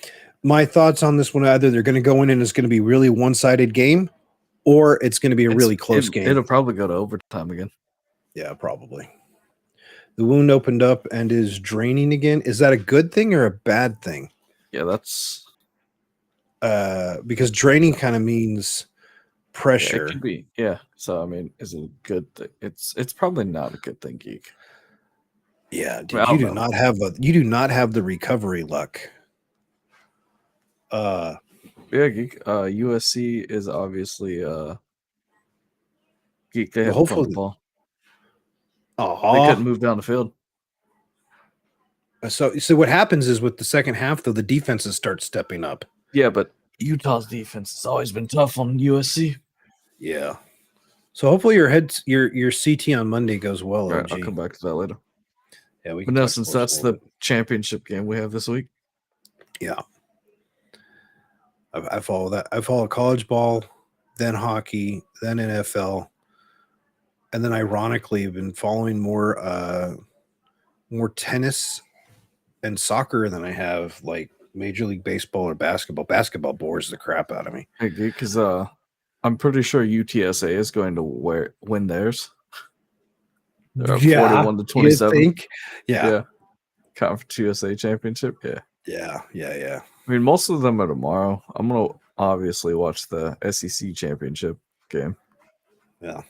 my thoughts on this one: either they're going to go in and it's going to be really one-sided game, or it's going to be a really close game. It'll probably go to overtime again. Yeah, probably. The wound opened up and is draining again. Is that a good thing or a bad thing? Yeah, that's because draining kind of means pressure. Yeah, it could be. Yeah. So I mean, is it a good thing? It's probably not a good thing, Geek. Yeah, dude, you do not have the recovery luck. Yeah, Geek. USC is obviously Geek. They had the ball. They couldn't move down the field. So what happens is with the second half, though, the defenses start stepping up. Yeah, but Utah's defense has always been tough on USC. Yeah. So hopefully your CT on Monday goes well. Right, I'll come back to that later. Yeah, but no, since that's the championship game we have this week. Yeah. I follow that. I follow college ball, then hockey, then NFL, and then ironically, I've been following more tennis and soccer than I have like Major League Baseball or basketball. Basketball bores the crap out of me. Hey, because I'm pretty sure UTSA is going to win theirs. 41-27. Yeah. Conference USA championship. Yeah. I mean, most of them are tomorrow. I'm gonna obviously watch the SEC championship game. Yeah.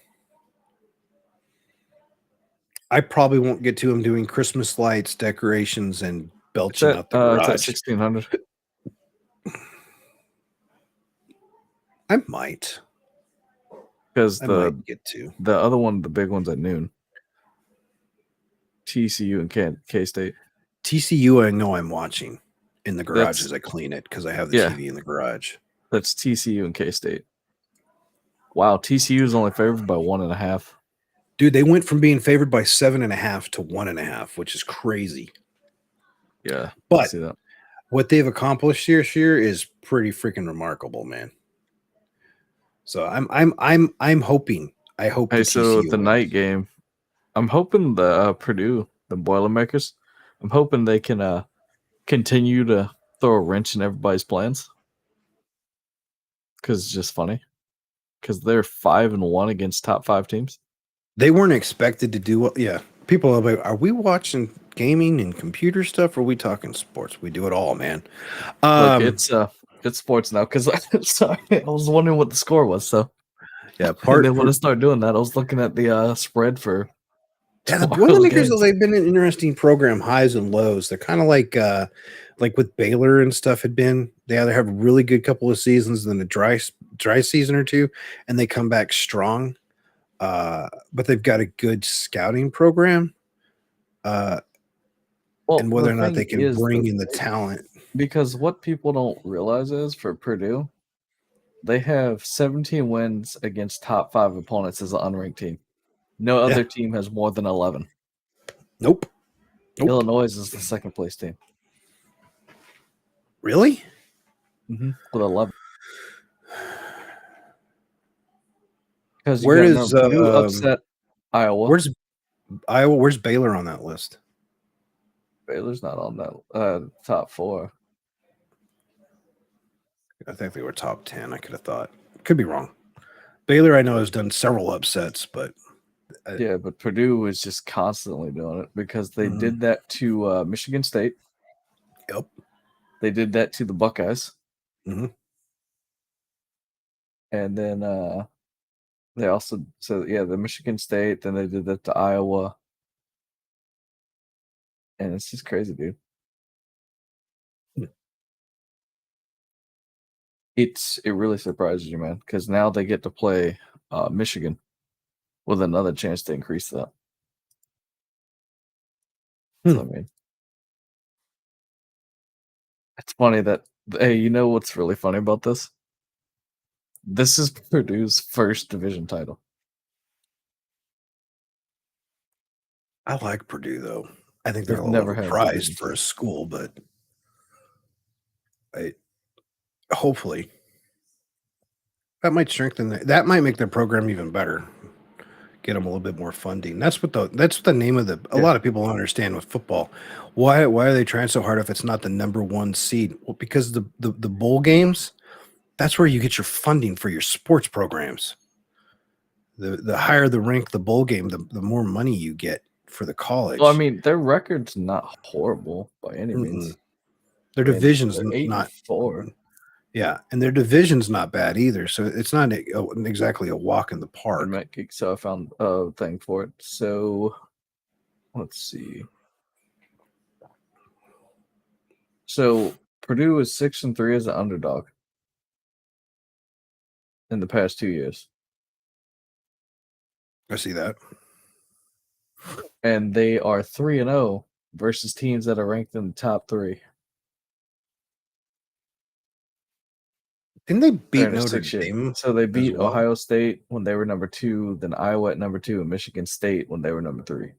I probably won't get to them doing Christmas lights, decorations, and belching out the garage. It's at 1600. I might. Because the other one, the big one's at noon. TCU and K-State. TCU, I know I'm watching in the garage as I clean it because I have the TV in the garage. That's TCU and K-State. Wow, TCU is only favored by 1.5. Dude, they went from being favored by 7.5 to 1.5, which is crazy. Yeah, but I see that. What they've accomplished this year is pretty freaking remarkable, man. So I'm hoping. I hope. Hey, so the night game, I'm hoping the Purdue, the Boilermakers, I'm hoping they can continue to throw a wrench in everybody's plans. Because it's just funny. Because they're 5-1 against top 5 teams. They weren't expected to do well. Yeah, people are like, "Are we watching gaming and computer stuff? Or are we talking sports? We do it all, man." Look, it's sports now because sorry, I was wondering what the score was. So yeah, and then when I started doing that, I was looking at the spread for. Yeah, the Boilermakers, they've been an interesting program, highs and lows. They're kind of like with Baylor and stuff had been. They either have a really good couple of seasons and then a dry season or two, and they come back strong. But they've got a good scouting program, Well, and whether the or not they thing can is, bring though, in the right? talent. Because what people don't realize is for Purdue, they have 17 wins against top 5 opponents as an unranked team. No Yeah. other team has more than 11. Nope. Illinois is the second place team. Really? With 11. Because you Where got to is remember, Purdue upset Iowa. where's Iowa? Where's Baylor on that list? Baylor's not on that top 4. I think they were top 10. I could have thought. Could be wrong. Baylor, I know, has done several upsets, but Yeah, but Purdue is just constantly doing it because they Mhm. did that to Michigan State. Yep. They did that to the Buckeyes. Mhm. And then they also the Michigan State, then they did that to Iowa. And it's just crazy, dude. Hmm. It really surprises you, man, because now they get to play Michigan with another chance to increase that. So, I mean, it's funny that, hey, you know what's really funny about this? This is Purdue's first division title. I like Purdue though. I think they're They've a little never had a division overpriced for a title. school, but hopefully that might strengthen that might make their program even better. Get them a little bit more funding. That's the name of a Yeah. lot of people don't understand with football. Why are they trying so hard if it's not the number one seed? Well, because the bowl games, that's where you get your funding for your sports programs. The higher the rank the bowl game, the more money you get for the college. Well, I mean, their record's not horrible by any means. Their I mean, division's they're 8-4. yeah, and their division's not bad either. So it's not exactly a walk in the park. So I found a thing for it. So let's see. So Purdue is 6-3 as an underdog in the past 2 years, I see that. and they are 3-0 versus teams that are ranked in the top 3. Didn't they beat They're in a Notre 6-year. Dame So they as beat well? Ohio State when they were number 2, then Iowa at number 2, and Michigan State when they were number 3.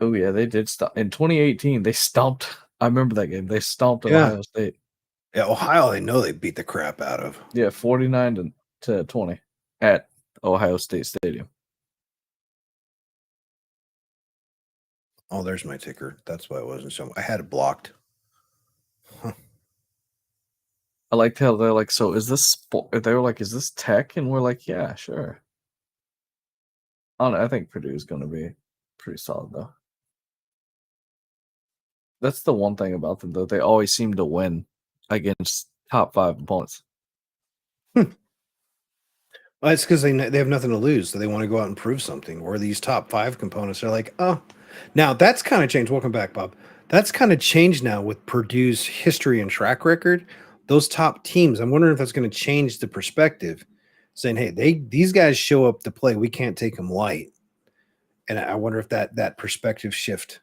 Oh yeah, they did stop in 2018. They stomped. I remember that game. They stomped at Yeah. Ohio State. Yeah, Ohio, they know they beat the crap out of. Yeah, 49-20 at Ohio State Stadium. Oh, there's my ticker. That's why it wasn't so. I had it blocked. Huh. I liked how they're like, so is this sport? They were like, is this tech? And we're like, yeah, sure. I don't know. I think Purdue's going to be pretty solid though. That's the one thing about them though. They always seem to win against top 5 opponents. Well, it's because they have nothing to lose, so they want to go out and prove something. Or these top 5 components are like, oh, now that's kind of changed. Welcome back, Bob. That's kind of changed now with Purdue's history and track record. Those top teams, I'm wondering if that's going to change the perspective, saying, hey, these guys show up to play. We can't take them light. And I wonder if that perspective shift.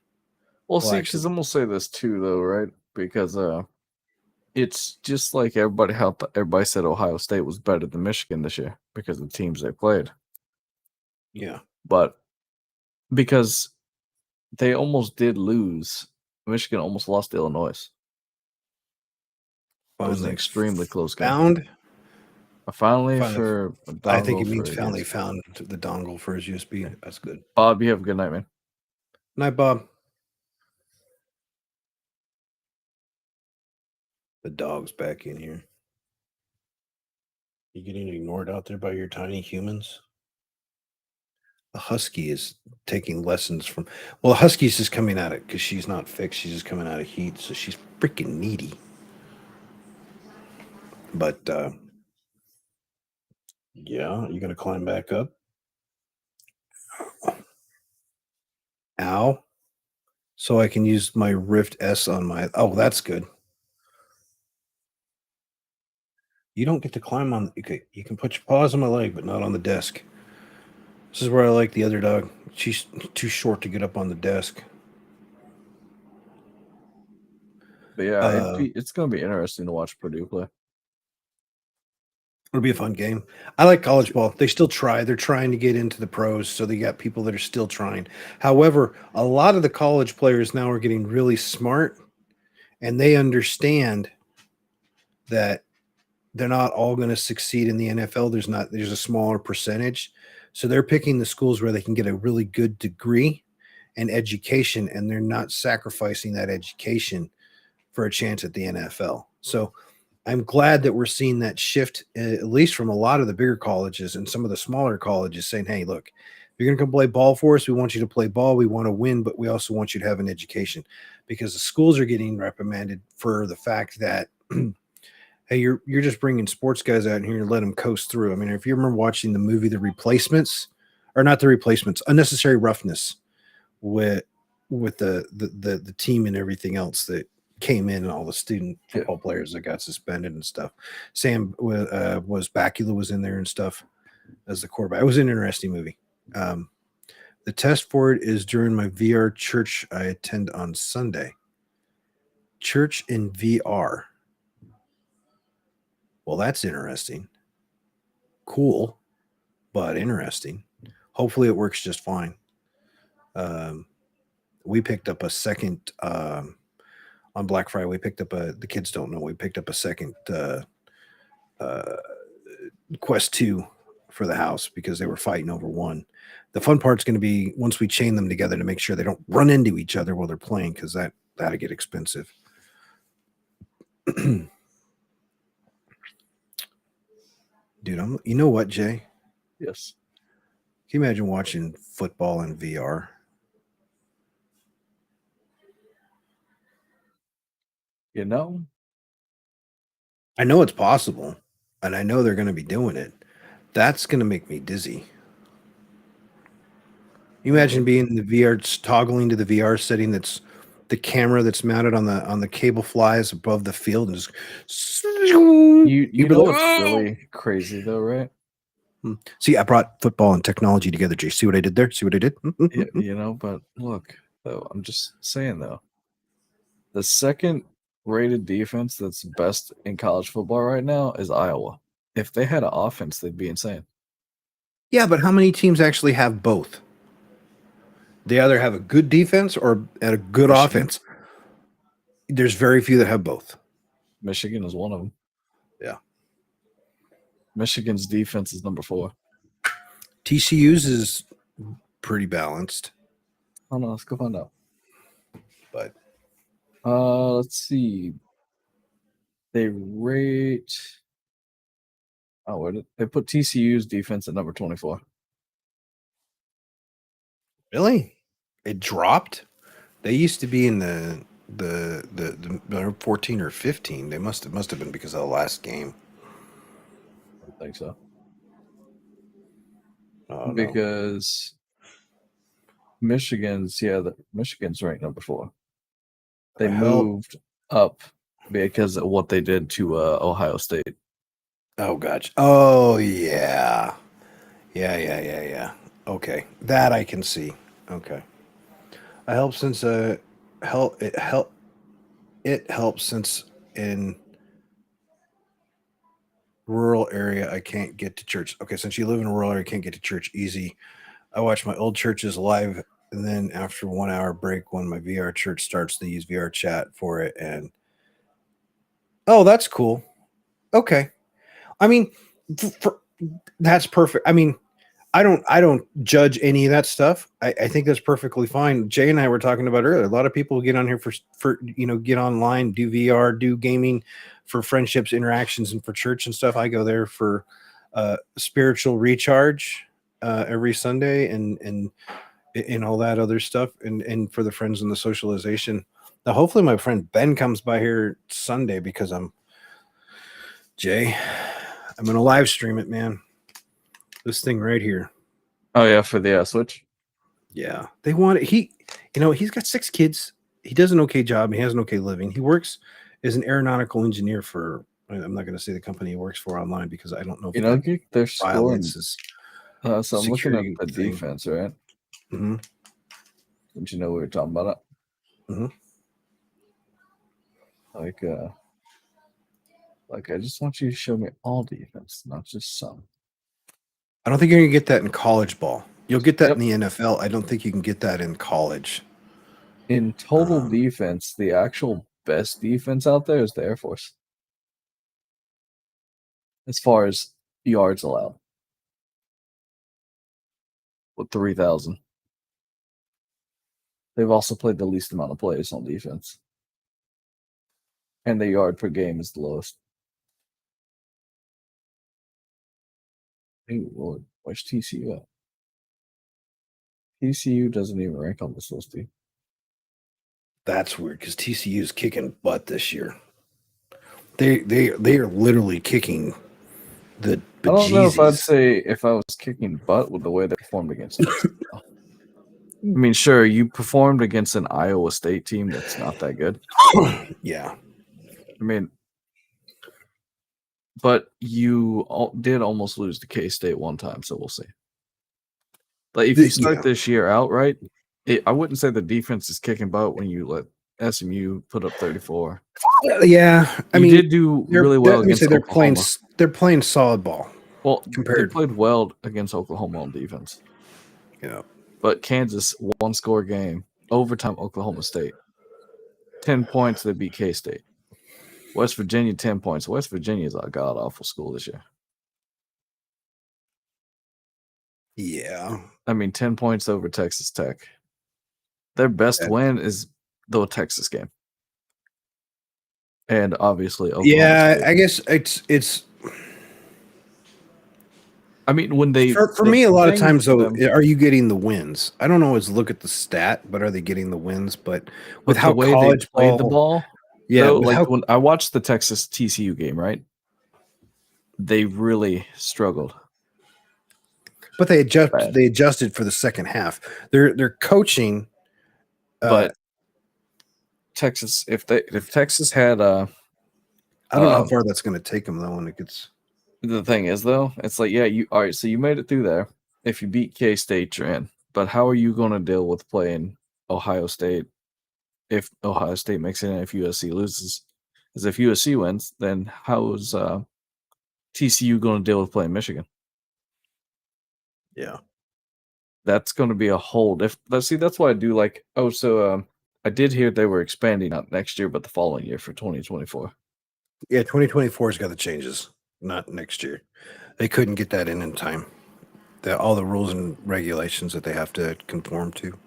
Well, will see, actually. because I'm gonna say this too, though, right? Because it's just like everybody said Ohio State was better than Michigan this year because of the teams they played. Yeah. But because they almost did lose, Michigan almost lost to Illinois. It was an Finally extremely close game. found. Finally, Finally, for a I think dongle it means for finally his- found the dongle for his USB. That's good. Bob, you have a good night, man. Night, Bob. The dog's back in here. You getting ignored out there by your tiny humans? The husky is taking lessons from. Well, the husky's just coming at it because she's not fixed. She's just coming out of heat, so she's freaking needy. But yeah, you gonna climb back up? Ow! So I can use my Rift S on my. Oh, that's good. You don't get to climb on. Okay, you can put your paws on my leg, but not on the desk. This is where I like the other dog. She's too short to get up on the desk. But yeah, it's gonna be interesting to watch Purdue play. It'll be a fun game. I like college ball. They still try. They're trying to get into the pros, so they got people that are still trying. However, a lot of the college players now are getting really smart, and they understand that they're not all going to succeed in the NFL. There's a smaller percentage. So they're picking the schools where they can get a really good degree and education, and they're not sacrificing that education for a chance at the NFL. So I'm glad that we're seeing that shift, at least from a lot of the bigger colleges and some of the smaller colleges saying, hey, look, if you're going to come play ball for us, we want you to play ball. We want to win, but we also want you to have an education, because the schools are getting reprimanded for the fact that, hey, you're just bringing sports guys out here and let them coast through. I mean, if you remember watching the movie The Replacements, or not The Replacements, Unnecessary Roughness, with the team and everything else that came in, and all the student football players that got suspended and stuff. Sam was Bakula was in there and stuff as the quarterback. It was an interesting movie. The test for it is during my VR church I attend on Sunday. Church in VR. Well, that's interesting. Cool, but interesting. Hopefully it works just fine. We picked up a second on Black Friday. We picked up the kids don't know, we picked up a second Quest 2 for the house because they were fighting over one. The fun part's going to be once we chain them together to make sure they don't run into each other while they're playing, because that'll get expensive. Dude, you know what, Jay? Yes. Can you imagine watching football in VR? You know, I know it's possible, and I know they're going to be doing it. That's going to make me dizzy. You imagine being in the VR, toggling to the VR setting that's the camera that's mounted on the cable flies above the field, and just you know what's really crazy though, right? See, I brought football and technology together, Jay. See what I did there? See what I did? You know, but look, though, I'm just saying though, the second rated defense that's best in college football right now is Iowa. If they had an offense, they'd be insane. Yeah, but how many teams actually have both? They either have a good defense or a good offense. There's very few that have both. Michigan is one of them. Yeah. Michigan's defense is number 4. TCU's is pretty balanced. Oh no, let's go find out. But let's see. They rate. Oh, where did they put TCU's defense at number 24? Really? It dropped? They used to be in the 14 or 15. They must have been because of the last game. I don't think so. Oh, because Michigan's ranked number 4. They moved up because of what they did to Ohio State. Oh, gotcha. Oh, yeah. Yeah. Okay, that I can see. Okay, it helps since it helps since in rural area I can't get to church. Okay, since you live in a rural area, I can't get to church easy. I watch my old churches live, and then after 1 hour break, when my VR church starts, they use VR chat for it. And oh, that's cool. Okay, I mean, that's perfect. I mean, I don't judge any of that stuff. I think that's perfectly fine. Jay and I were talking about earlier. A lot of people get on here for get online, do VR, do gaming for friendships, interactions, and for church and stuff. I go there for spiritual recharge every Sunday and all that other stuff, and for the friends and the socialization. Now, hopefully, my friend Ben comes by here Sunday because I'm gonna live stream it, man. This thing right here. Oh yeah, for the Switch. Yeah, they want it. He's got 6 kids. He does an okay job. He has an okay living. He works as an aeronautical engineer for I'm not going to say the company he works for online because I don't know if You know, that they're scoring. violates his So I'm looking at security the thing. defense, right? Mm-hmm. Didn't you know we were talking about it? Mm-hmm. Like I just want you to show me all defense, not just some. I don't think you're going to get that in college ball. You'll get that Yep. in the NFL. I don't think you can get that in college. In total defense, the actual best defense out there is the Air Force. As far as yards allowed. With 3,000. They've also played the least amount of plays on defense. And the yard per game is the lowest. Hey, Lord, where's TCU at? TCU doesn't even rank on this list, dude. That's weird because TCU is kicking butt this year. They are literally kicking the I don't know if I'd bejesus. say if I was kicking butt with the way they performed against Texas. I mean, sure, you performed against an Iowa State team that's not that good. Yeah. I mean, but you did almost lose to K-State one time, so we'll see. Like if you start this year out right, I wouldn't say the defense is kicking butt when you let SMU put up 34. Yeah, I mean, you did do really well against Oklahoma. They're playing solid ball. Well, they played well against Oklahoma on defense. Yeah. But Kansas, one-score game, overtime Oklahoma State. 10 points, they beat K-State. West Virginia, 10 points. West Virginia is a god-awful school this year. Yeah. I mean, 10 points over Texas Tech. Their best win is the Texas game. And obviously Oklahoma State. I guess it's I mean, when they for me a lot of times though, are you getting the wins? I don't always look at the stat, but are they getting the wins? But with how the way college they played the ball, yeah, though, like when I watched the Texas TCU game, right? They really struggled. But they adjusted for the second half. They're coaching but Texas, if Texas had I don't know how far that's going to take them though when it gets. The thing is though, it's like all right, so you made it through there. If you beat K-State, you're in. But how are you going to deal with playing Ohio State if Ohio State makes it in, if USC loses? Because if USC wins, then how is TCU going to deal with playing Michigan? Yeah, that's going to be a whole different. See, that's why I do like. Oh, so I did hear they were expanding not next year, but the following year for 2024. Yeah, 2024's got the changes, not next year. They couldn't get that in time. All the rules and regulations that they have to conform to.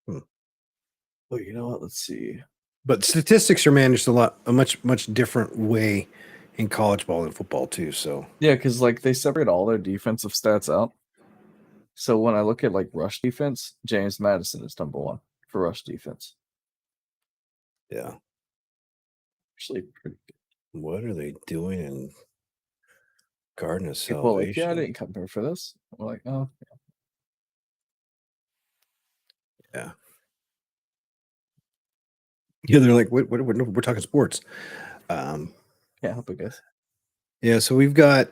Well, you know what? Let's see. But statistics are managed a much different way in college ball and football too. So yeah, because like they separate all their defensive stats out. So when I look at like rush defense, James Madison is number one for rush defense. Yeah, actually pretty good. What are they doing in Garden of Salvation? Well, like, yeah, I didn't come here for this. We're like, oh, yeah. Yeah, they're like, we're talking sports. Yeah, I guess. Yeah, so we've got.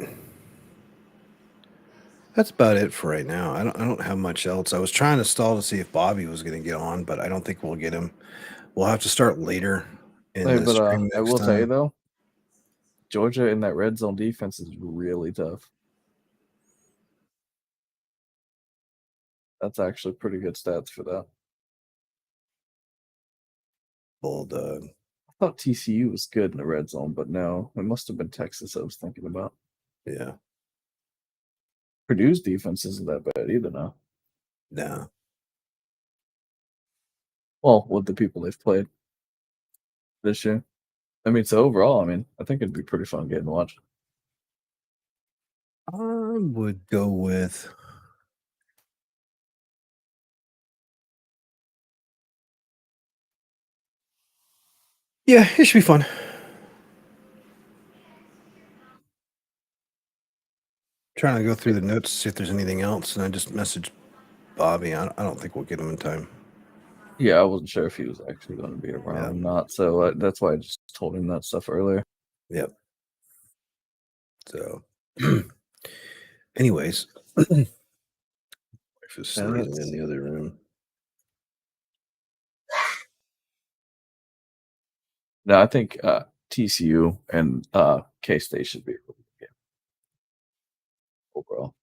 That's about it for right now. I don't have much else. I was trying to stall to see if Bobby was going to get on, but I don't think we'll get him. We'll have to start later in the stream I will tell you though, Georgia in that red zone defense is really tough. That's actually pretty good stats for that. Bulldog. I thought TCU was good in the red zone, but no, it must have been Texas I was thinking about. Yeah. Purdue's defense isn't that bad either now. No. Well, with the people they've played this year. I mean, so overall, I mean, I think it'd be pretty fun getting to watch. I would go with. Yeah, it should be fun. Trying to go through the notes, see if there's anything else, and I just messaged Bobby. I don't think we'll get him in time. Yeah, I wasn't sure if he was actually going to be around or not, so that's why I just told him that stuff earlier. Yep. So, anyways, wife is sneezing in the other room. No, I think TCU and K-State should be a really good game overall.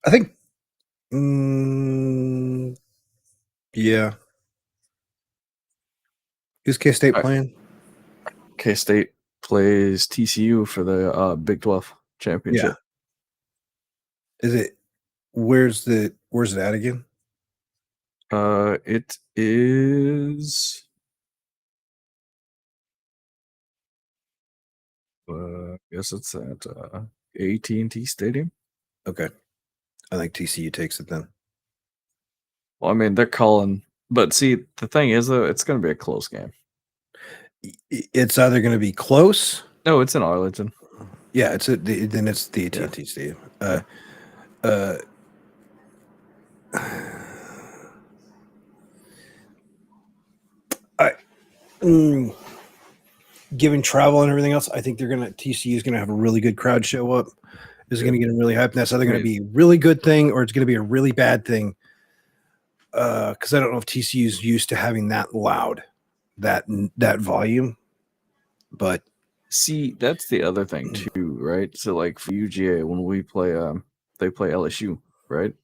I think, mm, yeah. Who's K-State All right. playing? K-State plays TCU for the Big 12 championship. Is it? Where's it at again? It is. I guess it's at AT&T Stadium. Okay, I think TCU takes it then. Well, I mean, they're calling, but see, the thing is, though, it's going to be a close game. It's either going to be close. No, it's in Arlington. Yeah, then it's the AT&T Stadium. I, given travel and everything else, I think TCU is gonna have a really good crowd show up. Is going to get them really hyped. And that's either going to be a really good thing or it's going to be a really bad thing. Because I don't know if TCU is used to having that loud, that volume. But see, that's the other thing too, right? So, like for UGA, when we play, they play LSU, right?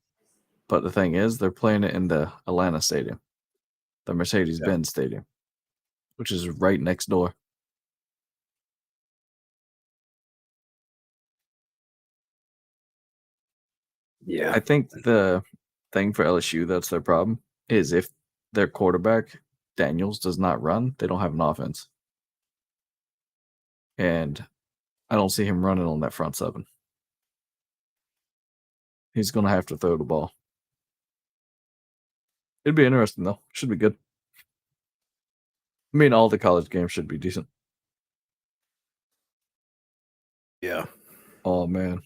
But the thing is, they're playing it in the Atlanta Stadium, the Mercedes-Benz Stadium, which is right next door. yeah, I think the thing for LSU that's their problem is if their quarterback Daniels does not run, they don't have an offense, and I don't see him running on that front seven. He's going to have to throw the ball. It'd be interesting though. Should be good. I mean, all the college games should be decent. yeah. Oh man,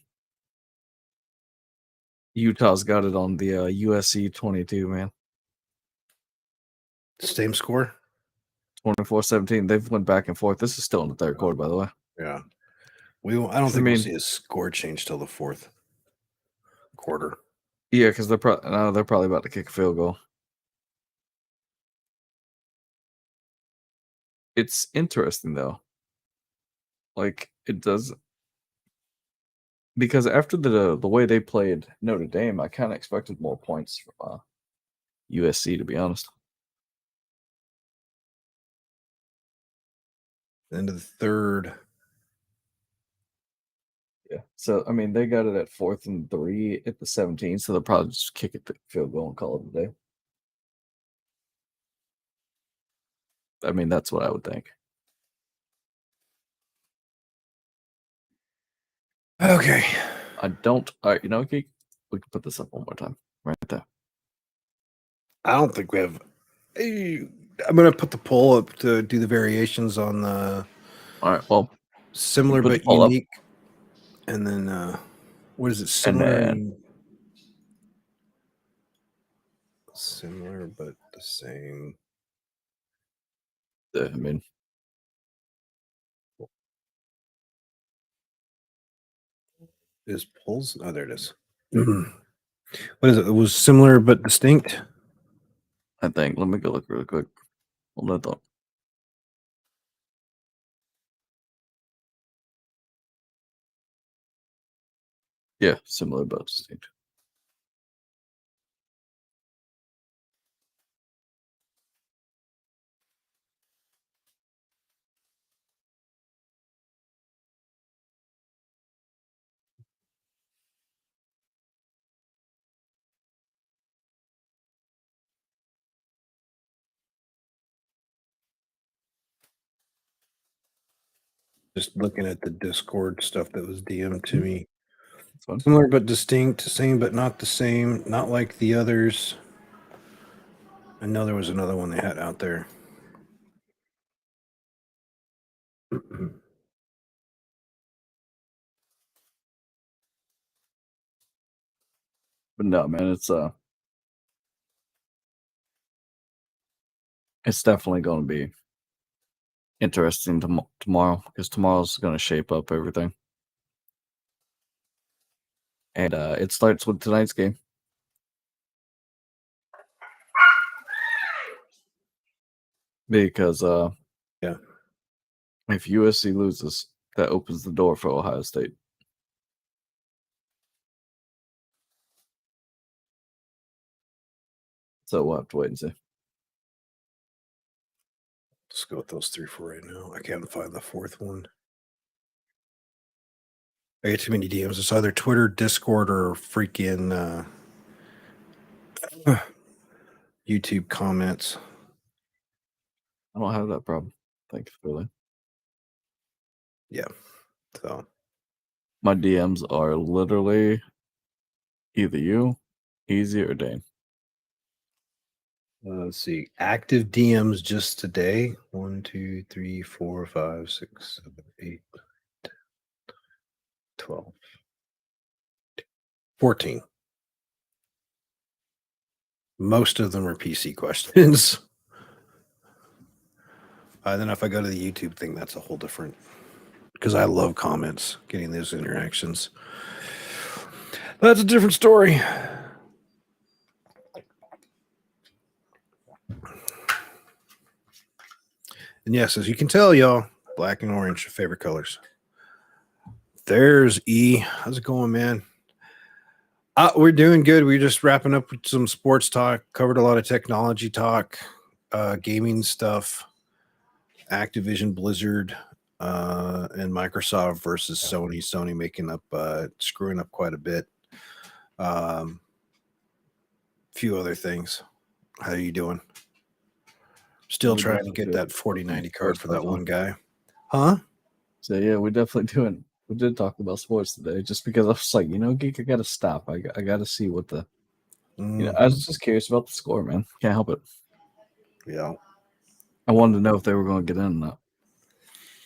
Utah's got it on the USC 22, man. Same score. 24-17. They've went back and forth. This is still in the third quarter, by the way. Yeah, I don't think we'll see a score change till the fourth quarter. Yeah, because they're probably about to kick a field goal. It's interesting though. Like it does because after the way they played Notre Dame, I kind of expected more points from USC, to be honest. End of the third. Yeah. So I mean, they got it at 4th and 3 at the 17, so they'll probably just kick it the field goal and call it a day. I mean, that's what I would think. Okay. I don't. All right, Keek, we can put this up one more time, right there. I don't think we have. I'm gonna put the poll up to do the variations on the. All right. Well, similar but unique, and then what is it? Similar but the same. I mean, is polls? Oh, there it is. What is it? It was similar but distinct. I think. Let me go look really quick. Hold that thought. Yeah, similar but distinct. Just looking at the Discord stuff that was DM'd to me. Fun. Similar but distinct, same but not the same, not like the others. I know there was another one they had out there. But no, man, it's It's definitely going to be interesting tomorrow because tomorrow's going to shape up everything. And it starts with tonight's game. Because Yeah. if USC loses, that opens the door for Ohio State. So we'll have to wait and see. Let's go with those 3 for right now. I can't find the fourth one. I get too many DMs. It's either Twitter, Discord, or freaking YouTube comments. I don't have that problem. Thankfully. Yeah. So my DMs are literally either you, Easy, or Dane. let's see. Active DMs just today. 1, 2, 3, 4, 5, 6, 7, 8, 12, 14. Most of them are PC questions. Then if I go to the YouTube thing, that's a whole different, because I love comments, getting those interactions. That's a different story. And yes, as you can tell, y'all, black and orange, favorite colors. There's E. How's it going, man? We're doing good. We're just wrapping up with some sports talk, covered a lot of technology talk, gaming stuff, Activision, Blizzard, and Microsoft versus Sony. Sony making up, screwing up quite a bit. Few other things. How are you doing? Still We trying to definitely get that 4090 card for that Sports one guy. Huh? So yeah, we definitely doing. We did talk about sports today, just because I was like, Geek, I gotta stop. I gotta see what the. I was just curious about the score, man. Can't help it. Yeah. I wanted to know if they were going to get in or not.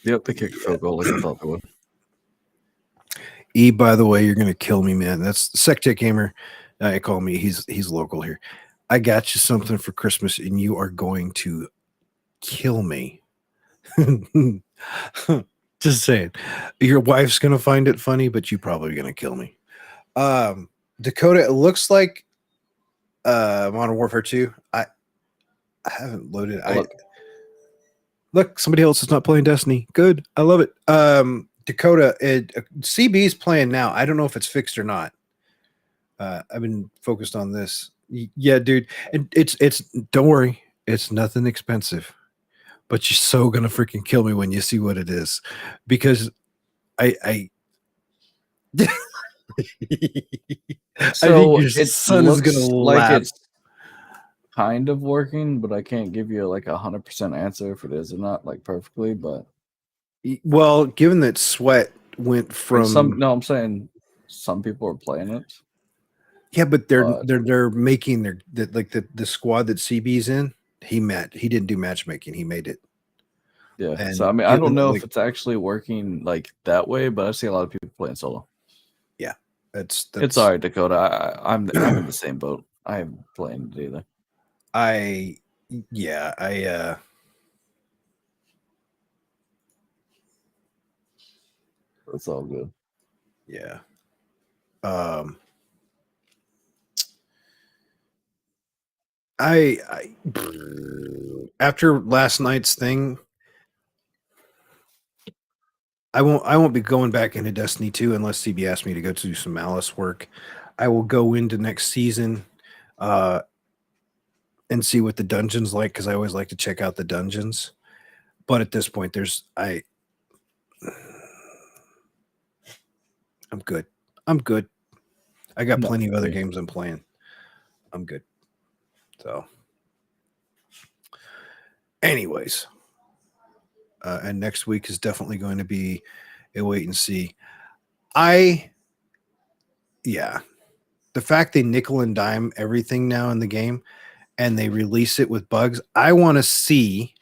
Yep, they kicked a field goal like I thought they would. E, by the way, you're gonna kill me, man. That's Sectech Gamer. I call me. He's local here. I got you something for Christmas, and you are going to kill me. Just saying. Your wife's gonna find it funny, but you probably gonna kill me. Dakota, it looks like Modern Warfare 2. I haven't loaded. Look, somebody else is not playing Destiny. Good. I love it. Dakota, CB's playing now. I don't know if it's fixed or not. I've been focused on this. Yeah, dude. It's don't worry. It's nothing expensive. But you're so gonna freaking kill me when you see what it is. Because I I So think your it son is gonna like laugh. it's kind of working, but I can't give you like 100% answer if it is or not, like perfectly. But Well, given that Sweat went from I'm saying some people are playing it. yeah, but they're making the squad that CB's in. He didn't do matchmaking. He made it. Yeah. And So I mean, I don't know like, if it's actually working like that way, but I see a lot of people playing solo. Yeah, that's It's all right, Dakota. I'm in the same boat. I haven't played it either. It's all good. Yeah. I after last night's thing, I won't be going back into Destiny 2 unless CB asks me to go to do some Alice work. I will go into next season and see what the dungeon's like, because I always like to check out the dungeons. But at this point, I'm good. I'm good. I got plenty of other games I'm playing. I'm good. So anyways, and next week is definitely going to be a wait and see. The fact they nickel and dime everything now in the game and they release it with bugs, I want to see,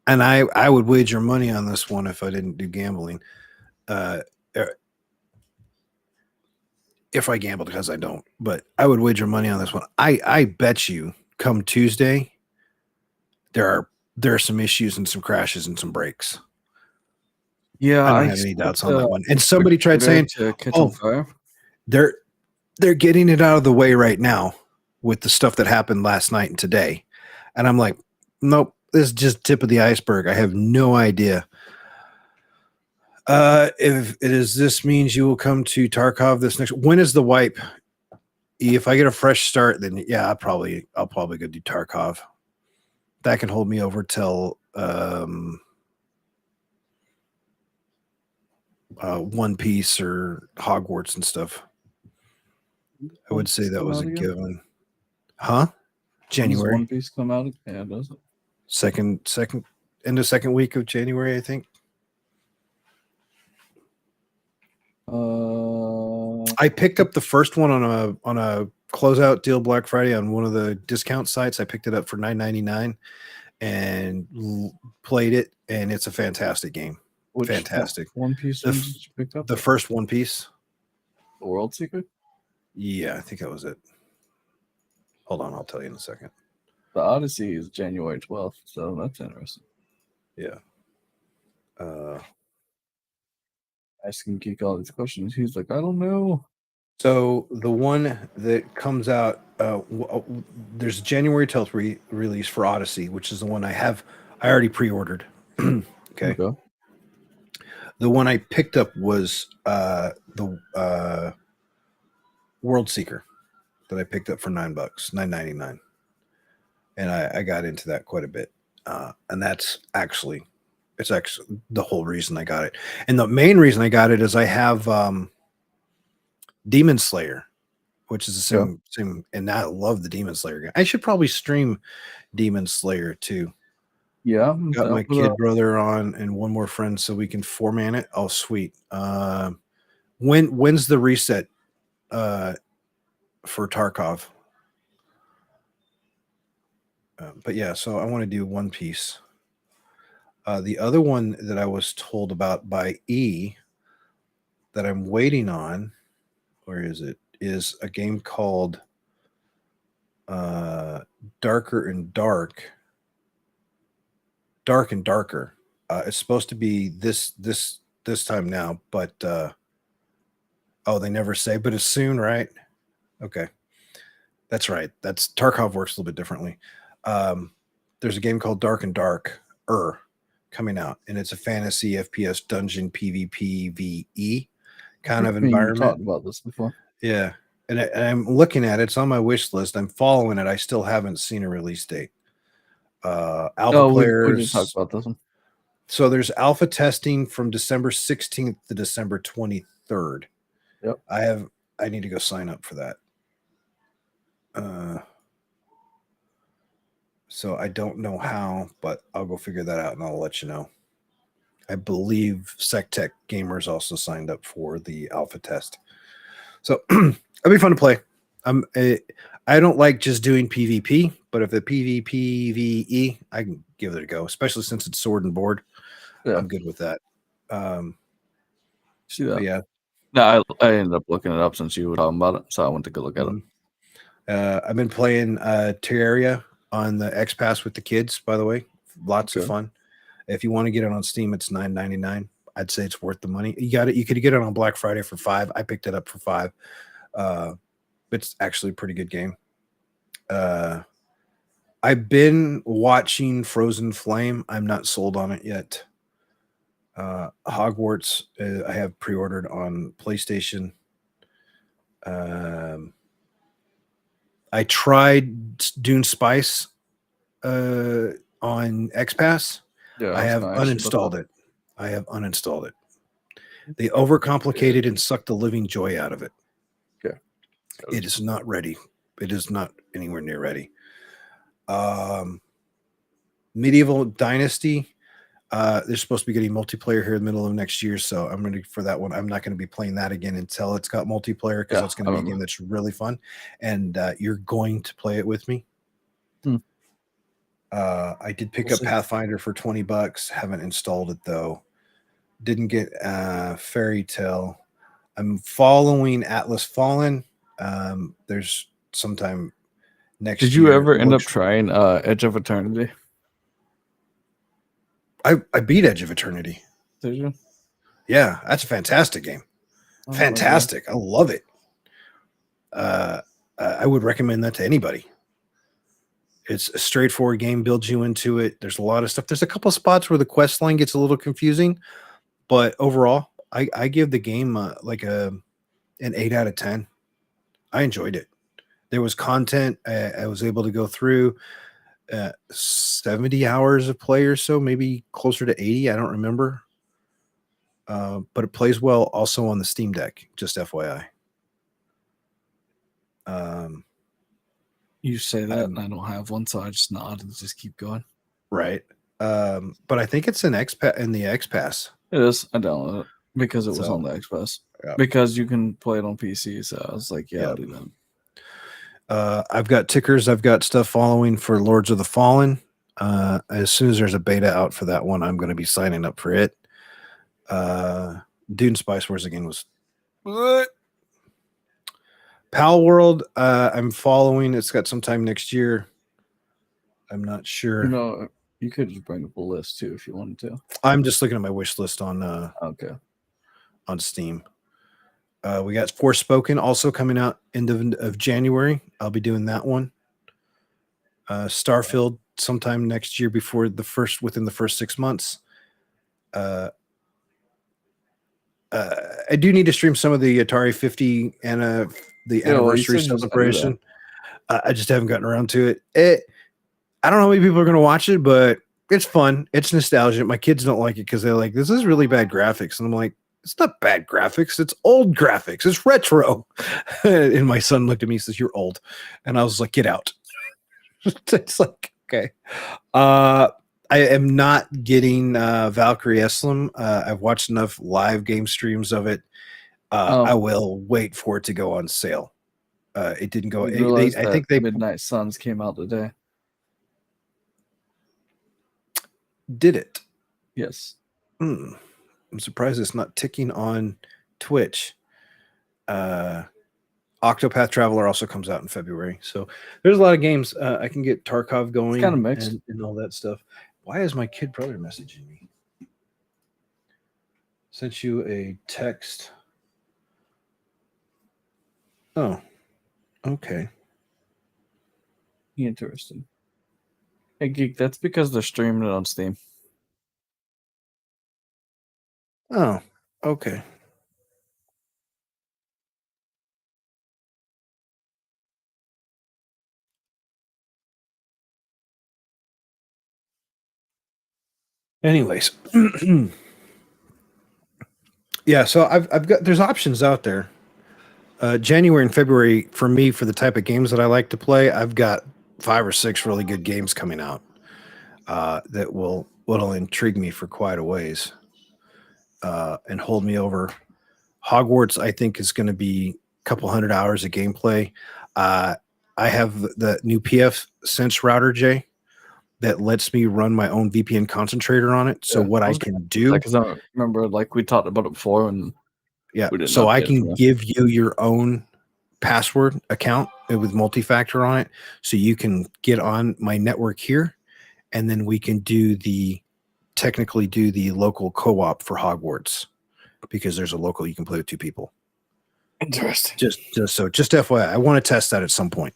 and I would wager money on this one if I didn't do gambling. If I gambled, because I don't, but I would wager money on this one. I bet you come Tuesday, there are some issues and some crashes and some breaks. Yeah, I don't have any doubts on that one. And somebody tried computer saying, to catch on fire. they're getting it out of the way right now with the stuff that happened last night and today. And I'm like, nope, this is just tip of the iceberg. I have no idea. If it is, this means you will come to Tarkov this next. When is the wipe? If I get a fresh start, then yeah, I'll probably go do Tarkov. That can hold me over till One Piece or Hogwarts and stuff. I would say that was a given. Huh? January. Does One Piece come out? Yeah, does it? Second end of second week of January, I think. I picked up the first one on a closeout deal Black Friday on one of the discount sites. I picked it up for $9.99 and played it, and it's a fantastic game. Which fantastic. One Piece did you pick up? The first One Piece. The World Secret? Yeah, I think that was it. Hold on, I'll tell you in a second. The Odyssey is January 12th, so that's interesting. Yeah. Asking Geek all these questions. He's like, I don't know. So the one that comes out, there's a January 12th release for Odyssey, which is the one I already pre-ordered. Okay. The one I picked up was the World Seeker that I picked up for $9, $9.99, and I got into that quite a bit. And it's actually the whole reason I got it. And the main reason I got it is I have Demon Slayer, which is the same, and I love the Demon Slayer game. I should probably stream Demon Slayer too. Yeah, got my kid brother on and one more friend so we can foreman it. Oh, sweet. When's the reset for Tarkov? But yeah, so I want to do One Piece. The other one that I was told about by E that I'm waiting on, where is it? Is a game called Darker and Dark. Dark and Darker. It's supposed to be this time now, but they never say, but it's soon, right? Okay. That's right. That's Tarkov works a little bit differently. There's a game called Dark and Dark coming out, and it's a fantasy FPS dungeon PvP VE kind of environment. You talked about this before. Yeah. And I'm looking at it. It's on my wish list. I'm following it. I still haven't seen a release date. Alpha players. We just talked about this one. So there's alpha testing from December 16th to December 23rd. Yep. I need to go sign up for that. So I don't know how, but I'll go figure that out and I'll let you know. I believe SecTech Gamers also signed up for the alpha test. So it'll be fun to play. I don't like just doing PvP, but if the PvP VE, I can give it a go, especially since it's sword and board. Yeah. I'm good with that. See that? Yeah. No, I ended up looking it up since you were talking about it, so I went to go look at it. I've been playing Terraria on the X Pass with the kids, by the way. Lots of fun. If you want to get it on Steam, it's $9.99. I'd say it's worth the money. You could get it on Black Friday for $5. I picked it up for $5. It's actually a pretty good game. I've been watching Frozen Flame. I'm not sold on it yet. Hogwarts, I have pre-ordered on PlayStation. I tried Dune Spice on X Pass. Yeah, I have uninstalled it. They overcomplicated and sucked the living joy out of it. Okay. It is not ready. It is not anywhere near ready. Medieval Dynasty. They're supposed to be getting multiplayer here in the middle of next year, so I'm ready for that one. I'm not going to be playing that again until it's got multiplayer, because that's going to be a game that's really fun, and you're going to play it with me. I did pick up Pathfinder for $20. Haven't installed it though. Didn't get Fairy Tale. I'm following Atlas Fallen. There's sometime next year. Did you ever end up trying Edge of Eternity? I beat Edge of Eternity. Did you? Yeah, that's a fantastic game. Oh, okay. Fantastic. I love it. I would recommend that to anybody. It's a straightforward game, builds you into it. There's a lot of stuff. There's a couple of spots where the quest line gets a little confusing, but overall, I give the game like an 8 out of 10. I enjoyed it. There was content. I was able to go through 70 hours of play or so, maybe closer to 80. I don't remember. But it plays well also on the Steam Deck, just FYI. You say that, and I don't have one, so I just nod and just keep going. Right. But I think it's in the X Pass. It is. I downloaded it because it was on the X Pass. Yeah. Because you can play it on PC, so I was like, yeah, I'll do that. I've got tickers. I've got stuff following for Lords of the Fallen. As soon as there's a beta out for that one, I'm going to be signing up for it. Dune Spice Wars again was what? Pal World. I'm following. It's got sometime next year. I'm not sure. You know, you could just bring up a list too if you wanted to. I'm just looking at my wish list on on Steam. We got Forspoken also coming out end of January. I'll be doing that one. Starfield sometime next year within the first 6 months. I do need to stream some of the Atari 50 and the anniversary celebration. I just haven't gotten around to it. I don't know how many people are going to watch it, but it's fun. It's nostalgic. My kids don't like it because they're like, this is really bad graphics. And I'm like, it's not bad graphics. It's old graphics. It's retro. And my son looked at me and says, you're old. And I was like, get out. It's like, okay. I am not getting Valkyrie Eslam. I've watched enough live game streams of it. I will wait for it to go on sale. It didn't go. I think Midnight Suns came out today. Did it? Yes. I'm surprised it's not ticking on Twitch. Octopath Traveler also comes out in February. So there's a lot of games. I can get Tarkov going. It's kind of mixed and all that stuff. Why is my kid brother messaging me? Sent you a text. Oh, okay. Interesting. Hey, Geek, that's because they're streaming it on Steam. Oh, okay. Anyways, yeah. So I've got there's options out there. January and February for me for the type of games that I like to play. I've got 5 or 6 really good games coming out that will intrigue me for quite a ways and hold me over. Hogwarts, I think, is going to be a couple 100 hours of gameplay. I have the new PF Sense router, Jay, that lets me run my own VPN concentrator on it. So what I can do, because I remember, like we talked about it before, and so I can give you your own password account with multi-factor on it, so you can get on my network here, and then we can technically do the local co-op for Hogwarts, because there's a local you can play with 2 people. Interesting. Just FYI, I want to test that at some point.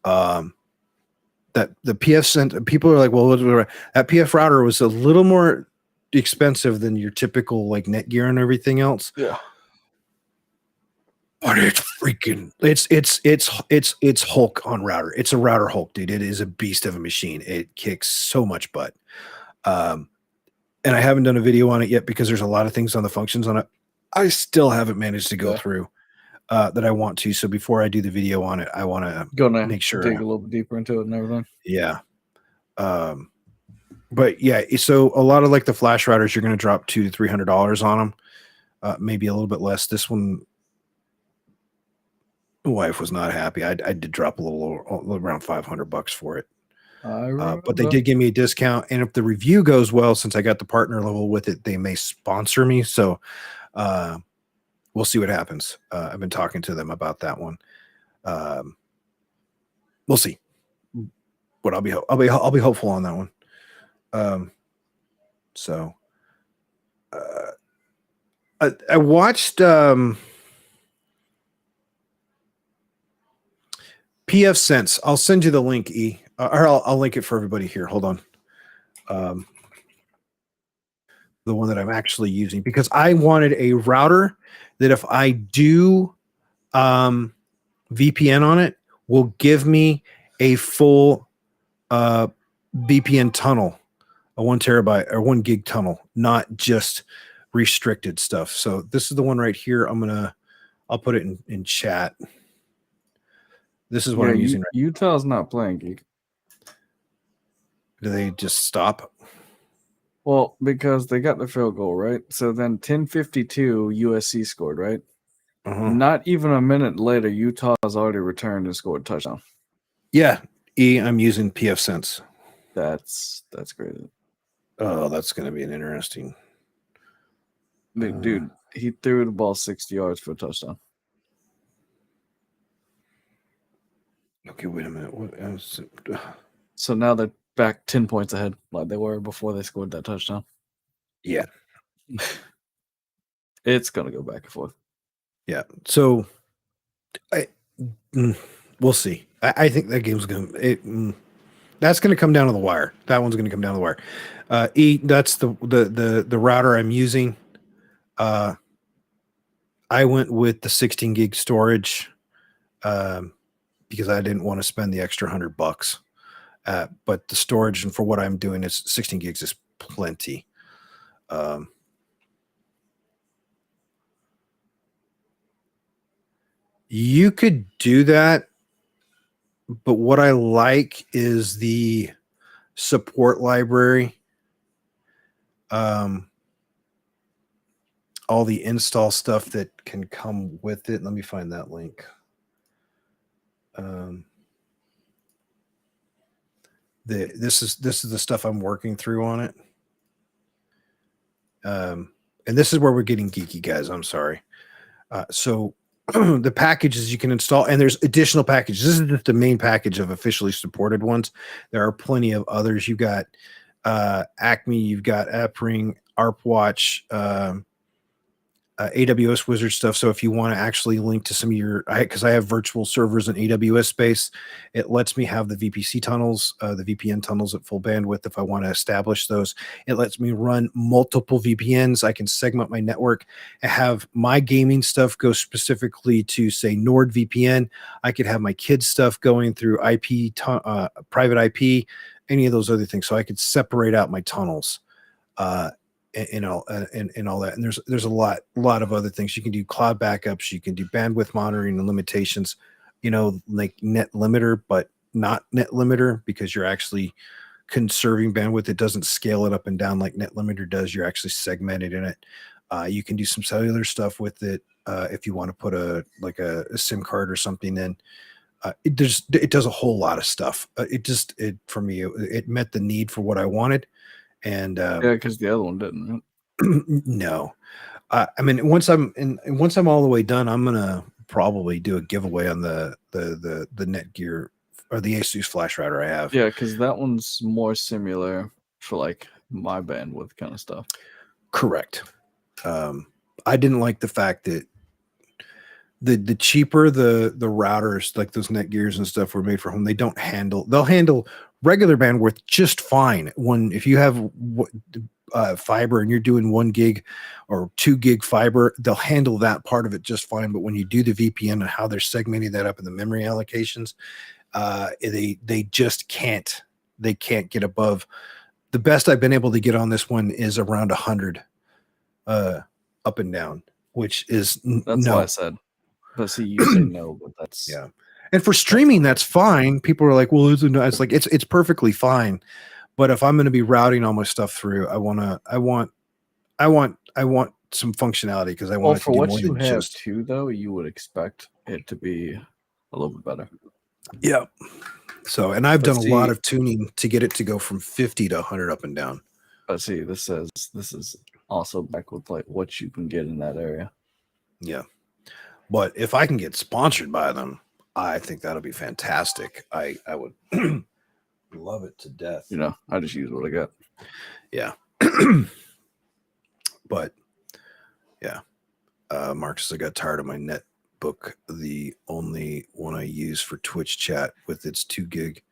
That the PF sent people are like, well, that PF router was a little more expensive than your typical like Netgear and everything else. Yeah. But it's freaking it's Hulk on router. It's a router Hulk, dude. It is a beast of a machine. It kicks so much butt. And I haven't done a video on it yet because there's a lot of things on the functions on it I still haven't managed to go through that I want to. So before I do the video on it, I want to make sure dig a little bit deeper into it and everything. Yeah. But yeah, so a lot of like the flash routers, you're going to drop $200 to $300 on them, maybe a little bit less. This one, my wife was not happy. I did drop a little around $500 for it. But they did give me a discount, and if the review goes well, since I got the partner level with it, they may sponsor me. So we'll see what happens. I've been talking to them about that one. We'll see. But I'll be hopeful on that one. So I watched PF Sense. I'll send you the link, E, or I'll link it for everybody here. Hold on. The one that I'm actually using, because I wanted a router that if I do VPN on it, will give me a full VPN tunnel, a 1 terabyte or 1 gig tunnel, not just restricted stuff. So this is the one right here. I'll put it in chat. This is what I'm using. Utah's not playing, Geek. Do they just stop? Well, because they got the field goal, right? So then 10:52 USC scored, right? Not even a minute later, Utah has already returned and scored a touchdown. Yeah, E, I'm using PF Sense. That's great. Oh, that's going to be an interesting. Dude, he threw the ball 60 yards for a touchdown. Okay, wait a minute. What else? So now they're back 10 points ahead, like they were before they scored that touchdown. Yeah. It's going to go back and forth. Yeah. So we'll see. I think that game's going to that's going to come down to the wire. That one's going to come down to the wire. E, that's the router I'm using. I went with the 16 gig storage because I didn't want to spend the extra $100. But the storage and for what I'm doing is 16 gigs is plenty. You could do that, but what I like is the support library. All the install stuff that can come with it. Let me find that link. This is the stuff I'm working through on it. And this is where we're getting geeky, guys. I'm sorry. So the packages you can install, and there's additional packages. This is just the main package of officially supported ones. There are plenty of others. You've got Acme, you've got AppRing, ArpWatch, AWS Wizard stuff. So if you want to actually link to some of your, because I have virtual servers in AWS space, it lets me have the VPC tunnels, the VPN tunnels at full bandwidth. If I want to establish those, it lets me run multiple VPNs. I can segment my network and have my gaming stuff go specifically to say NordVPN. I could have my kids stuff going through private IP, any of those other things. So I could separate out my tunnels. And all that, and there's a lot of other things you can do. Cloud backups, you can do bandwidth monitoring and limitations, like net limiter, but not net limiter, because you're actually conserving bandwidth. It doesn't scale it up and down like net limiter does. You're actually segmented in it. You can do some cellular stuff with it if you want to put a SIM card or something in. It does a whole lot of stuff. For me, it met the need for what I wanted. And yeah, because the other one didn't. No, I mean, once I'm all the way done, I'm gonna probably do a giveaway on the Netgear or the Asus flash router I have. Yeah, because that one's more similar for like my bandwidth kind of stuff. Correct. I didn't like the fact that the cheaper the routers, like those Netgears and stuff, were made for home. They'll handle regular bandwidth just fine. If you have fiber and you're doing 1 gig or 2 gig fiber, they'll handle that part of it just fine. But when you do the VPN and how they're segmenting that up in the memory allocations, they just can't. They can't get above. The best I've been able to get on this one is around 100 up and down, which is that's no. why I said. But see, you say no, but that's yeah. And for streaming, that's fine. People are like, "Well, it's like it's perfectly fine." But if I'm going to be routing all my stuff through, I want some functionality, because I want it to for do what more you than have just. too, though, you would expect it to be a little bit better. Yeah. So, and I've done a lot of tuning to get it to go from 50 to 100 up and down. But see, this is also back with like what you can get in that area. Yeah. But if I can get sponsored by them, I think that'll be fantastic. I would love it to death. I just use what I got. Yeah. But yeah, Mark says I got tired of my netbook, the only one I use for Twitch chat with its 2 gig.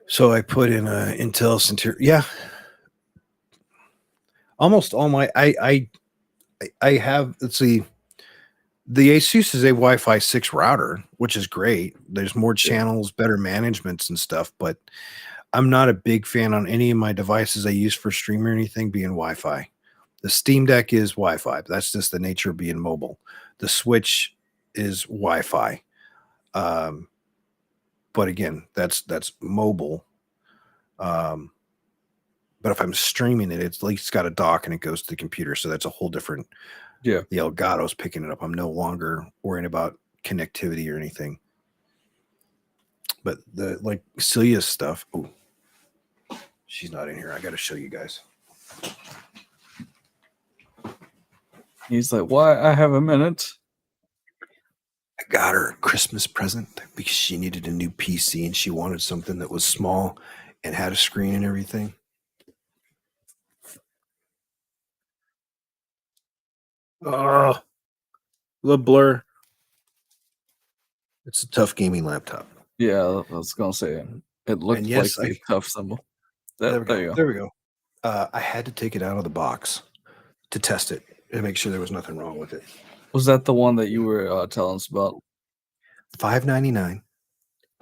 So I put in a Intel Center. Yeah, almost all my I have. Let's see. The Asus is a Wi-Fi 6 router, which is great. There's more channels, better managements and stuff, but I'm not a big fan on any of my devices I use for stream or anything being Wi-Fi. The Steam Deck is Wi-Fi. That's just the nature of being mobile. The Switch is Wi-Fi. But again, that's mobile. But if I'm streaming it, it's at least got a dock and it goes to the computer. So that's a whole different. Yeah. The Elgato's picking it up. I'm no longer worrying about connectivity or anything. But the like Celia's stuff. Oh, she's not in here. I got to show you guys. He's like, "Why? I have a minute." I got her a Christmas present because she needed a new PC and she wanted something that was small and had a screen and everything. Oh, the blur. It's a tough gaming laptop. Yeah, I was gonna say it looked yes, like a tough symbol. There we go. You go. There we go. I had to take it out of the box to test it and make sure there was nothing wrong with it. Was that the one that you were telling us about? $599.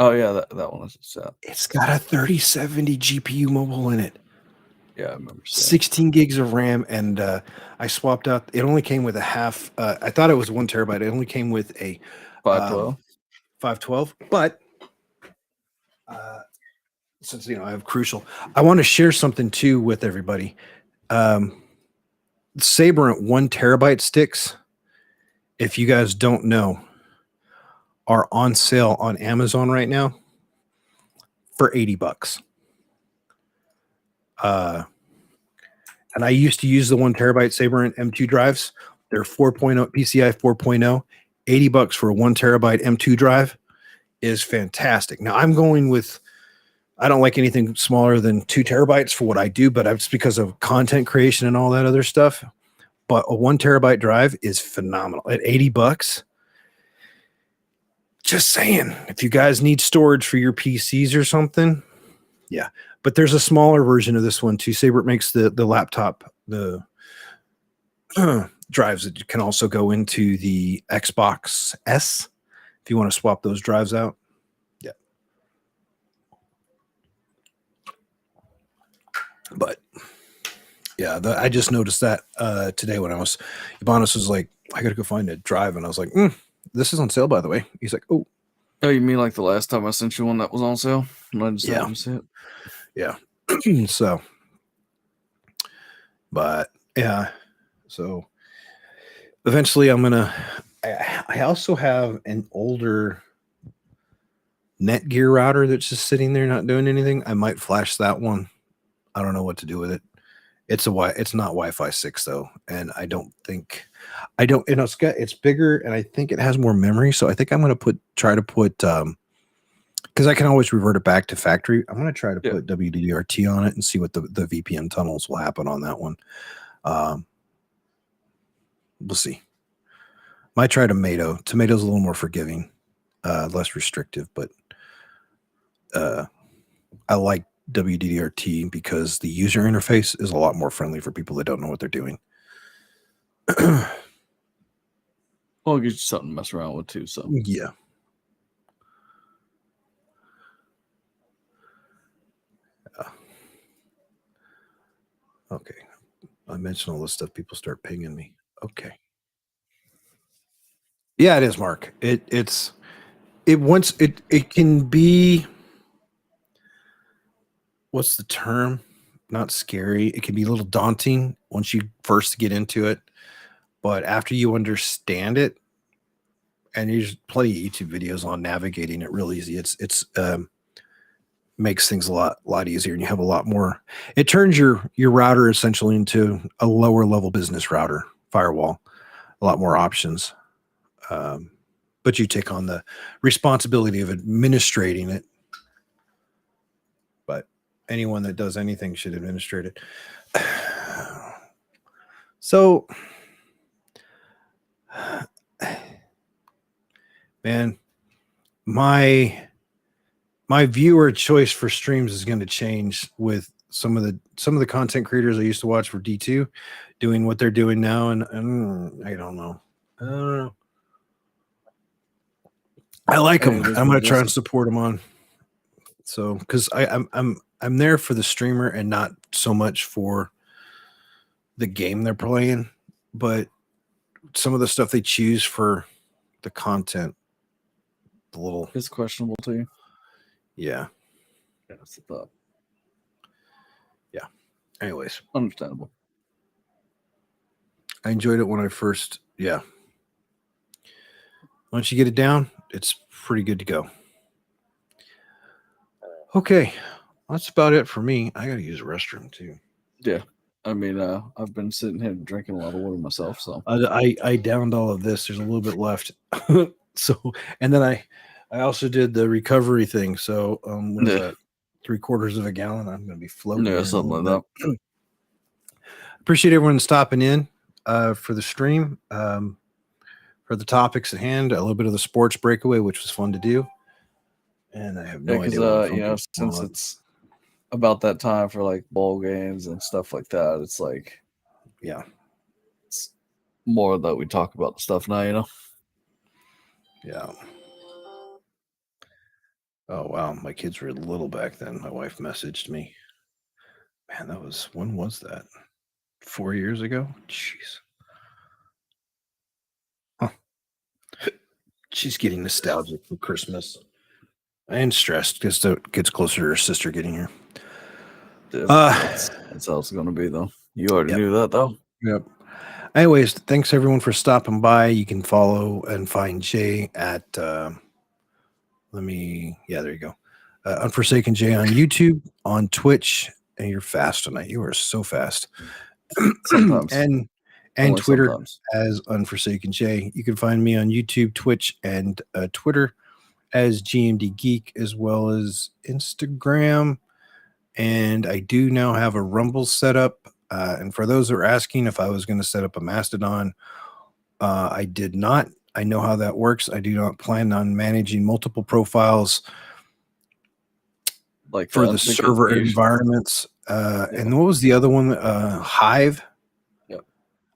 Oh yeah, that one is set. It's got a 3070 GPU mobile in it. Yeah, I remember. 16 gigs of RAM, and I swapped out. It only came with a half. I thought it was 1 terabyte. It only came with a 512. 512. But since I have Crucial, I want to share something too with everybody. Sabrent 1 terabyte sticks, if you guys don't know, are on sale on Amazon right now for $80. And I used to use the 1 terabyte Sabrent M2 drives. They're 4.0 PCI 4.0. $80 for a 1 terabyte M2 drive is fantastic. Now I'm going with, I don't like anything smaller than 2 terabytes for what I do, but it's because of content creation and all that other stuff. But a 1 terabyte drive is phenomenal at $80. Just saying, if you guys need storage for your PCs or something, yeah. But there's a smaller version of this one too. Sabrent makes the laptop, the drives that can also go into the Xbox S if you want to swap those drives out. Yeah. But yeah, I just noticed that today when Ibanez was like, I got to go find a drive. And I was like, this is on sale, by the way. He's like, oh. Oh, you mean like the last time I sent you one that was on sale? And I just Yeah. see it? Yeah. So, but yeah. So eventually I'm going to, I also have an older Netgear router that's just sitting there not doing anything. I might flash that one. I don't know what to do with it. It's not Wi-Fi 6 though, and it's bigger and I think it has more memory. So I think I'm going to try to put because I can always revert it back to factory. I'm going to try to put WDRT on it and see what the VPN tunnels will happen on that one. We'll see. Might try Tomato. Tomato's a little more forgiving, less restrictive, but I like WDRT because the user interface is a lot more friendly for people that don't know what they're doing. Well, it'll get you something to mess around with too. So yeah. Okay. I mentioned all this stuff. People start pinging me. Okay. Yeah, it is, Mark. It can be, what's the term? Not scary. It can be a little daunting once you first get into it, but after you understand it, and there's plenty of YouTube videos on navigating it real easy. It's makes things a lot easier, and you have a lot more. It turns your router essentially into a lower level business router firewall. A lot more options, but you take on the responsibility of administrating it. But anyone that does anything should administrate it. So, man, my viewer choice for streams is going to change with some of the content creators I used to watch for D2 doing what they're doing now, and I don't know. I like them. I'm going to try and support them on. So, because I'm there for the streamer and not so much for the game they're playing, but some of the stuff they choose for the content, a little, it's questionable to you. Yeah, that's the thought. Yeah. Anyways, understandable. I enjoyed it when I first. Yeah. Once you get it down, it's pretty good to go. Okay, that's about it for me. I got to use a restroom too. Yeah. I mean, I've been sitting here drinking a lot of water myself, so I downed all of this. There's a little bit left. So, and then I also did the recovery thing. So, what is that? 3/4 of a gallon. I'm going to be floating. Yeah, something like that. Appreciate everyone stopping in for the stream, for the topics at hand. A little bit of the sports breakaway, which was fun to do. And I have no idea. Since it's about that time for like bowl games and stuff like that, it's like, yeah, it's more that we talk about the stuff now, Yeah. Oh wow, my kids were little back then. My wife messaged me. Man, when was that? 4 years ago? Jeez. Huh. She's getting nostalgic for Christmas and stressed because it gets closer to her sister getting here. That's how it's going to be, though. You already knew that, though. Yep. Anyways, thanks everyone for stopping by. You can follow and find Jay at there you go. Unforsaken Jay on YouTube, on Twitch, and you're fast tonight. You are so fast. Sometimes. and Only Twitter sometimes. as Unforsaken Jay. You can find me on YouTube, Twitch, and Twitter as GMD Geek, as well as Instagram. And I do now have a Rumble set up. And for those who are asking if I was going to set up a Mastodon, I did not. I know how that works. I do not plan on managing multiple profiles like for the server environments. And what was the other one? Hive. Yep.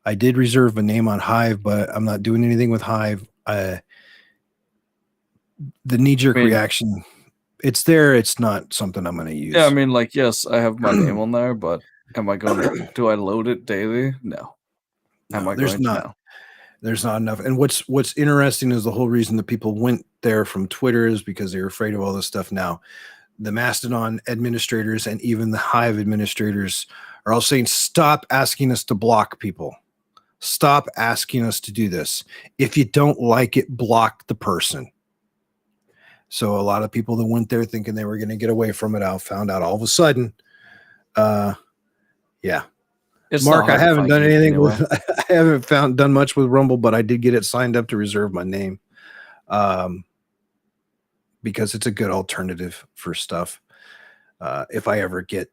I did reserve a name on Hive, but I'm not doing anything with Hive. The knee-jerk reaction, it's there. It's not something I'm going to use. Yeah, I mean, like, yes, I have my name on there, but am I going to, do I load it daily? No. Am I going to? No. There's not enough. And what's interesting is the whole reason that people went there from Twitter is because they were afraid of all this stuff. Now, the Mastodon administrators and even the Hive administrators are all saying, stop asking us to block people. Stop asking us to do this. If you don't like it, block the person. So a lot of people that went there thinking they were going to get away from it found out all of a sudden. Yeah. Mark, I haven't done anything with, I haven't done much with Rumble, but I did get it signed up to reserve my name. Because it's a good alternative for stuff. If I ever get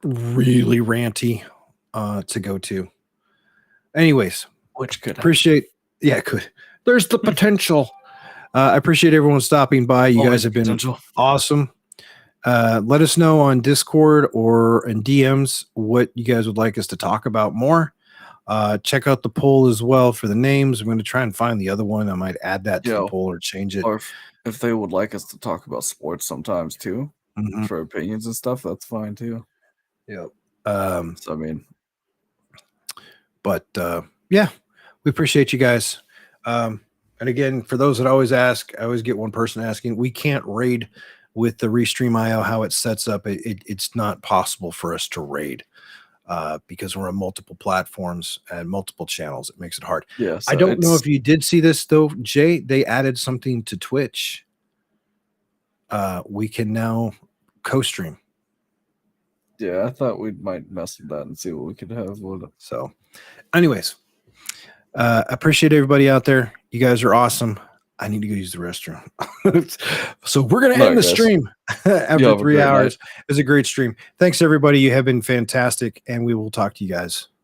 really ranty to go to. Anyways, which could appreciate. Yeah, it could. There's the potential. I appreciate everyone stopping by. You guys have been awesome. Let us know on Discord or in DMs what you guys would like us to talk about more. Check out the poll as well for the names. I'm going to try and find the other one. I might add that to the poll or change it. Or if they would like us to talk about sports sometimes too, for opinions and stuff, that's fine too. Yep. So I mean, but yeah, we appreciate you guys. And again, for those that always ask, I always get one person asking. We can't raid with the Restream.io how it sets up. It's not possible for us to raid. Because we're on multiple platforms and multiple channels. It makes it hard. Yeah, so I don't know if you did see this though, Jay. They added something to Twitch. We can now co-stream. Yeah, I thought we might mess with that and see what we could have with it. So, anyways, appreciate everybody out there. You guys are awesome. I need to go use the restroom. So we're going to All end right, the guys. stream You after have a 3 great night. hours. It was a great stream. Thanks, everybody. You have been fantastic, and we will talk to you guys.